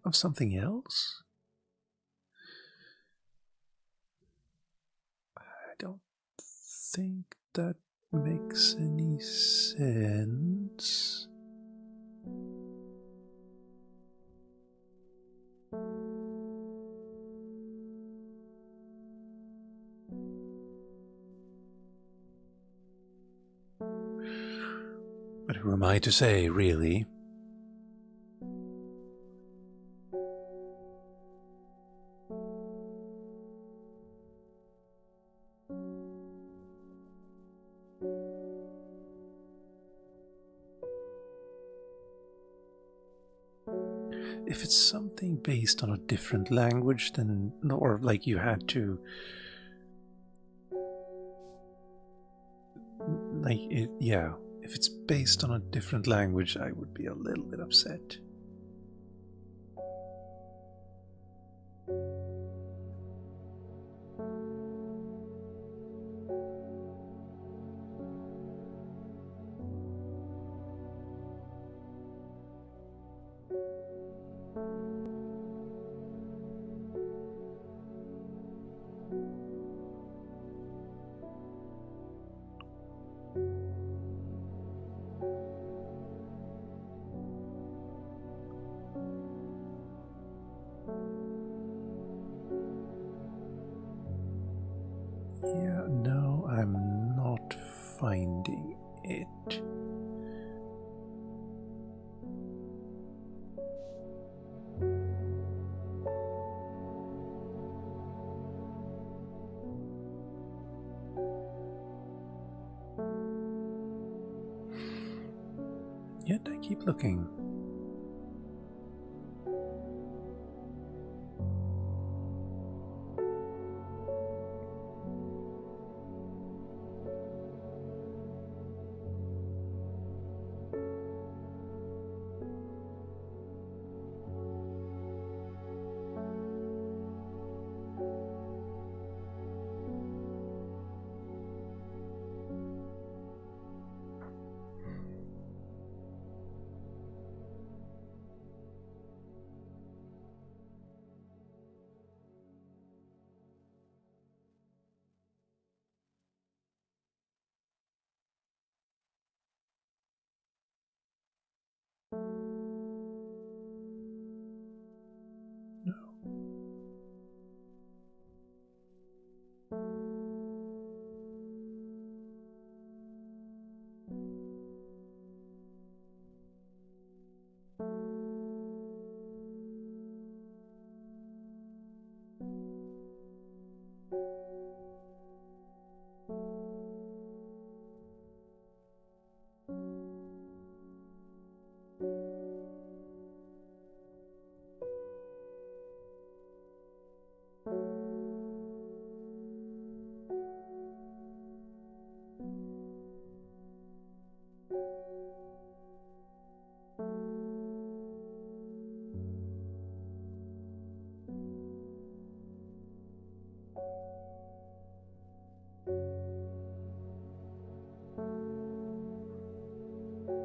of something else? I don't think that makes any sense. But who am I to say, really? If it's something based on a different language, then, or like you had to yeah, if it's based on a different language, I would be a little bit upset. Yeah, no, I'm not finding it. Yet I keep looking.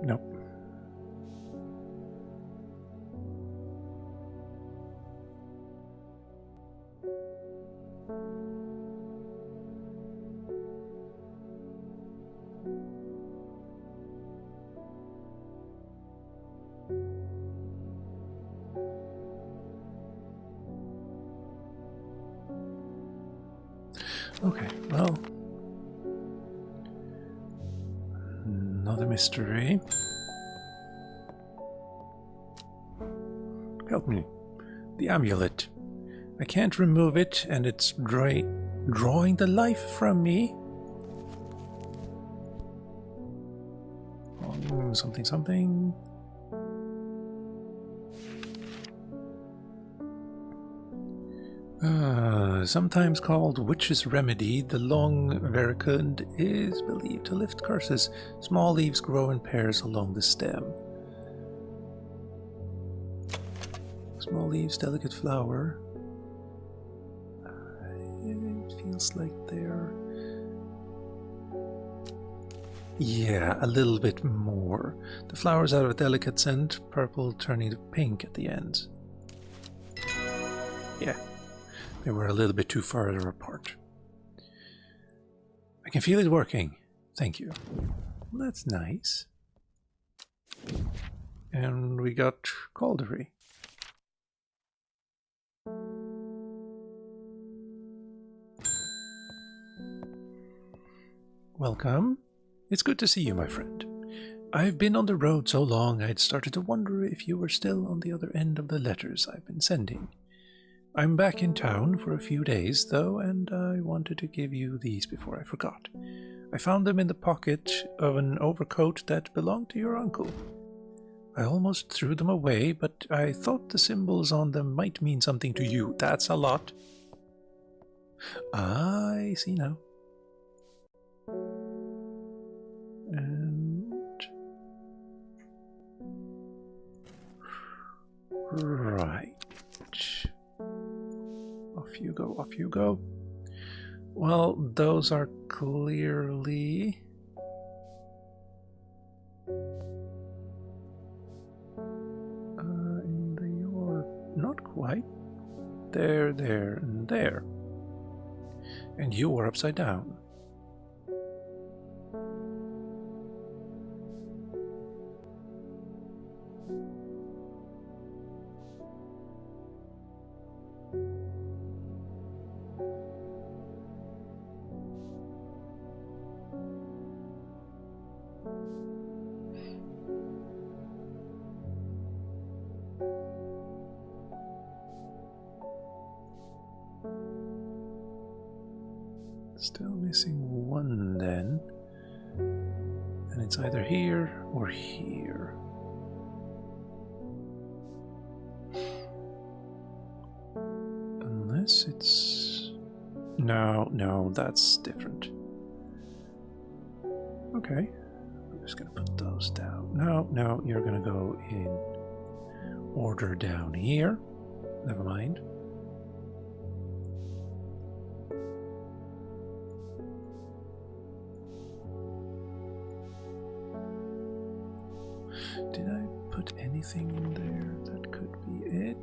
Nope. Okay, well, another mystery. Help me. The amulet. I can't remove it, and it's drawing the life from me. Something. Sometimes called witch's remedy, the long vericund is believed to lift curses. Small leaves grow in pairs along the stem. Small leaves, delicate flower. It feels like they're... Yeah, a little bit more. The flowers have a delicate scent, purple turning to pink at the ends. Yeah, they were a little bit too far apart. I can feel it working. Thank you. Well, that's nice. And we got Caldery. Welcome. It's good to see you, my friend. I've been on the road so long I'd started to wonder if you were still on the other end of the letters I've been sending. I'm back in town for a few days, though, and I wanted to give you these before I forgot. I found them in the pocket of an overcoat that belonged to your uncle. I almost threw them away, but I thought the symbols on them might mean something to you. That's a lot. I see now. And right. Off you go, off you go. Well, those are clearly in the or not quite. There, and there. And you are upside down. Still missing one then. And it's either here or here. Unless it's... No, that's different. Okay. I'm just gonna put those down. No, you're gonna go in order down here. Never mind. Did I put anything in there that could be it?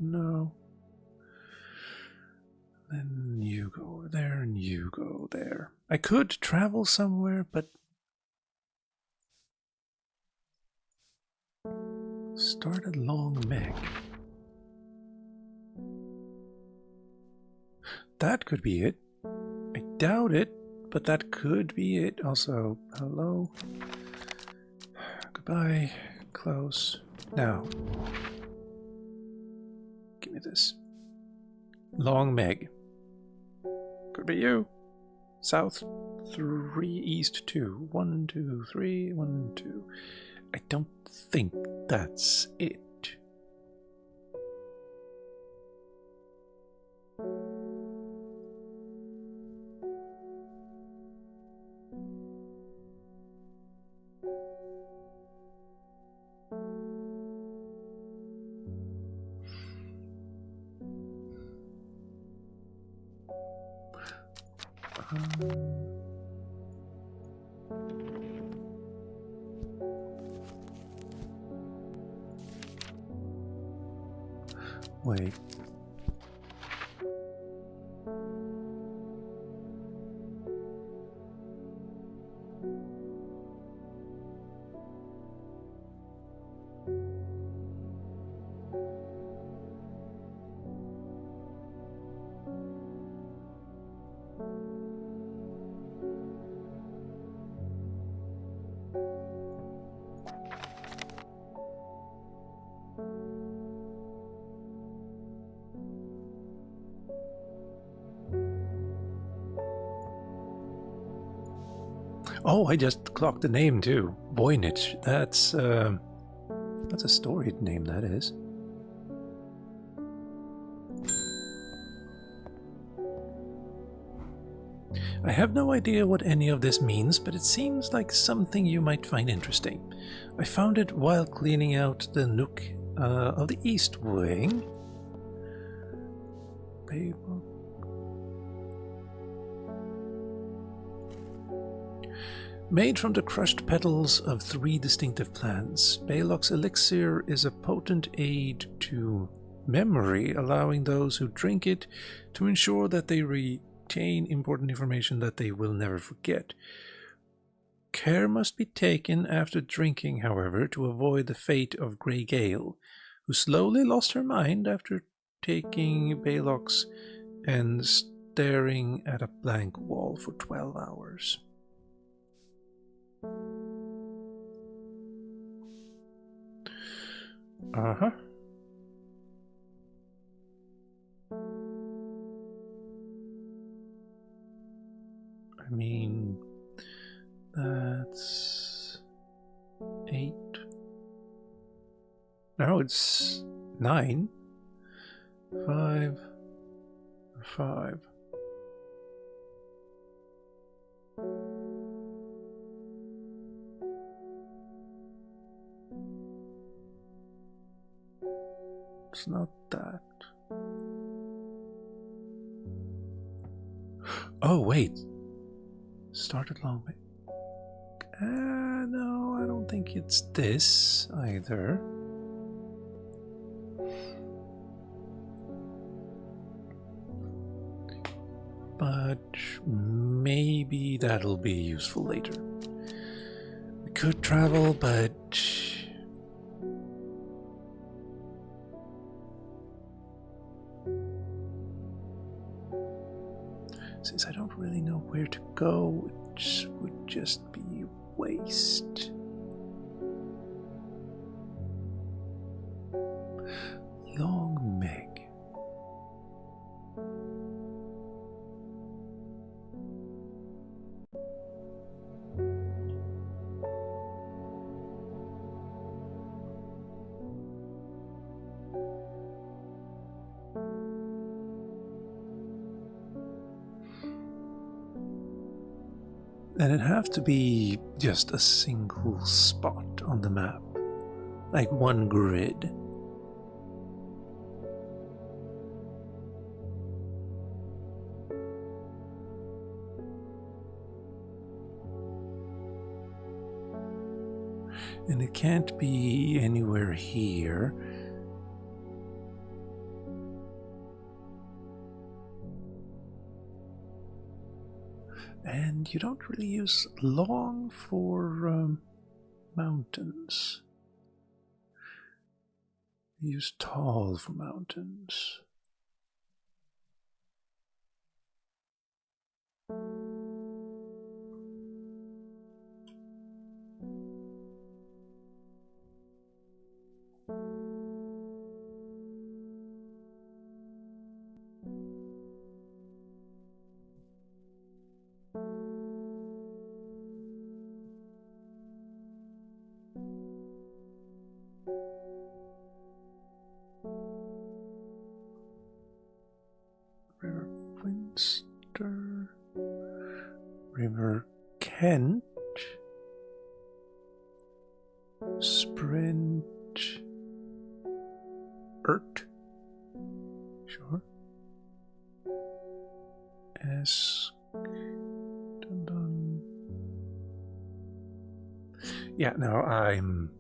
No. Then you go over there and you go there. I could travel somewhere, but start a long Meg. That could be it. I doubt it, but that could be it. Also, hello. Goodbye. Close. Now. Give me this. Long Meg. Could be you. South 3, East 2. 1, 2, 3, 1, 2. I don't think that's it. Wait. Oh, I just clocked the name too. Voynich. That's a storied name, that is. I have no idea what any of this means, but it seems like something you might find interesting. I found it while cleaning out the nook of the east wing. Made from the crushed petals of 3 distinctive plants, Baylock's elixir is a potent aid to memory, allowing those who drink it to ensure that they retain important information that they will never forget. Care must be taken after drinking, however, to avoid the fate of Grey Gale, who slowly lost her mind after taking Baylock's and staring at a blank wall for 12 hours. Uh-huh. I mean, that's 8. No, it's 9. 5, 5. It's not that. Oh, wait. Started long way. No, I don't think it's this either. But maybe that'll be useful later. We could travel, but since I don't really know where to go, it would just be waste. Long Meg. And it'd have to be just a single spot on the map, like one grid. And it can't be anywhere here. And you don't really use long for mountains. You use tall for mountains. River Winster, River Kent, Sprint, Ert, sure, S, dun dun. Yeah, now I'm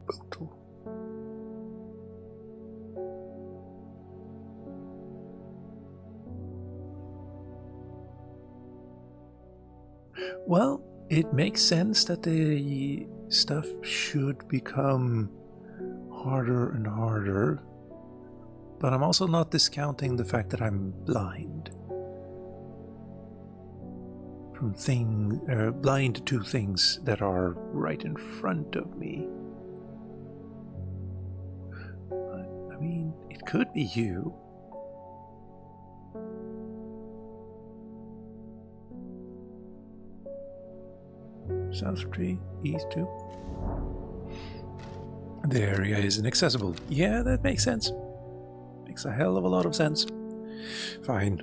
brutal. Well, it makes sense that the stuff should become harder and harder, but I'm also not discounting the fact that I'm blind. Blind to things that are right in front of me. But, I mean, it could be you. South Tree, East 2. The area is inaccessible. Yeah, that makes sense. Makes a hell of a lot of sense. Fine.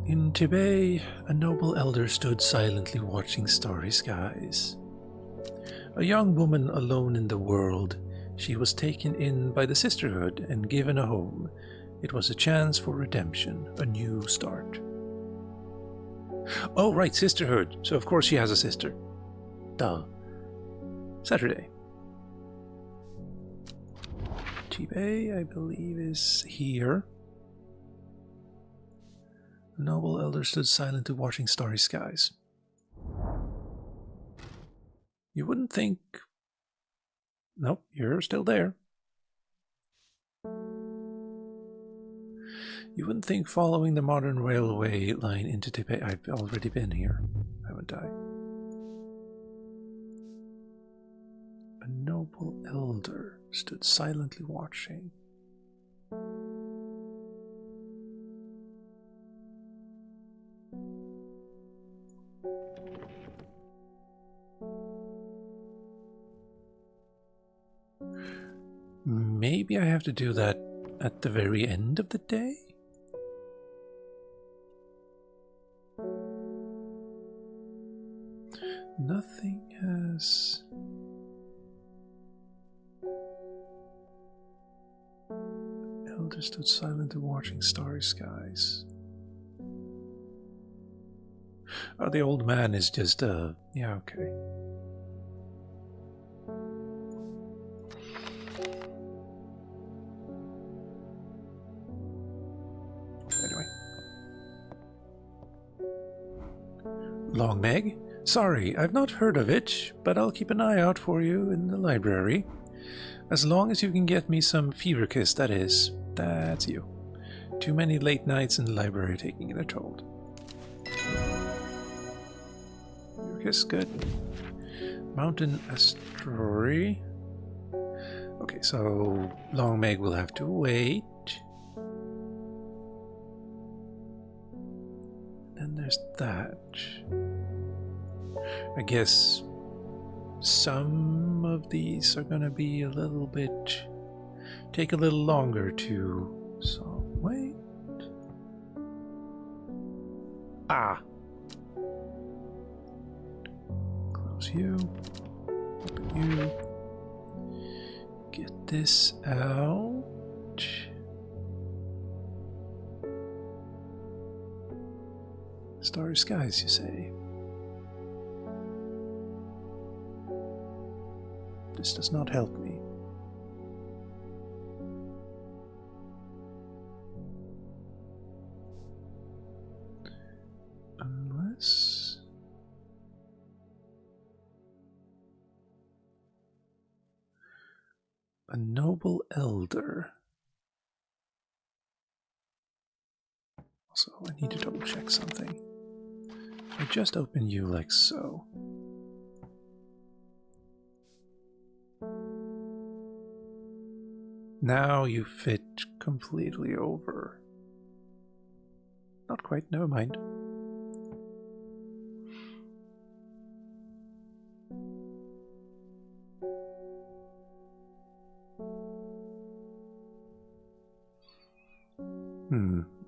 In Tibet, a noble elder stood silently watching starry skies. A young woman alone in the world, she was taken in by the sisterhood and given a home. It was a chance for redemption, a new start. Oh, right, sisterhood. So of course she has a sister. Duh. Saturday. Tibet, I believe, is here. The noble elder stood silently watching starry skies. You wouldn't think... Nope, you're still there. You wouldn't think following the modern railway line into Tibet... I've already been here, haven't I? A noble elder stood silently watching. maybe I have to do that at the very end of the day? Nothing has... Elder stood silently watching starry skies. Oh, the old man is just, yeah, okay. Anyway. Long Meg? Sorry, I've not heard of it, but I'll keep an eye out for you in the library. As long as you can get me some fever kiss, that is. That's you. Too many late nights in the library taking their toll. Fever kiss, good. Mountain estuary. Okay, so Long Meg will have to wait. And there's that. I guess some of these are gonna be a little bit... take a little longer to... So, wait... Ah! Close you. Open you. Get this out. Starry skies, you say? This does not help me. Unless... a noble elder. Also, I need to double check something. If I just open you like so. Now you fit completely over. Not quite, never mind.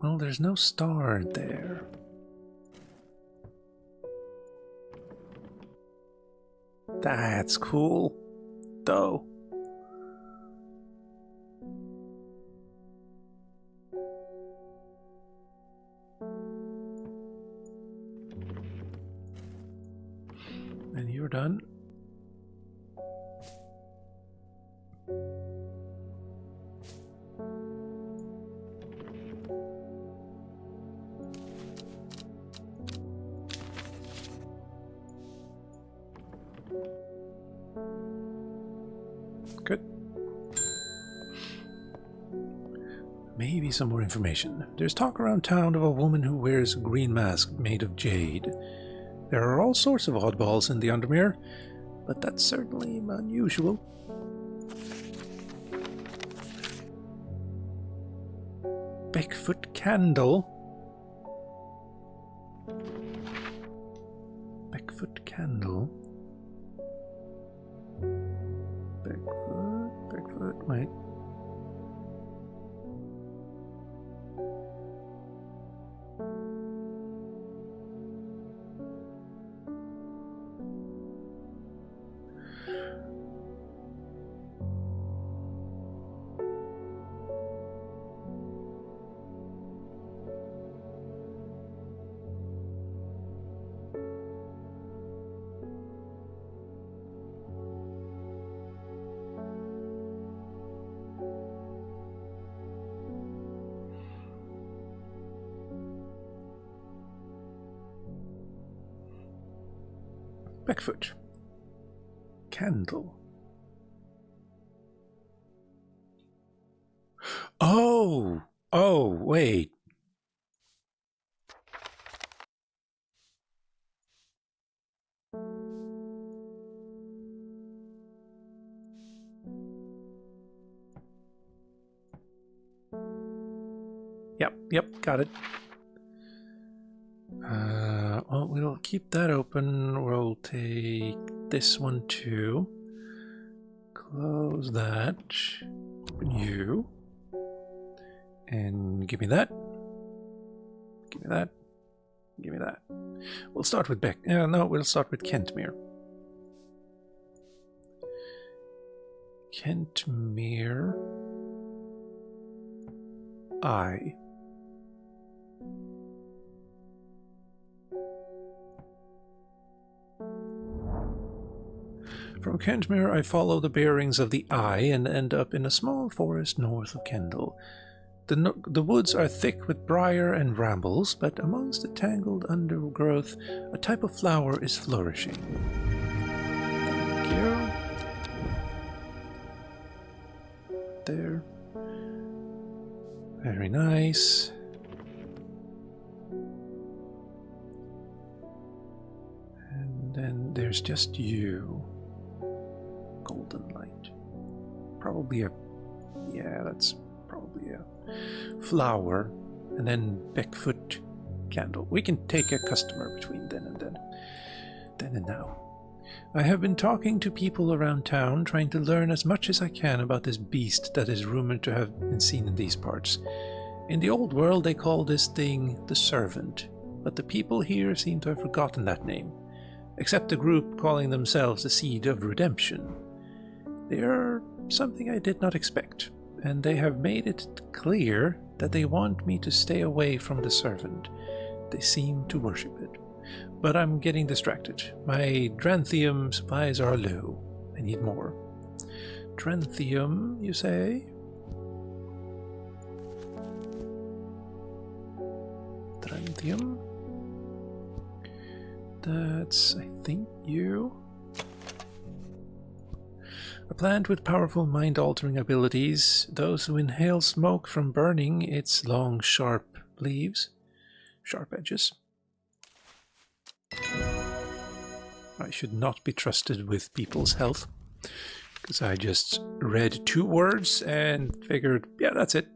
Well, there's no star there. That's cool, though. And you're done. Good. Maybe some more information. There's talk around town of a woman who wears a green mask made of jade. There are all sorts of oddballs in the Undermere, but that's certainly unusual. Beckfoot candle. Beckfoot candle. Beckfoot, wait. Beckfoot. Candle. Oh! Oh, wait. Yep, got it. Well, we'll keep that open. We'll take this one too. Close that. Open you. And give me that. Give me that. Give me that. We'll start with we'll start with Calmputer. Calmputer. I. From Calmputer, I follow the bearings of the eye and end up in a small forest north of Kendal. The woods are thick with briar and brambles, but amongst the tangled undergrowth, a type of flower is flourishing. Thank you. There. Very nice. And then there's just you. Golden light. Probably that's probably a flower. And then Beckfoot candle. We can take a customer between then and now. I have been talking to people around town, trying to learn as much as I can about this beast that is rumored to have been seen in these parts. In the old world they call this thing the Servant, but the people here seem to have forgotten that name, except the group calling themselves the Seed of Redemption. They are something I did not expect, and they have made it clear that they want me to stay away from the Servant. They seem to worship it. But I'm getting distracted. My Dranthium supplies are low. I need more. Dranthium, you say? Dranthium? That's, I think, you. A plant with powerful mind-altering abilities. Those who inhale smoke from burning its long, sharp leaves. Sharp edges. I should not be trusted with people's health, because I just read 2 words and figured, yeah, that's it.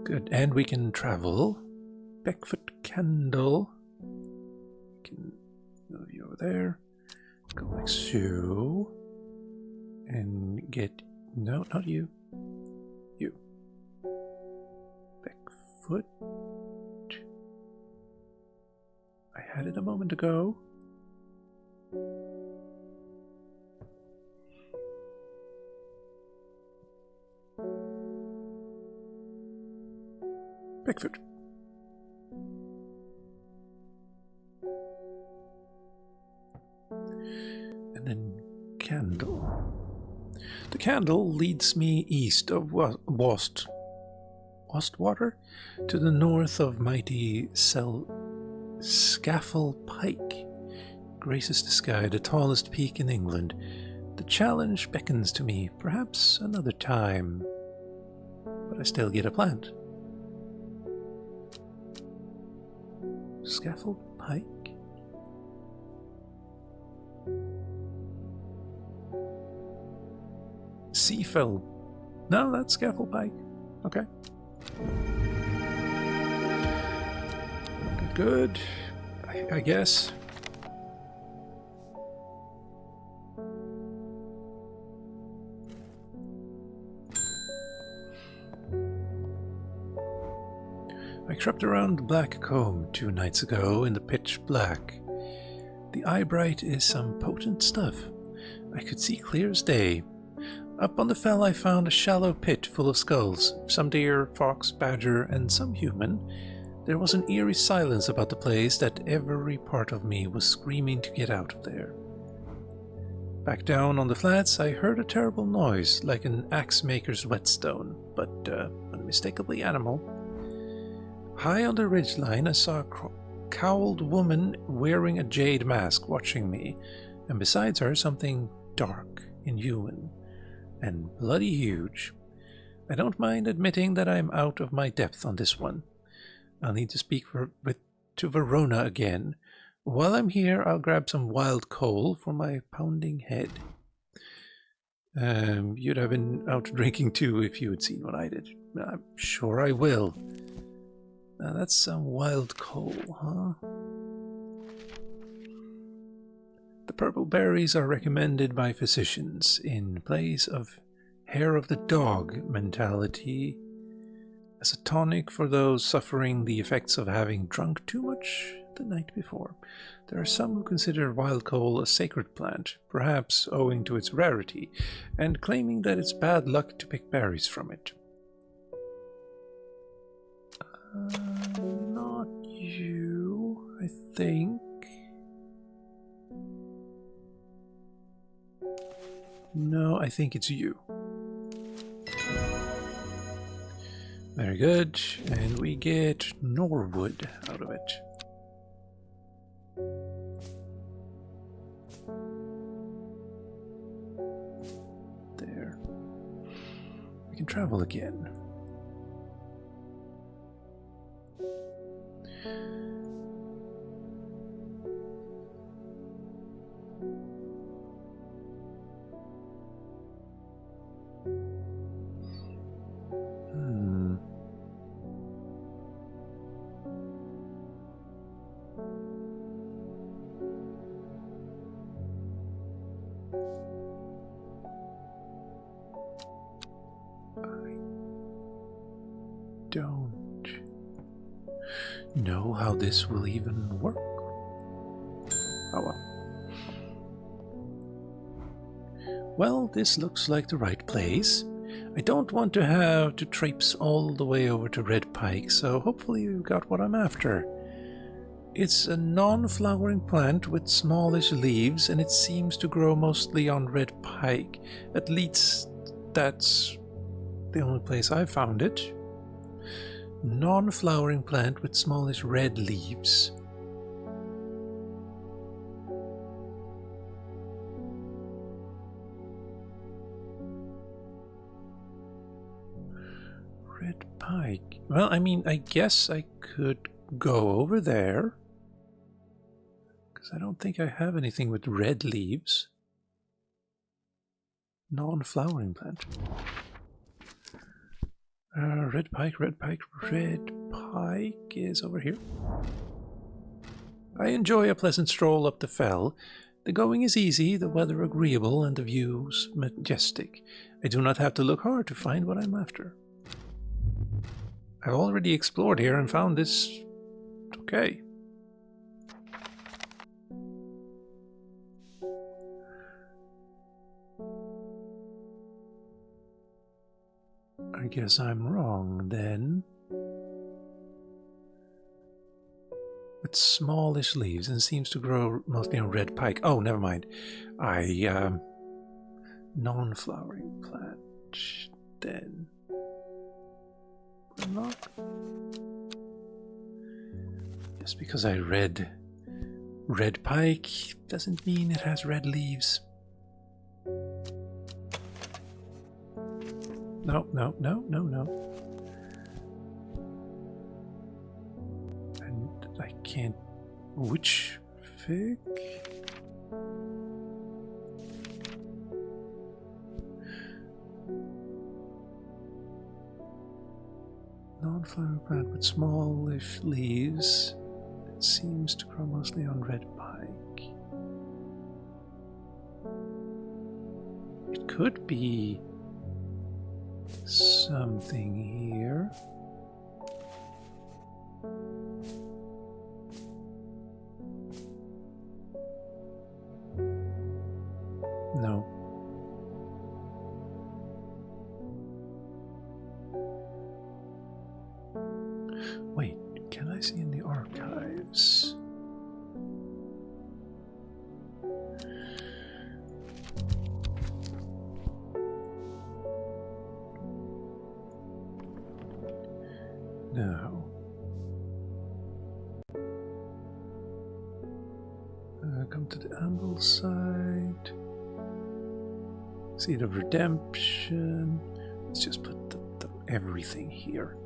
Good, and we can travel. Beckfoot candle. We can move you over there. Go like so. And get... No, not you. You. Beckfoot. I had it a moment ago. Beckfoot. And then candle. The candle leads me east of Wastwater to the north of mighty Scafell Pike graces the sky, the tallest peak in England. The challenge beckons to me, perhaps another time, but I still get a plant. Scafell Pike? Seafell. No, that's Scafell Pike. Okay. Good, I guess. I crept around the Black Comb 2 nights ago in the pitch black. The eyebright is some potent stuff. I could see clear as day. Up on the fell I found a shallow pit full of skulls, some deer, fox, badger, and some human. There was an eerie silence about the place that every part of me was screaming to get out of there. Back down on the flats, I heard a terrible noise, like an axe maker's whetstone, but unmistakably animal. High on the ridgeline, I saw a cowled woman wearing a jade mask watching me, and besides her, something dark, inhuman, and bloody huge. I don't mind admitting that I'm out of my depth on this one. I'll need to speak to Verona again. While I'm here, I'll grab some wild coal for my pounding head. You'd have been out drinking too if you had seen what I did. I'm sure I will. Now that's some wild coal, huh? The purple berries are recommended by physicians in place of hair of the dog mentality as a tonic for those suffering the effects of having drunk too much the night before. There are some who consider wild coal a sacred plant, perhaps owing to its rarity, and claiming that it's bad luck to pick berries from it. Not you, I think. No, I think it's you. Very good, and we get Norwood out of it. There. We can travel again. Don't know how this will even work. Oh well. Well, this looks like the right place. I don't want to have to traipse all the way over to Red Pike, so hopefully we've got what I'm after. It's a non-flowering plant with smallish leaves, and it seems to grow mostly on Red Pike. At least that's the only place I've found it. Non-flowering plant with smallish red leaves. Red Pike. Well, I mean, I guess I could go over there, because I don't think I have anything with red leaves. Non-flowering plant. Red Pike is over here. I enjoy a pleasant stroll up the fell. The going is easy, the weather agreeable, and the views majestic. I do not have to look hard to find what I'm after. I've already explored here and found this okay. I guess I'm wrong then. With smallish leaves and seems to grow mostly on Red Pike. Oh, never mind. Non-flowering plant then. Not. Just because I read Red Pike doesn't mean it has red leaves. No. And I can't... Which fig? Non-flowering plant with smallish leaves. It seems to grow mostly on Red Pike. It could be something here. No. Wait, can I see in the archives? No. Come to the Ambleside. Seed of Redemption. Let's just put everything here.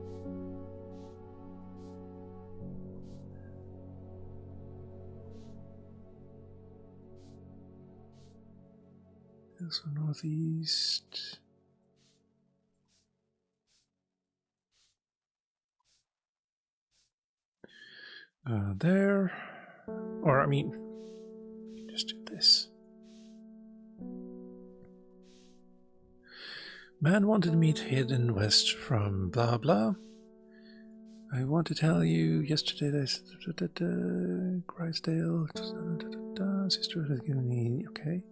This one northeast. There. Or, I mean, just do this. Man wanted meat hidden west from blah blah. I want to tell you yesterday that Chrisdale sister has given me okay.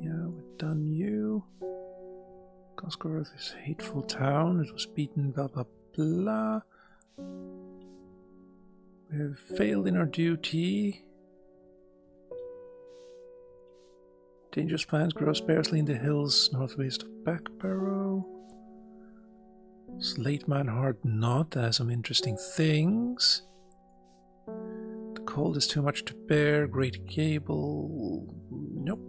Yeah, we've done you. Koskoroth is a hateful town. It was beaten, blah blah blah. We have failed in our duty. Dangerous plants grow sparsely in the hills northwest of Backbarrow. Slate Manhart Knot has some interesting things. The cold is too much to bear. Great Gable. Nope.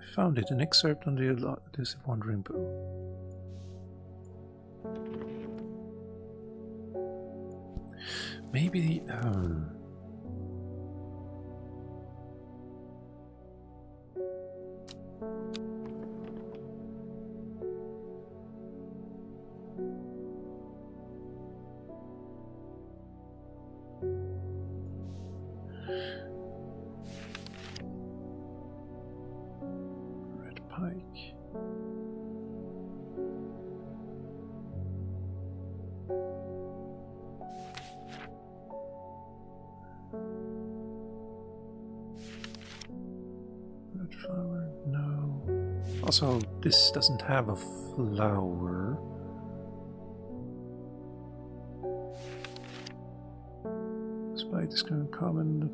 I found it. An excerpt on the elusive Wandering Bow. Maybe. Pike. Red flower, no. Also, this doesn't have a flower. Despite this kind of common,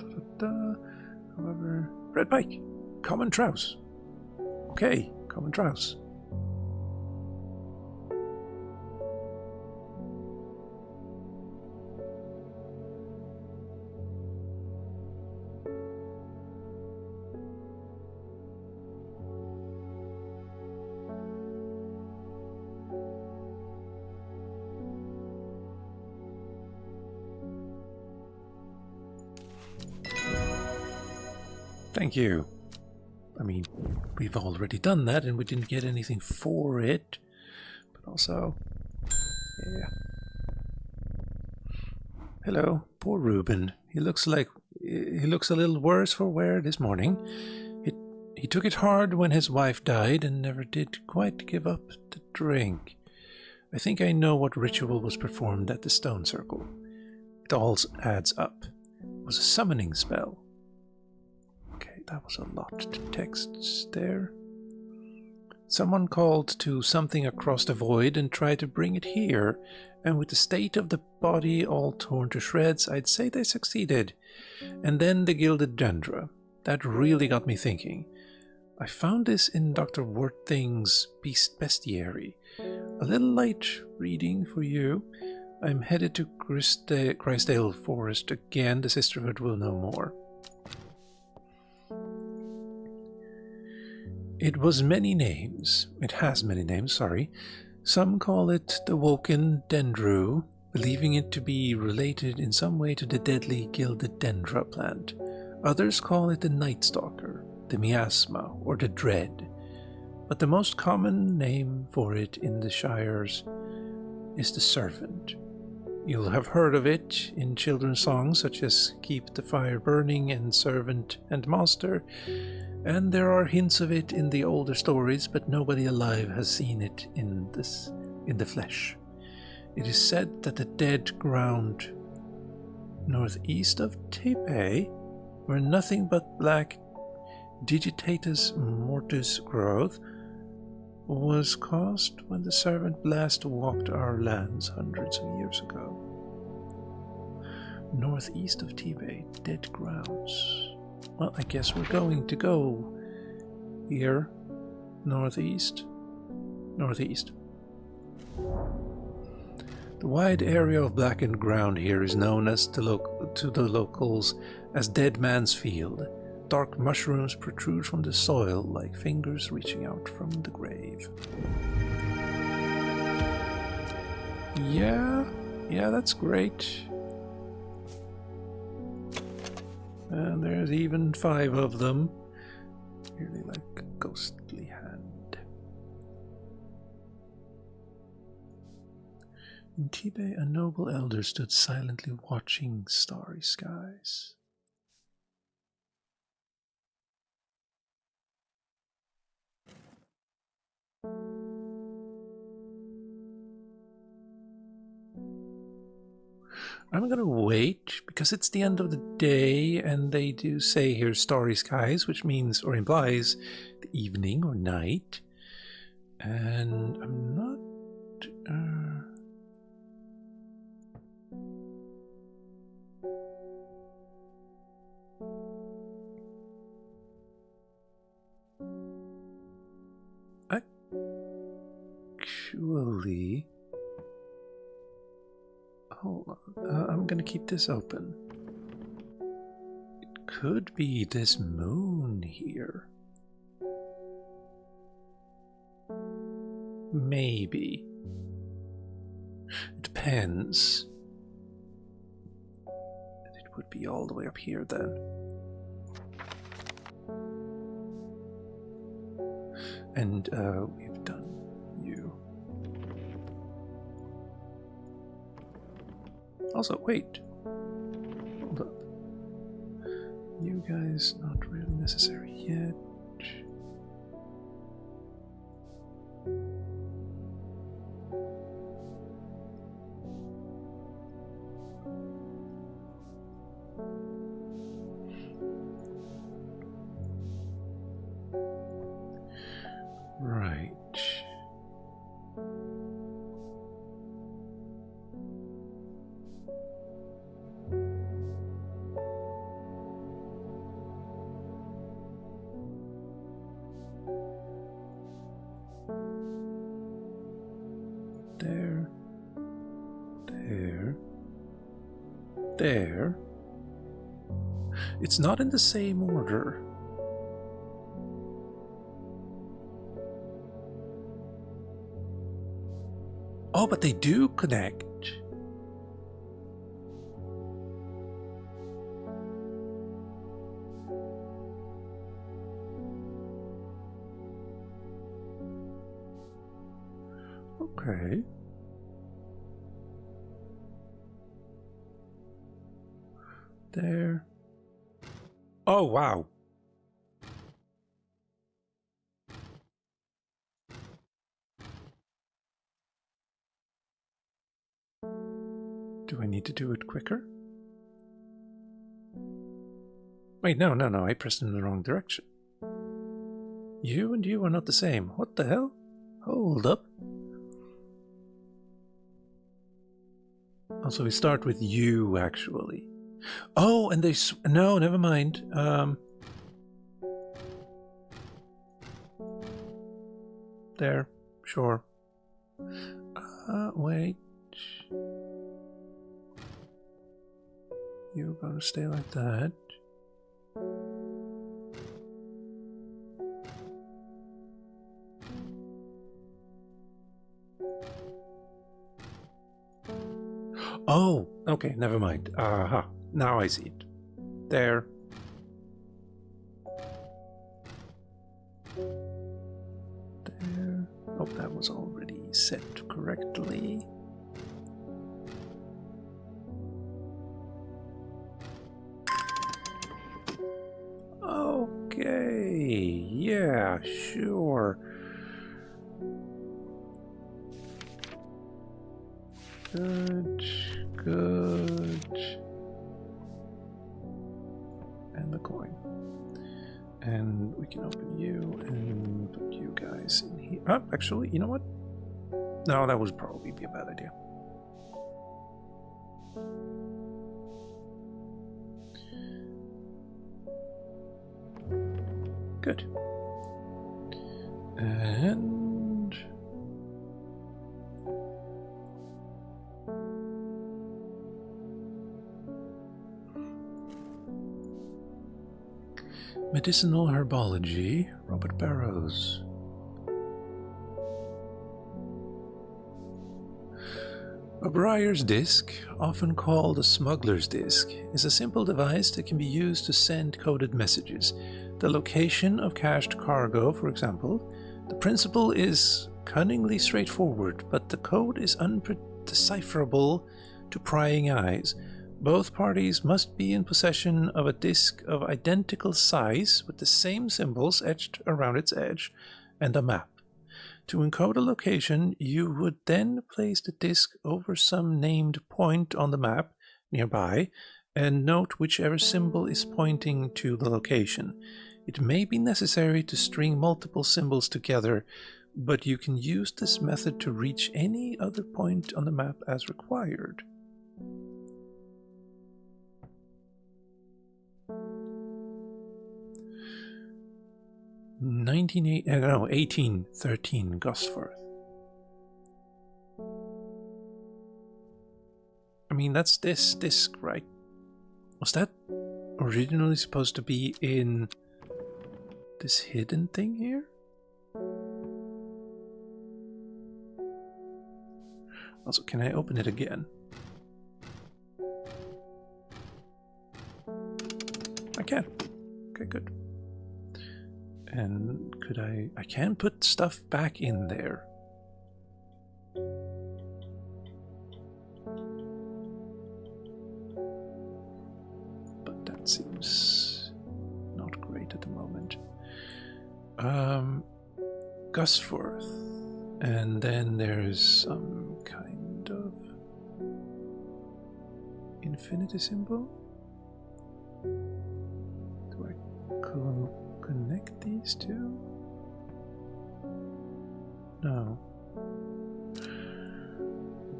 however, red pike, common trouse. Okay, common trouse. Thank you. I mean, we've already done that and we didn't get anything for it. But also, yeah. Hello, poor Reuben. He looks a little worse for wear this morning. He took it hard when his wife died and never did quite give up the drink. I think I know what ritual was performed at the stone circle. It all adds up. It was a summoning spell. That was a lot to text there. Someone called to something across the void and tried to bring it here, and with the state of the body all torn to shreds, I'd say they succeeded. And then the gilded dendra. That really got me thinking. I found this in Dr. Worthing's Beast Bestiary. A little light reading for you. I'm headed to Chrisdale Forest again. The Sisterhood will know more. It has many names, sorry. Some call it the Woken Dendru, believing it to be related in some way to the deadly gilded dendra plant. Others call it the Night Stalker, the Miasma, or the Dread. But the most common name for it in the Shires is the Servant. You'll have heard of it in children's songs such as Keep the Fire Burning and Servant and Master, and there are hints of it in the older stories, but nobody alive has seen it in the flesh. It is said that the dead ground northeast of Taipei, where nothing but black digitatus mortis growth, was caused when the servant last walked our lands hundreds of years ago. Northeast of Taipei, dead grounds. Well, I guess we're going to go here. Northeast. Northeast. The wide area of blackened ground here is known as to the locals as Dead Man's Field. Dark mushrooms protrude from the soil like fingers reaching out from the grave. Yeah, that's great. And there's even 5 of them. Really like a ghostly hand. In Tibet, a noble elder stood silently watching starry skies. I'm gonna wait because it's the end of the day and they do say here starry skies, which means or implies the evening or night. And I'm not. Actually, hold on. I'm gonna keep this open. It could be this moon here. Maybe. It depends. It would be all the way up here then. And we've done you. Also, wait. Hold up. You guys not really necessary yet. Right. There. There. There. It's not in the same order. Oh, but they do connect. Okay. There. Oh, wow. Do I need to do it quicker? Wait, no, I pressed in the wrong direction. You and you are not the same. What the hell? Hold up. Also, we start with you, actually. Oh, and they... No, never mind. There. Sure. Wait. You're gonna stay like that. Oh, okay, never mind. Aha, now I see it. There. There. Oh, that was already set correctly. Okay, yeah, sure. Good, good. And the coin. And we can open you and put you guys in here. Oh, actually, you know what? No, that would probably be a bad idea. Good. And... Medicinal Herbology, Robert Barrows. A Briar's disc, often called a smuggler's disc, is a simple device that can be used to send coded messages. The location of cached cargo, for example. The principle is cunningly straightforward, but the code is undecipherable to prying eyes. Both parties must be in possession of a disc of identical size with the same symbols etched around its edge and a map. To encode a location, you would then place the disc over some named point on the map nearby and note whichever symbol is pointing to the location. It may be necessary to string multiple symbols together, but you can use this method to reach any other point on the map as required. No, 1813 Gosforth. I mean, that's this disc, right? Was that originally supposed to be in this hidden thing here? Also, can I open it again? I can. Okay, good. And could I can put stuff back in there. But that seems not great at the moment. Gusforth. And then there's some kind of infinity symbol. Do I connect these two? No.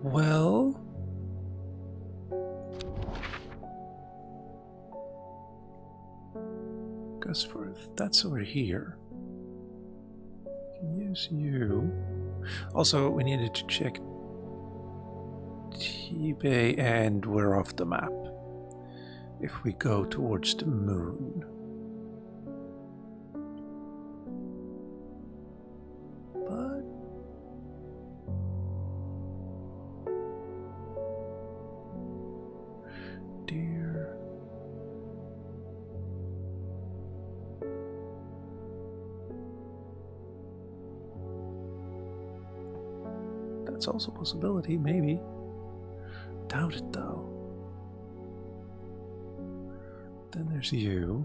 Well, Gusforth, that's over here. Can use you. Also, we needed to check T-Bay, and we're off the map. If we go towards the moon. But dear, that's also a possibility, maybe. Doubt it though. Then there's you.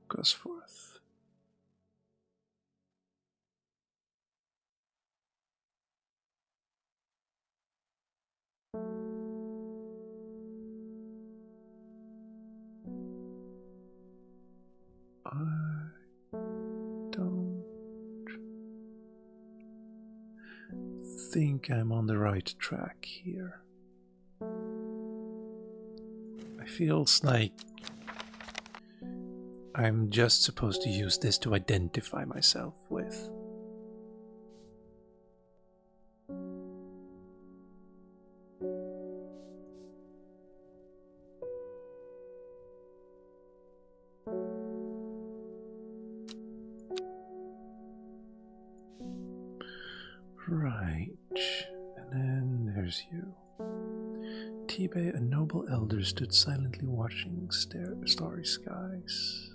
Gusforth. I don't think I'm on the right track here. I feels like I'm just supposed to use this to identify myself with. Right, and then there's you. T-Bay, a noble elder, stood silently watching starry skies.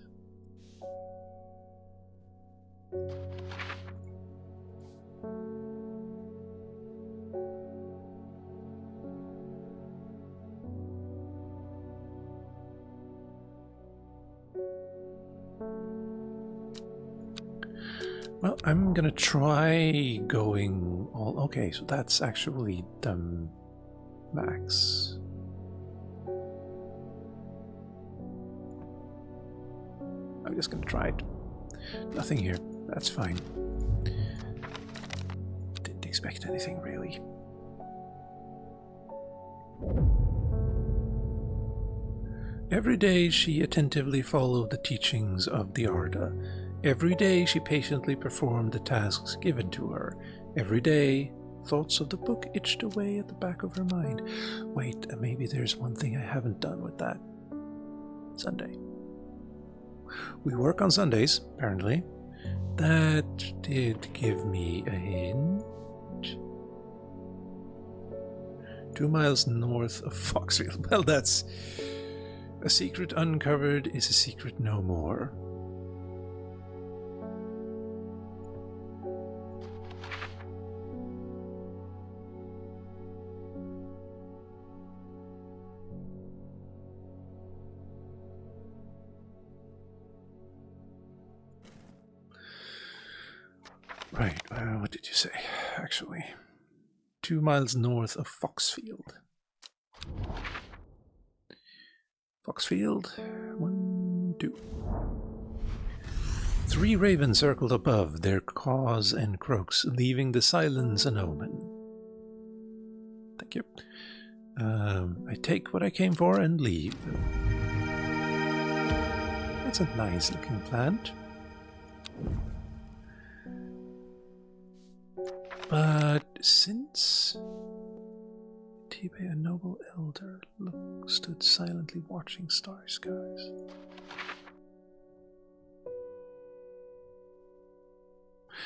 Well, I'm gonna try going all... Okay, so that's actually the max. I'm just gonna try it. Nothing here. That's fine. Didn't expect anything, really. Every day she attentively followed the teachings of the Arda. Every day she patiently performed the tasks given to her. Every day, thoughts of the book itched away at the back of her mind. Wait, maybe there's one thing I haven't done with that. Sunday. We work on Sundays, apparently. That did give me a hint. 2 miles north of Foxville. Well, that's... A secret uncovered is a secret no more. Right, what did you say? Actually, 2 miles north of Foxfield. Foxfield, 1, 2. 3 ravens circled above, their caws and croaks, leaving the silence an omen. Thank you. I take what I came for and leave. That's a nice looking plant. But since Tibe, a noble elder, stood silently watching starry skies.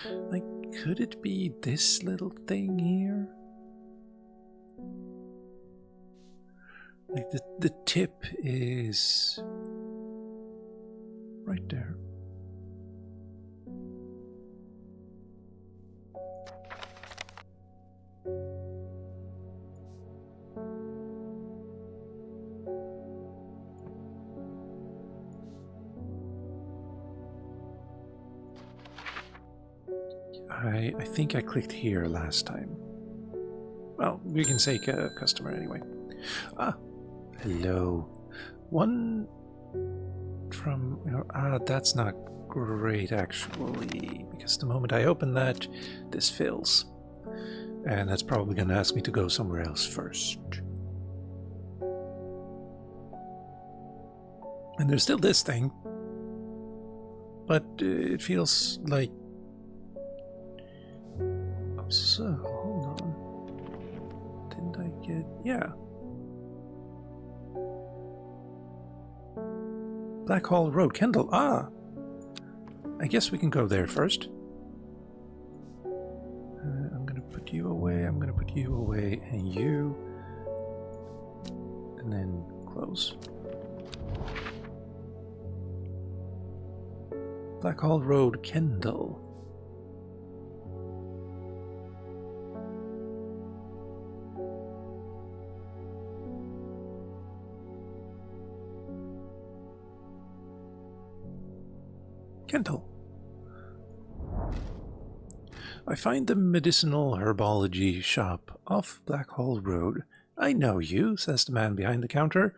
Like, could it be this little thing here? Like, the tip is right there. I think I clicked here last time. Well, we can say customer anyway. Ah, hello. One from... that's not great actually, because the moment I open that, this fills. And that's probably going to ask me to go somewhere else first. And there's still this thing. But it feels like... So, hold on. Didn't I get... Yeah. Black Hall Road, Kendall. Ah! I guess we can go there first. I'm gonna put you away, I'm gonna put you away, and you... And then close. Black Hall Road, Kendall. Kendall. I find the medicinal herbology shop off Black Hall Road. I know you, says the man behind the counter.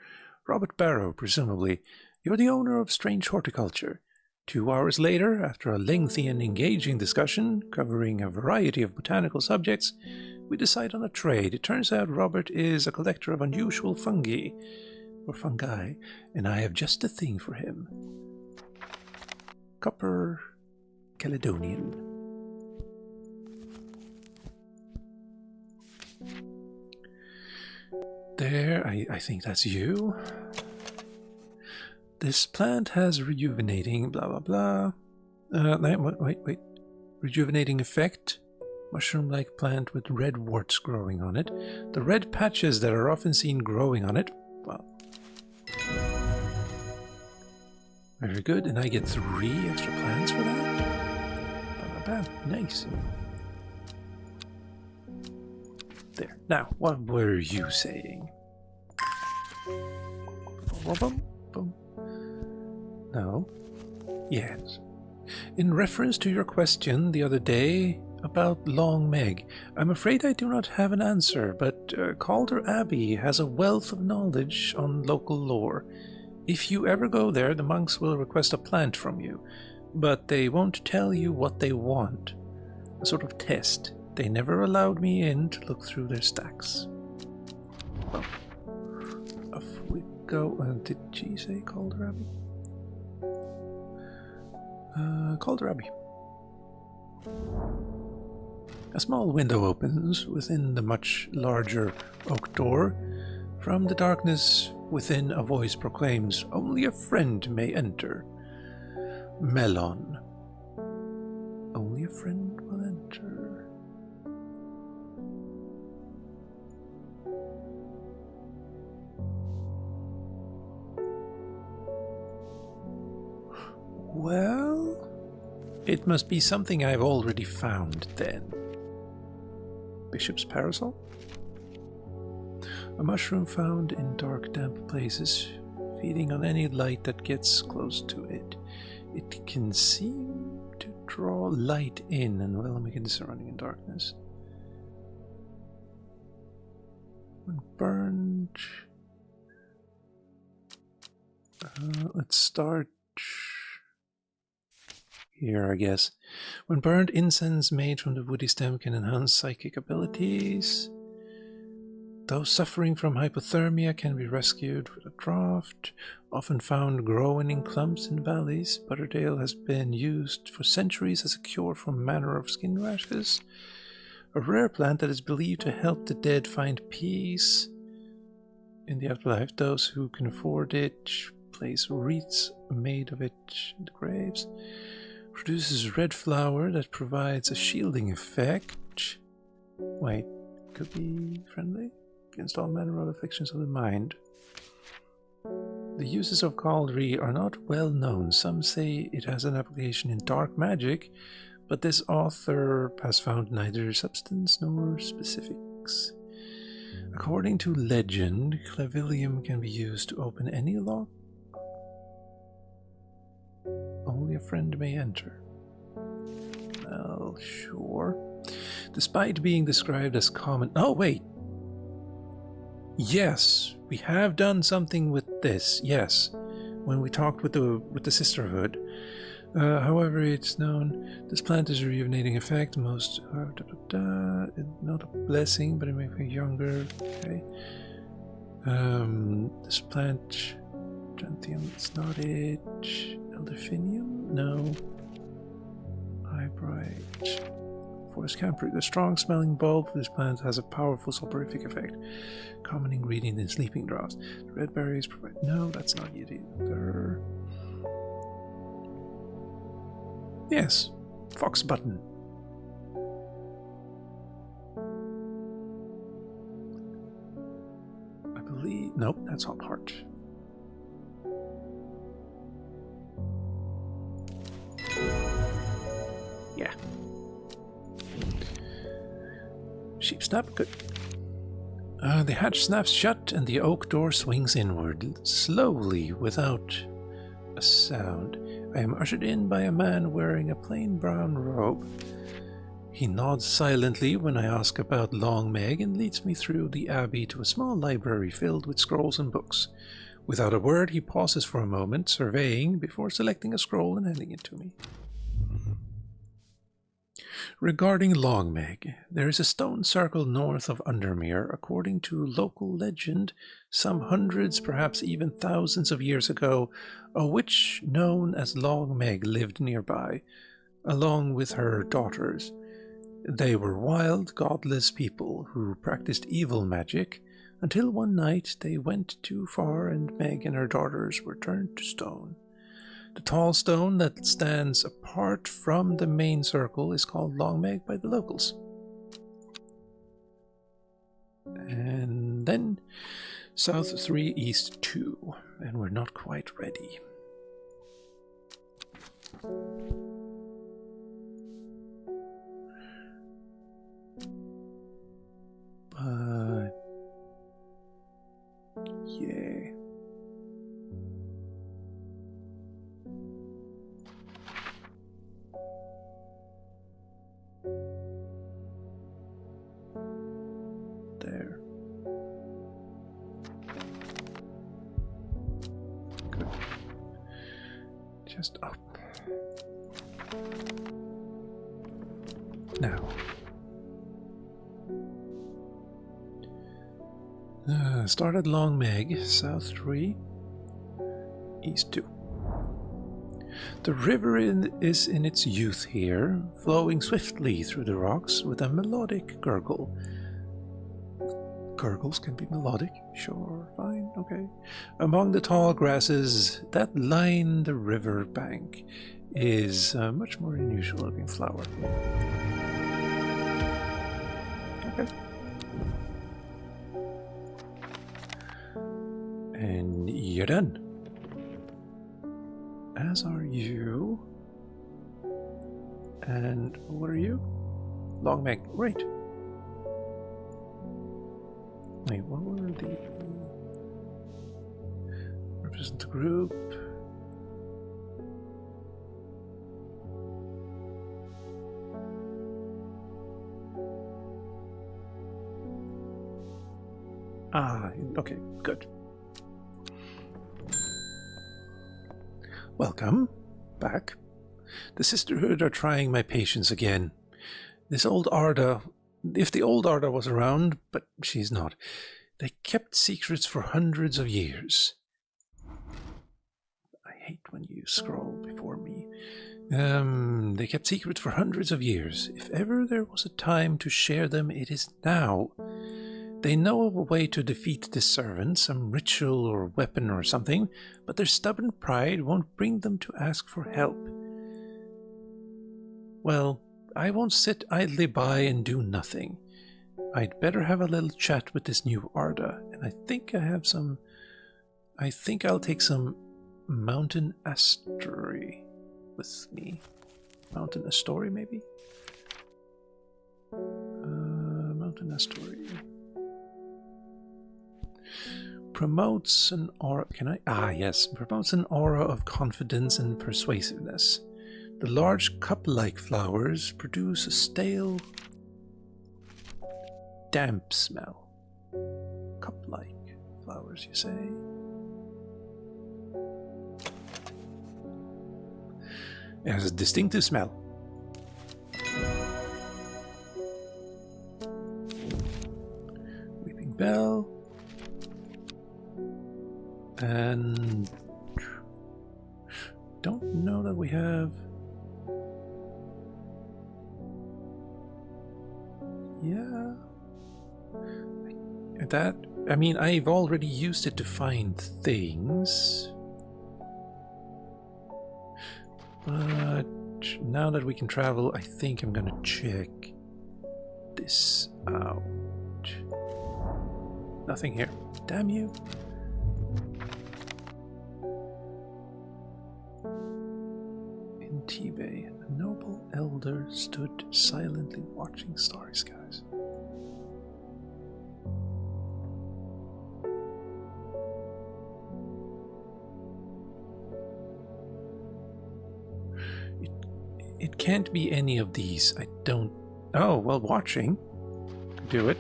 Robert Barrow, presumably. You're the owner of Strange Horticulture. 2 hours later, after a lengthy and engaging discussion covering a variety of botanical subjects, we decide on a trade. It turns out Robert is a collector of unusual fungi, and I have just the thing for him. Copper Caledonian. There, I think that's you. This plant has rejuvenating blah blah blah. Wait. Rejuvenating effect. Mushroom-like plant with red warts growing on it. The red patches that are often seen growing on it. Well. Very good, and I get 3 extra plants for that? Nice. There. Now, what were you saying? No. Yes. In reference to your question the other day about Long Meg, I'm afraid I do not have an answer, but Calder Abbey has a wealth of knowledge on local lore. If you ever go there, the monks will request a plant from you, but they won't tell you what they want. A sort of test. They never allowed me in to look through their stacks. Well, off we go. Did she say Calder Abbey? Calder Abbey. A small window opens within the much larger oak door. From the darkness within, a voice proclaims, "Only a friend may enter." Melon. Only a friend will enter. Well, it must be something I've already found then. Bishop's Parasol? A mushroom found in dark, damp places, feeding on any light that gets close to it. It can seem to Draw light in and well make it surrounding in darkness. When burned... let's start here, I guess. When burned, incense made from the woody stem can enhance psychic abilities. Those suffering from hypothermia can be rescued with a draught. Often found growing in clumps in valleys, Butterdale has been used for centuries as a cure for manner of skin rashes. A rare plant that is believed to help the dead find peace in the afterlife. Those who can afford it place wreaths made of it in the graves. Produces red flower that provides a shielding effect. Wait, could be friendly? Against all manner of afflictions of the mind. The uses of Cauldry are not well known. Some say it has an application in dark magic, but this author has found neither substance nor specifics. According to legend, Clavilium can be used to open any lock. Only a friend may enter. Well, sure. Despite being described as common... Oh, wait! Yes, we have done something with this, yes. When we talked with the Sisterhood. However, it's known this plant is a rejuvenating effect. Most not a blessing, but it makes me younger. Okay. This plant, Gentium, it's not it. Elderfinium, no. Eyebright. Forest Calmputer. The strong-smelling bulb of this plant has a powerful soporific effect. Common ingredient in sleeping draughts. The red berries provide. No, that's not it either. Yes, fox button. I believe... Nope, that's hot heart. Yeah. Sheep snap, good. The hatch snaps shut and the oak door swings inward, slowly, without a sound. I am ushered in by a man wearing a plain brown robe. He nods silently when I ask about Long Meg and leads me through the abbey to a small library filled with scrolls and books. Without a word, he pauses for a moment, surveying, before selecting a scroll and handing it to me. Regarding Long Meg, there is a stone circle north of Undermere. According to local legend, some hundreds, perhaps even thousands of years ago, a witch known as Long Meg lived nearby, along with her daughters. They were wild, godless people who practiced evil magic, until one night they went too far and Meg and her daughters were turned to stone. The tall stone that stands apart from the main circle is called Long Meg by the locals. And then south 3, east 2, and we're not quite ready. But yeah. There. Good. Just up. Now. Start at Long Meg, south 3, east 2. The river is in its youth here, flowing swiftly through the rocks with a melodic gurgle. Gurgles can be melodic, sure, fine, okay. Among the tall grasses that line the river bank is a much more unusual looking flower. Okay. And you're done. As are you. And what are you? Long Meg, right. Wait, what were the... Represent the group. Ah, okay, good. Welcome back. The Sisterhood are trying my patience again. This old Arda, if the old Arda was around, but she's not, they kept secrets for hundreds of years. I hate when you scroll before me. They kept secrets for hundreds of years. If ever there was a time to share them, it is now. They know of a way to defeat this servant, some ritual or weapon or something, but their stubborn pride won't bring them to ask for help. Well, I won't sit idly by and do nothing. I'd better have a little chat with this new Arda, and I think I'll take some mountain astory with me. Mountain astory, maybe? Mountain astory. Promotes an aura. Can I? Ah, yes. Promotes an aura of confidence and persuasiveness. The large cup-like flowers produce a stale, damp smell. Cup-like flowers, you say? It has a distinctive smell. Weeping Bell. And don't know that we have. Yeah. I mean, I've already used it to find things. But now that we can travel, I think I'm gonna check this out. Nothing here. Damn you. In Tibet, a noble elder stood silently watching starry skies. It can't be any of these. I don't... Oh, well, watching. Do it.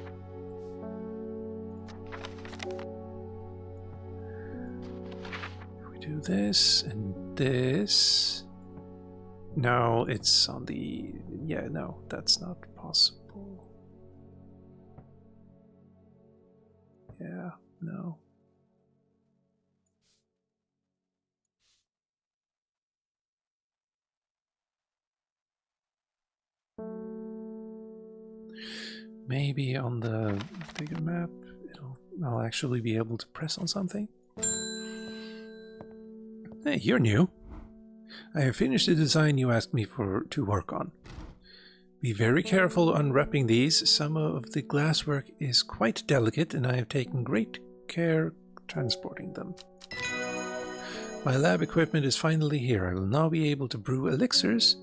If we do this and this... No, it's on the... Yeah, no, that's not possible. Yeah, no. Maybe on the bigger map, I'll actually be able to press on something. Hey, you're new. I have finished the design you asked me to work on. Be very careful unwrapping these. Some of the glasswork is quite delicate, and I have taken great care transporting them. My lab equipment is finally here. I will now be able to brew elixirs.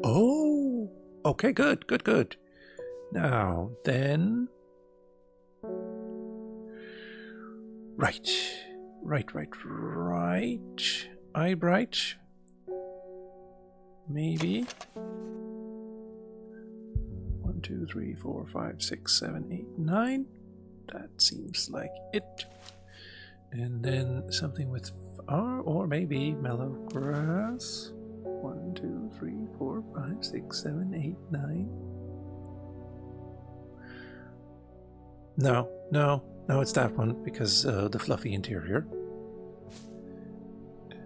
Oh! Okay, good, good, good. Now, then... Right. Eyebright. Maybe. 1, 2, 3, 4, 5, 6, 7, 8, 9. That seems like it. And then something with... or maybe mellow grass. 1, 2, 3, 4, 5, 6, 7, 8, 9. No, it's that one because the fluffy interior.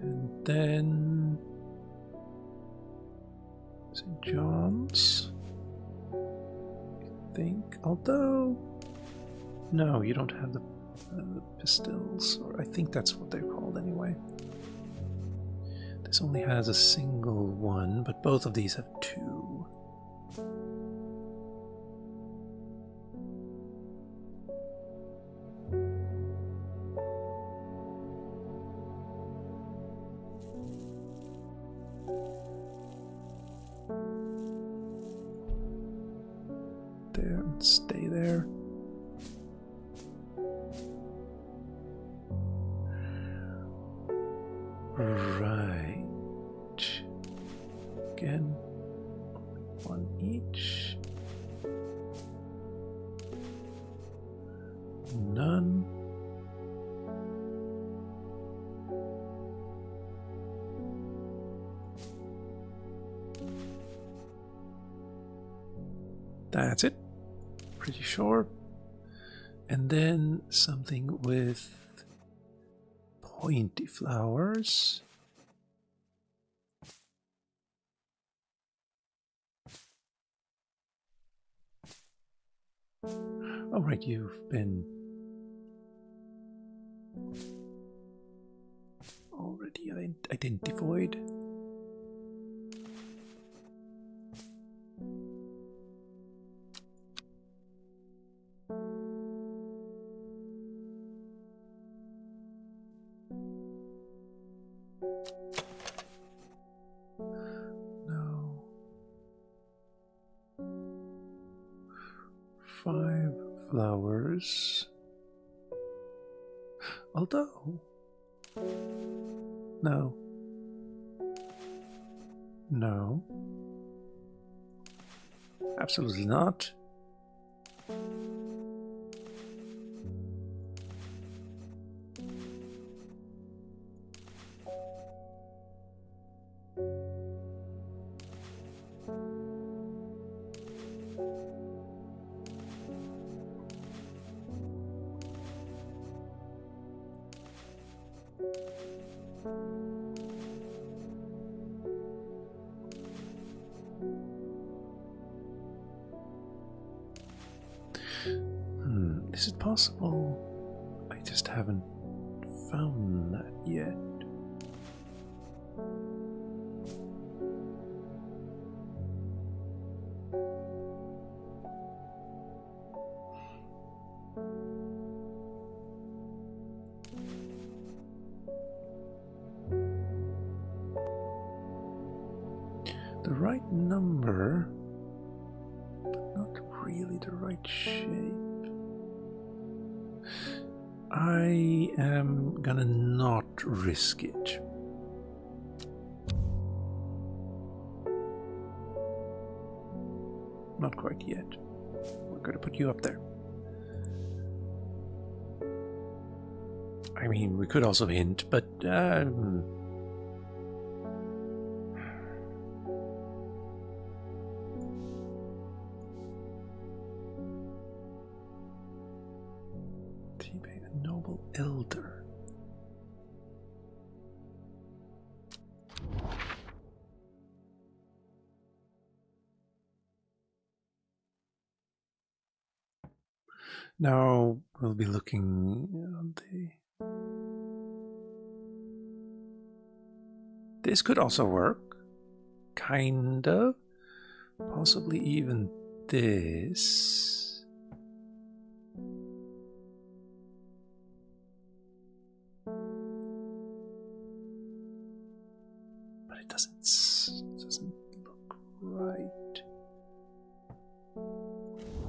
And then St. John's, I think. Although, no, you don't have the pistils, or I think that's what they're called anyway. This only has a single one, but both of these have 2. There and stay there. Right. Again, 1 each. None. That's it. Pretty sure. And then something with pointy flowers. Oh, right, you've been already identified. No. 5 flowers. Although. No. No. Absolutely not. Is it possible I just haven't found that yet? The right number, but not really the right shape. I am gonna not risk it. Not quite yet. We're gonna put you up there. I mean, we could also hint, but a noble elder. Now we'll be looking on the... This could also work. Kind of. Possibly even this. But it doesn't look right.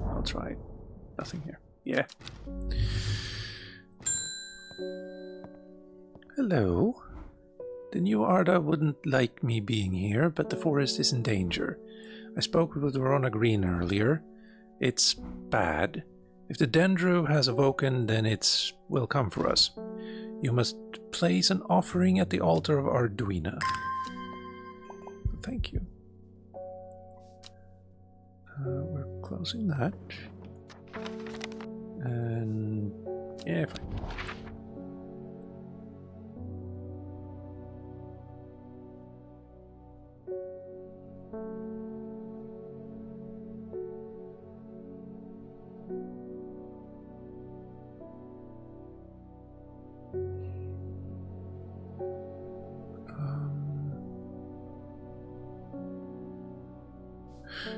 I'll try it. Nothing here. Yeah. Hello. The new Arda wouldn't like me being here, but the forest is in danger. I spoke with Verona Green earlier. It's bad. If the Dendro has awoken, then it will come for us. You must place an offering at the altar of Arduina. Thank you. We're closing that. And yeah, fine.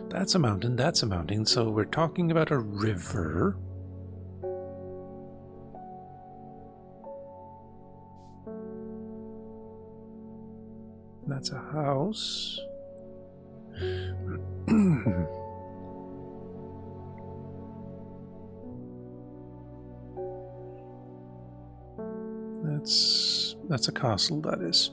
That's a mountain, that's a mountain. So we're talking about a river. That's a house. That's a castle, that is.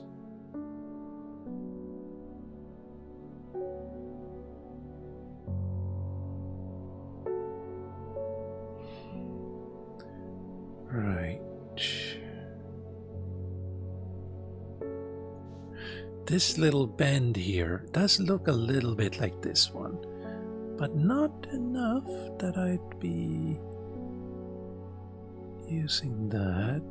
this little bend here does look a little bit like this one, but not enough that I'd be using that.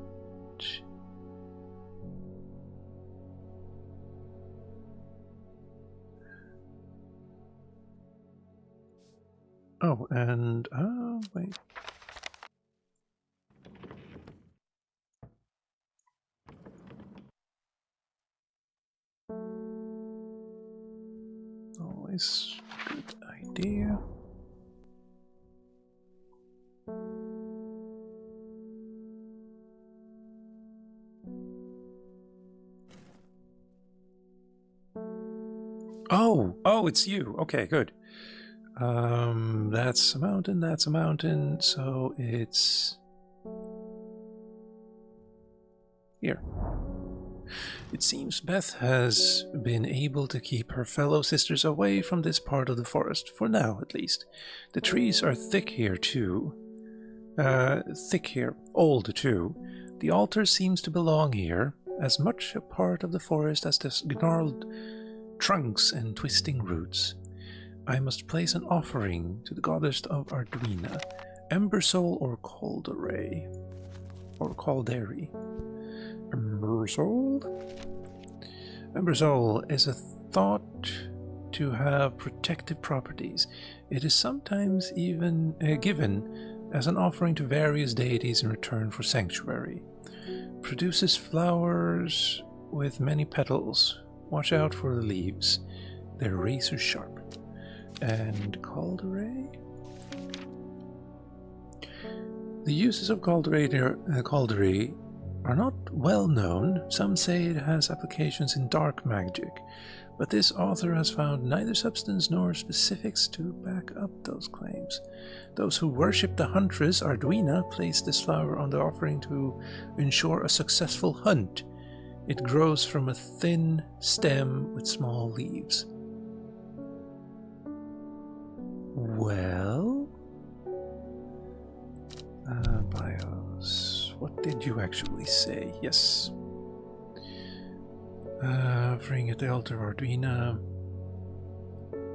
Oh, and wait. Always a good idea. Oh, it's you. Okay, good. That's a mountain, so it's here. It seems Beth has been able to keep her fellow sisters away from this part of the forest, for now at least. The trees are thick here too. Old too. The altar seems to belong here, as much a part of the forest as the gnarled trunks and twisting roots. I must place an offering to the goddess of Arduina, Embersoul or Caldere. Or Calderi. Embersoul? Embersoul is a thought to have protective properties. It is sometimes even given as an offering to various deities in return for sanctuary. Produces flowers with many petals. Watch out for the leaves. They're razor sharp. And Caldere? The uses of Caldere are not well known. Some say it has applications in dark magic, but this author has found neither substance nor specifics to back up those claims. Those who worship the huntress Arduina place this flower on the offering to ensure a successful hunt. It grows from a thin stem with small leaves. Well, bios. What did you actually say? Yes. Offering at the altar of Arduina.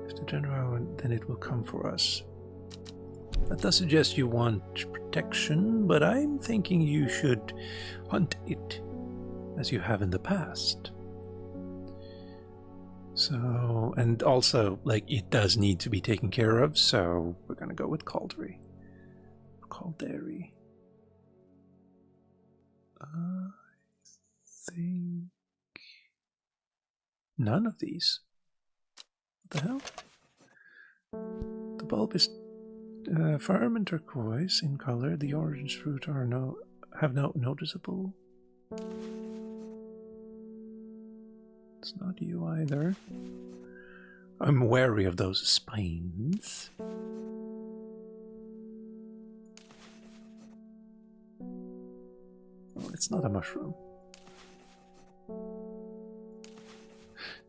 If the general, then it will come for us. That does suggest you want protection, but I'm thinking you should hunt it, as you have in the past. So, and also, like, it does need to be taken care of, so we're gonna go with Caldere. Caldere. I think none of these. What the hell? The bulb is firm and turquoise in color. The orange fruit have no noticeable. It's not you either. I'm wary of those spines. Oh, it's not a mushroom.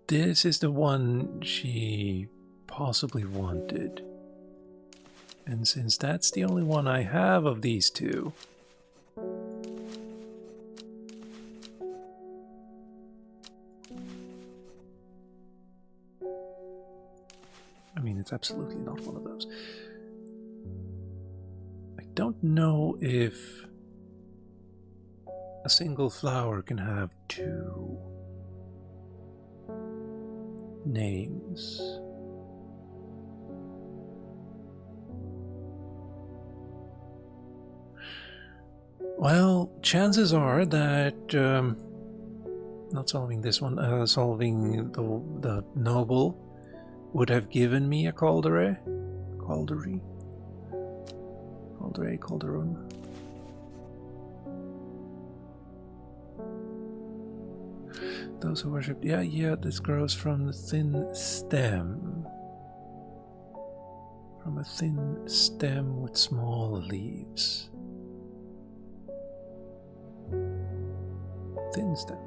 This is the one she possibly wanted. And since that's the only one I have of these two, I mean, it's absolutely not one of those. I don't know if a single flower can have two names. Well, chances are that not solving this one, solving the noble would have given me a Calderon. Those who worship, yeah, this grows from the thin stem. From a thin stem with small leaves. Thin stem.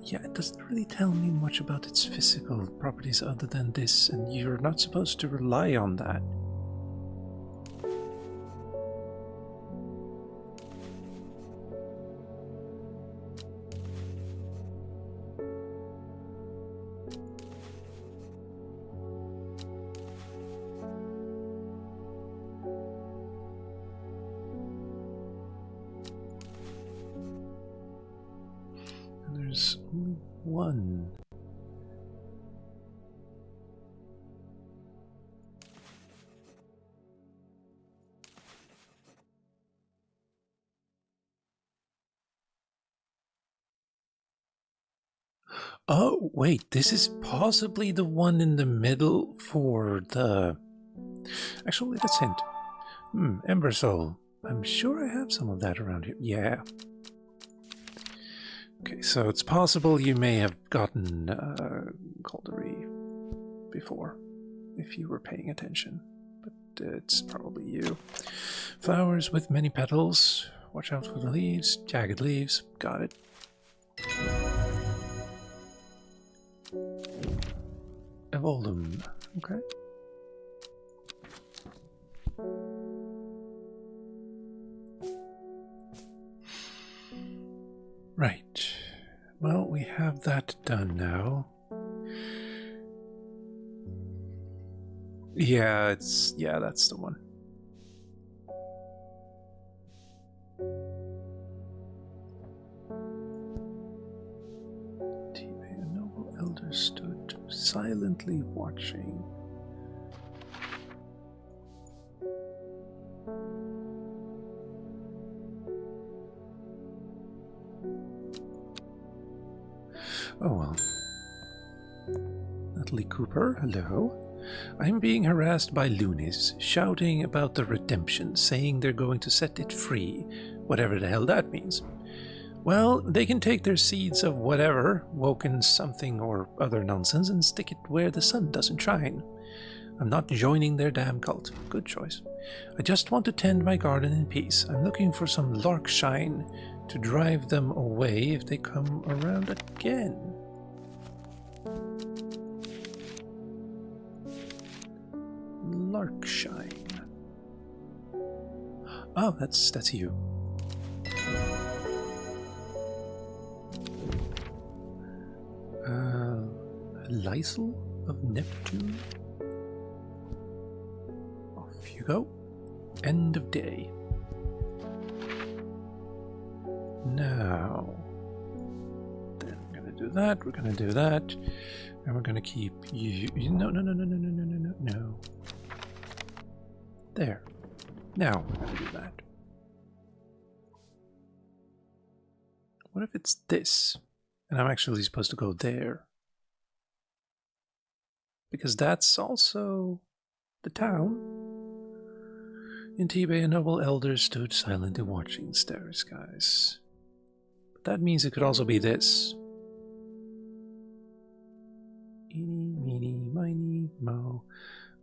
Yeah, it doesn't really tell me much about its physical properties other than this, and you're not supposed to rely on that. There's only one. Oh, wait, this is possibly the one in the middle for the... Actually, let's hint. Ember Soul. I'm sure I have some of that around here. Yeah. Okay, so it's possible you may have gotten Caldery before, if you were paying attention. But it's probably you. Flowers with many petals. Watch out for the leaves. Jagged leaves. Got it. Evolum. Okay. Right. Well, we have that done now. Yeah, that's the one. A noble elder stood silently watching. Oh well. Natalie Cooper, hello. I'm being harassed by loonies, shouting about the redemption, saying they're going to set it free, whatever the hell that means. Well, they can take their seeds of whatever, woken something or other nonsense, and stick it where the sun doesn't shine. I'm not joining their damn cult. Good choice. I just want to tend my garden in peace. I'm looking for some lark shine to drive them away if they come around again. Lark shine. Oh, that's you. Lysel of Neptune. Off you go. End of day. Now, then we're going to do that, we're going to do that, and we're going to keep you... No. There. Now we're going to do that. What if it's this? And I'm actually supposed to go there. Because that's also the town. In Tibet, a noble elder stood silently watching the starry skies. But that means it could also be this. Eeny, meeny, miny, mo.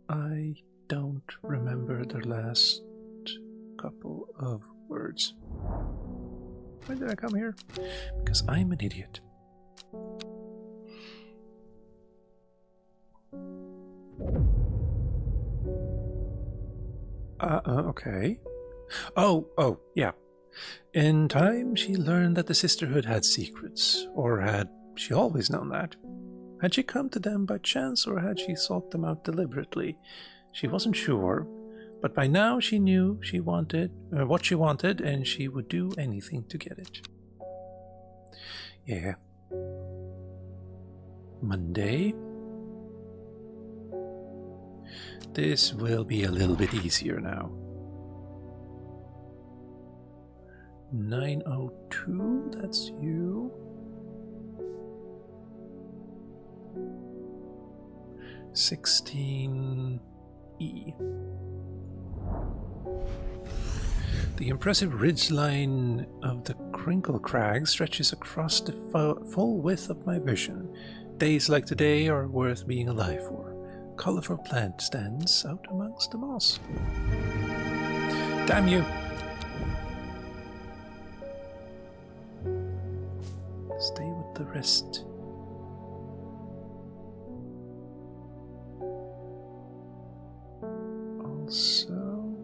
I don't remember the last couple of words. Why did I come here? Because I'm an idiot. Okay. Oh, yeah. In time, she learned that the sisterhood had secrets. Or had she always known that? Had she come to them by chance, or had she sought them out deliberately? She wasn't sure, but by now she knew she wanted what she wanted, and she would do anything to get it. Yeah. Monday. This will be a little bit easier now. 902, that's you. 16E. The impressive ridgeline of the Crinkle Crag stretches across the full width of my vision. Days like today are worth being alive for. Colorful plant stands out amongst the moss. Damn you! Stay with the rest. Also,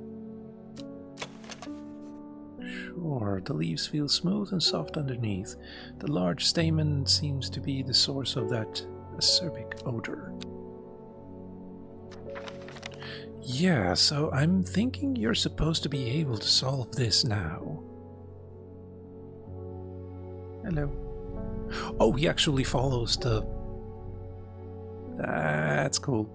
sure, the leaves feel smooth and soft underneath. The large stamen seems to be the source of that acerbic odor. Yeah, so I'm thinking you're supposed to be able to solve this now. Hello. Oh, he actually follows the... That's cool.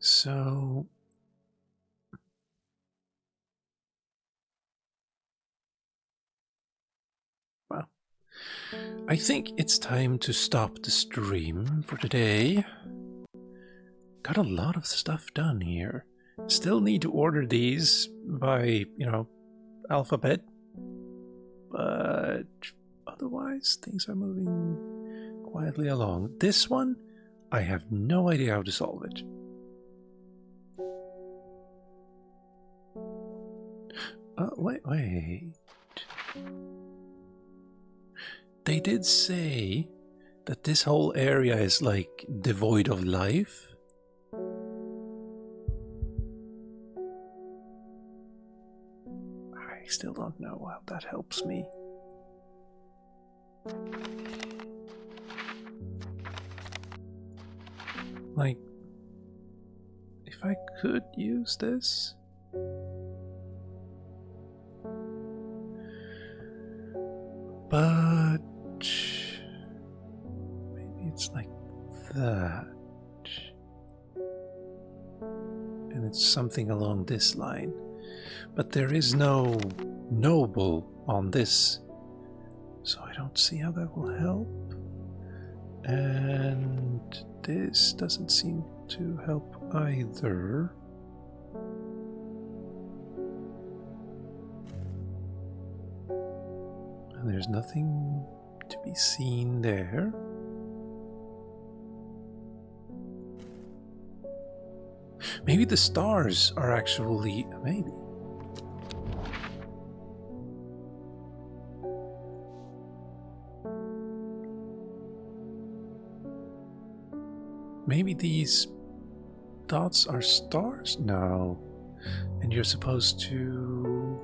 So... Well, I think it's time to stop the stream for today. Got a lot of stuff done here. Still need to order these by, alphabet. But otherwise, things are moving quietly along. This one, I have no idea how to solve it. Wait. They did say that this whole area is like devoid of life. I still don't know how that helps me. Like, if I could use this. But maybe it's like that. And it's something along this line. But there is no noble on this. So I don't see how that will help. And this doesn't seem to help either. And there's nothing to be seen there. Maybe the stars are actually... maybe. Maybe these dots are stars? No. And you're supposed to...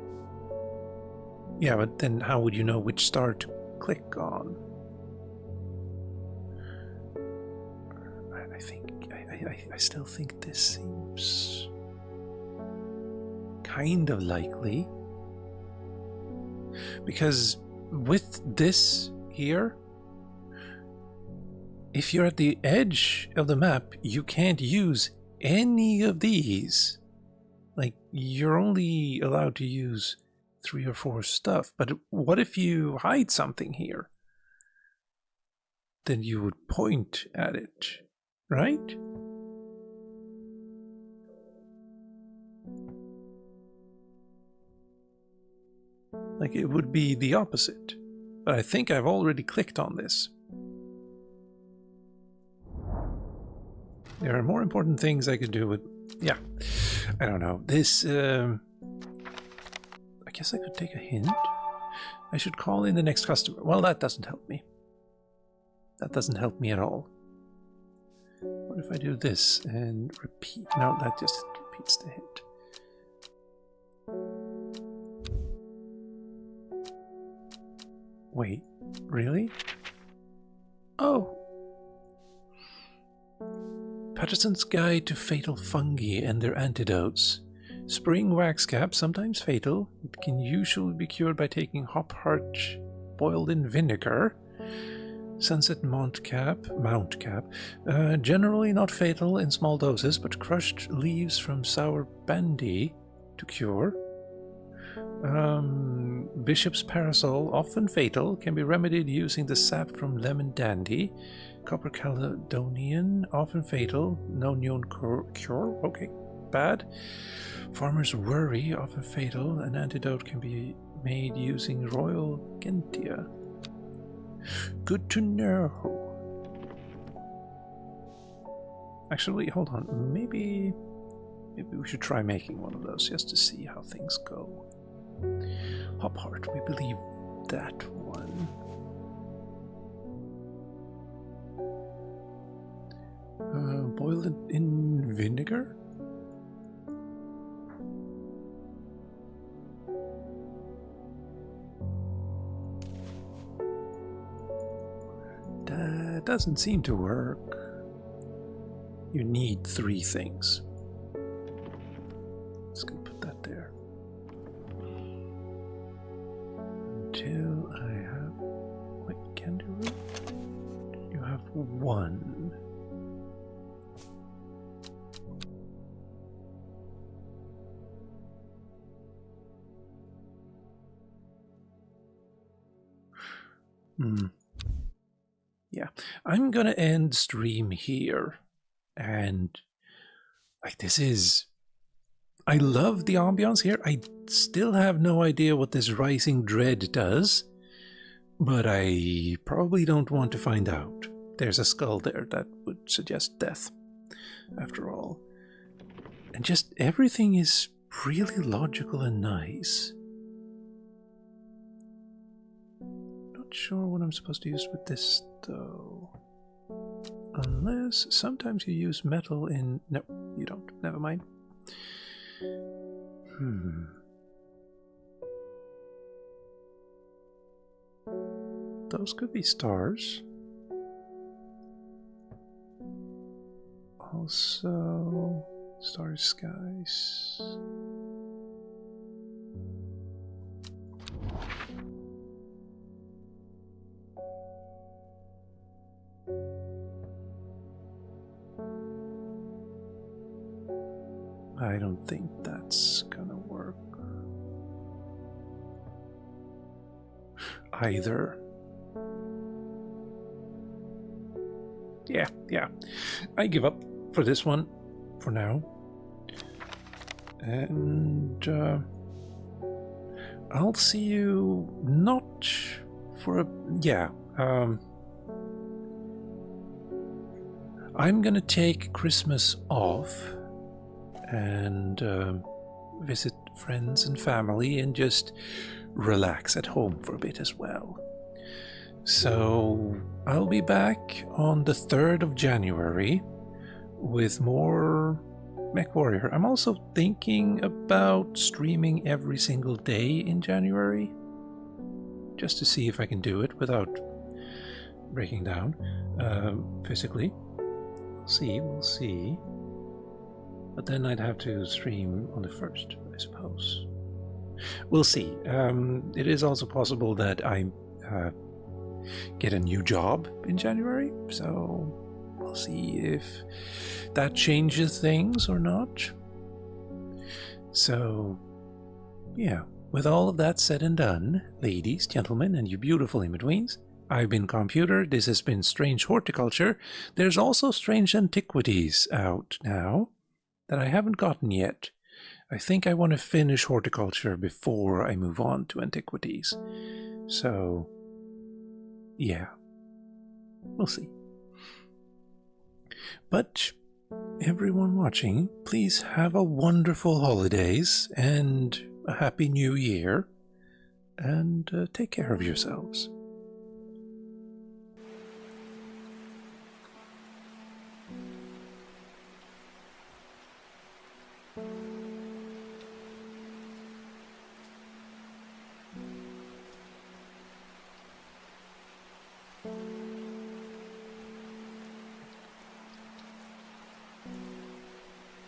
Yeah, but then how would you know which star to click on? I still think this seems kind of likely. Because with this here, if you're at the edge of the map, you can't use any of these. Like, you're only allowed to use 3 or 4 stuff. But what if you hide something here? Then you would point at it, right? Like, it would be the opposite. But I think I've already clicked on this. There are more important things I could do with... Yeah, I don't know. This, I guess I could take a hint. I should call in the next customer. Well, that doesn't help me. That doesn't help me at all. What if I do this and repeat? No, that just repeats the hint. Wait, really? Oh! Patterson's Guide to Fatal Fungi and Their Antidotes. Spring wax cap, sometimes fatal. It can usually be cured by taking hop heart boiled in vinegar. Sunset mount cap, generally not fatal in small doses, but crushed leaves from sour bandy to cure. Bishop's Parasol, often fatal, can be remedied using the sap from lemon dandy. Copper Caledonian, often fatal, no known cure. Okay, bad. Farmer's Worry, often fatal. An antidote can be made using Royal Gentia. Good to know. Actually, hold on. Maybe we should try making one of those just to see how things go. Hop heart, we believe that one. Boil it in vinegar? That doesn't seem to work. You need 3 things. Just gonna put that there. Until I have... Wait, candy root? You have 1. Yeah, I'm gonna end stream here. And like, this is... I love the ambiance here. I still have no idea what this rising dread does, but I probably don't want to find out. There's a skull there that would suggest death, after all. And just everything is really logical and nice. Not sure what I'm supposed to use with this, though. Unless sometimes you use metal in... No, you don't. Never mind. Those could be stars. Also, starry skies. I don't think that's gonna work either. Yeah. I give up for this one for now. And I'll see you not for a... Yeah. I'm gonna take Christmas off and visit friends and family and just relax at home for a bit as well. So I'll be back on the 3rd of January with more MechWarrior. I'm also thinking about streaming every single day in January, just to see if I can do it without breaking down physically. We'll see. But then I'd have to stream on the 1st, I suppose. We'll see. It is also possible that I get a new job in January, so we'll see if that changes things or not. So, yeah, with all of that said and done, ladies, gentlemen, and you beautiful in-betweens, I've been Calmputer, this has been Strange Horticulture. There's also Strange Antiquities out now that I haven't gotten yet. I think I want to finish Horticulture before I move on to Antiquities. So, yeah, we'll see. But everyone watching, please have a wonderful holidays and a happy new year, and take care of yourselves.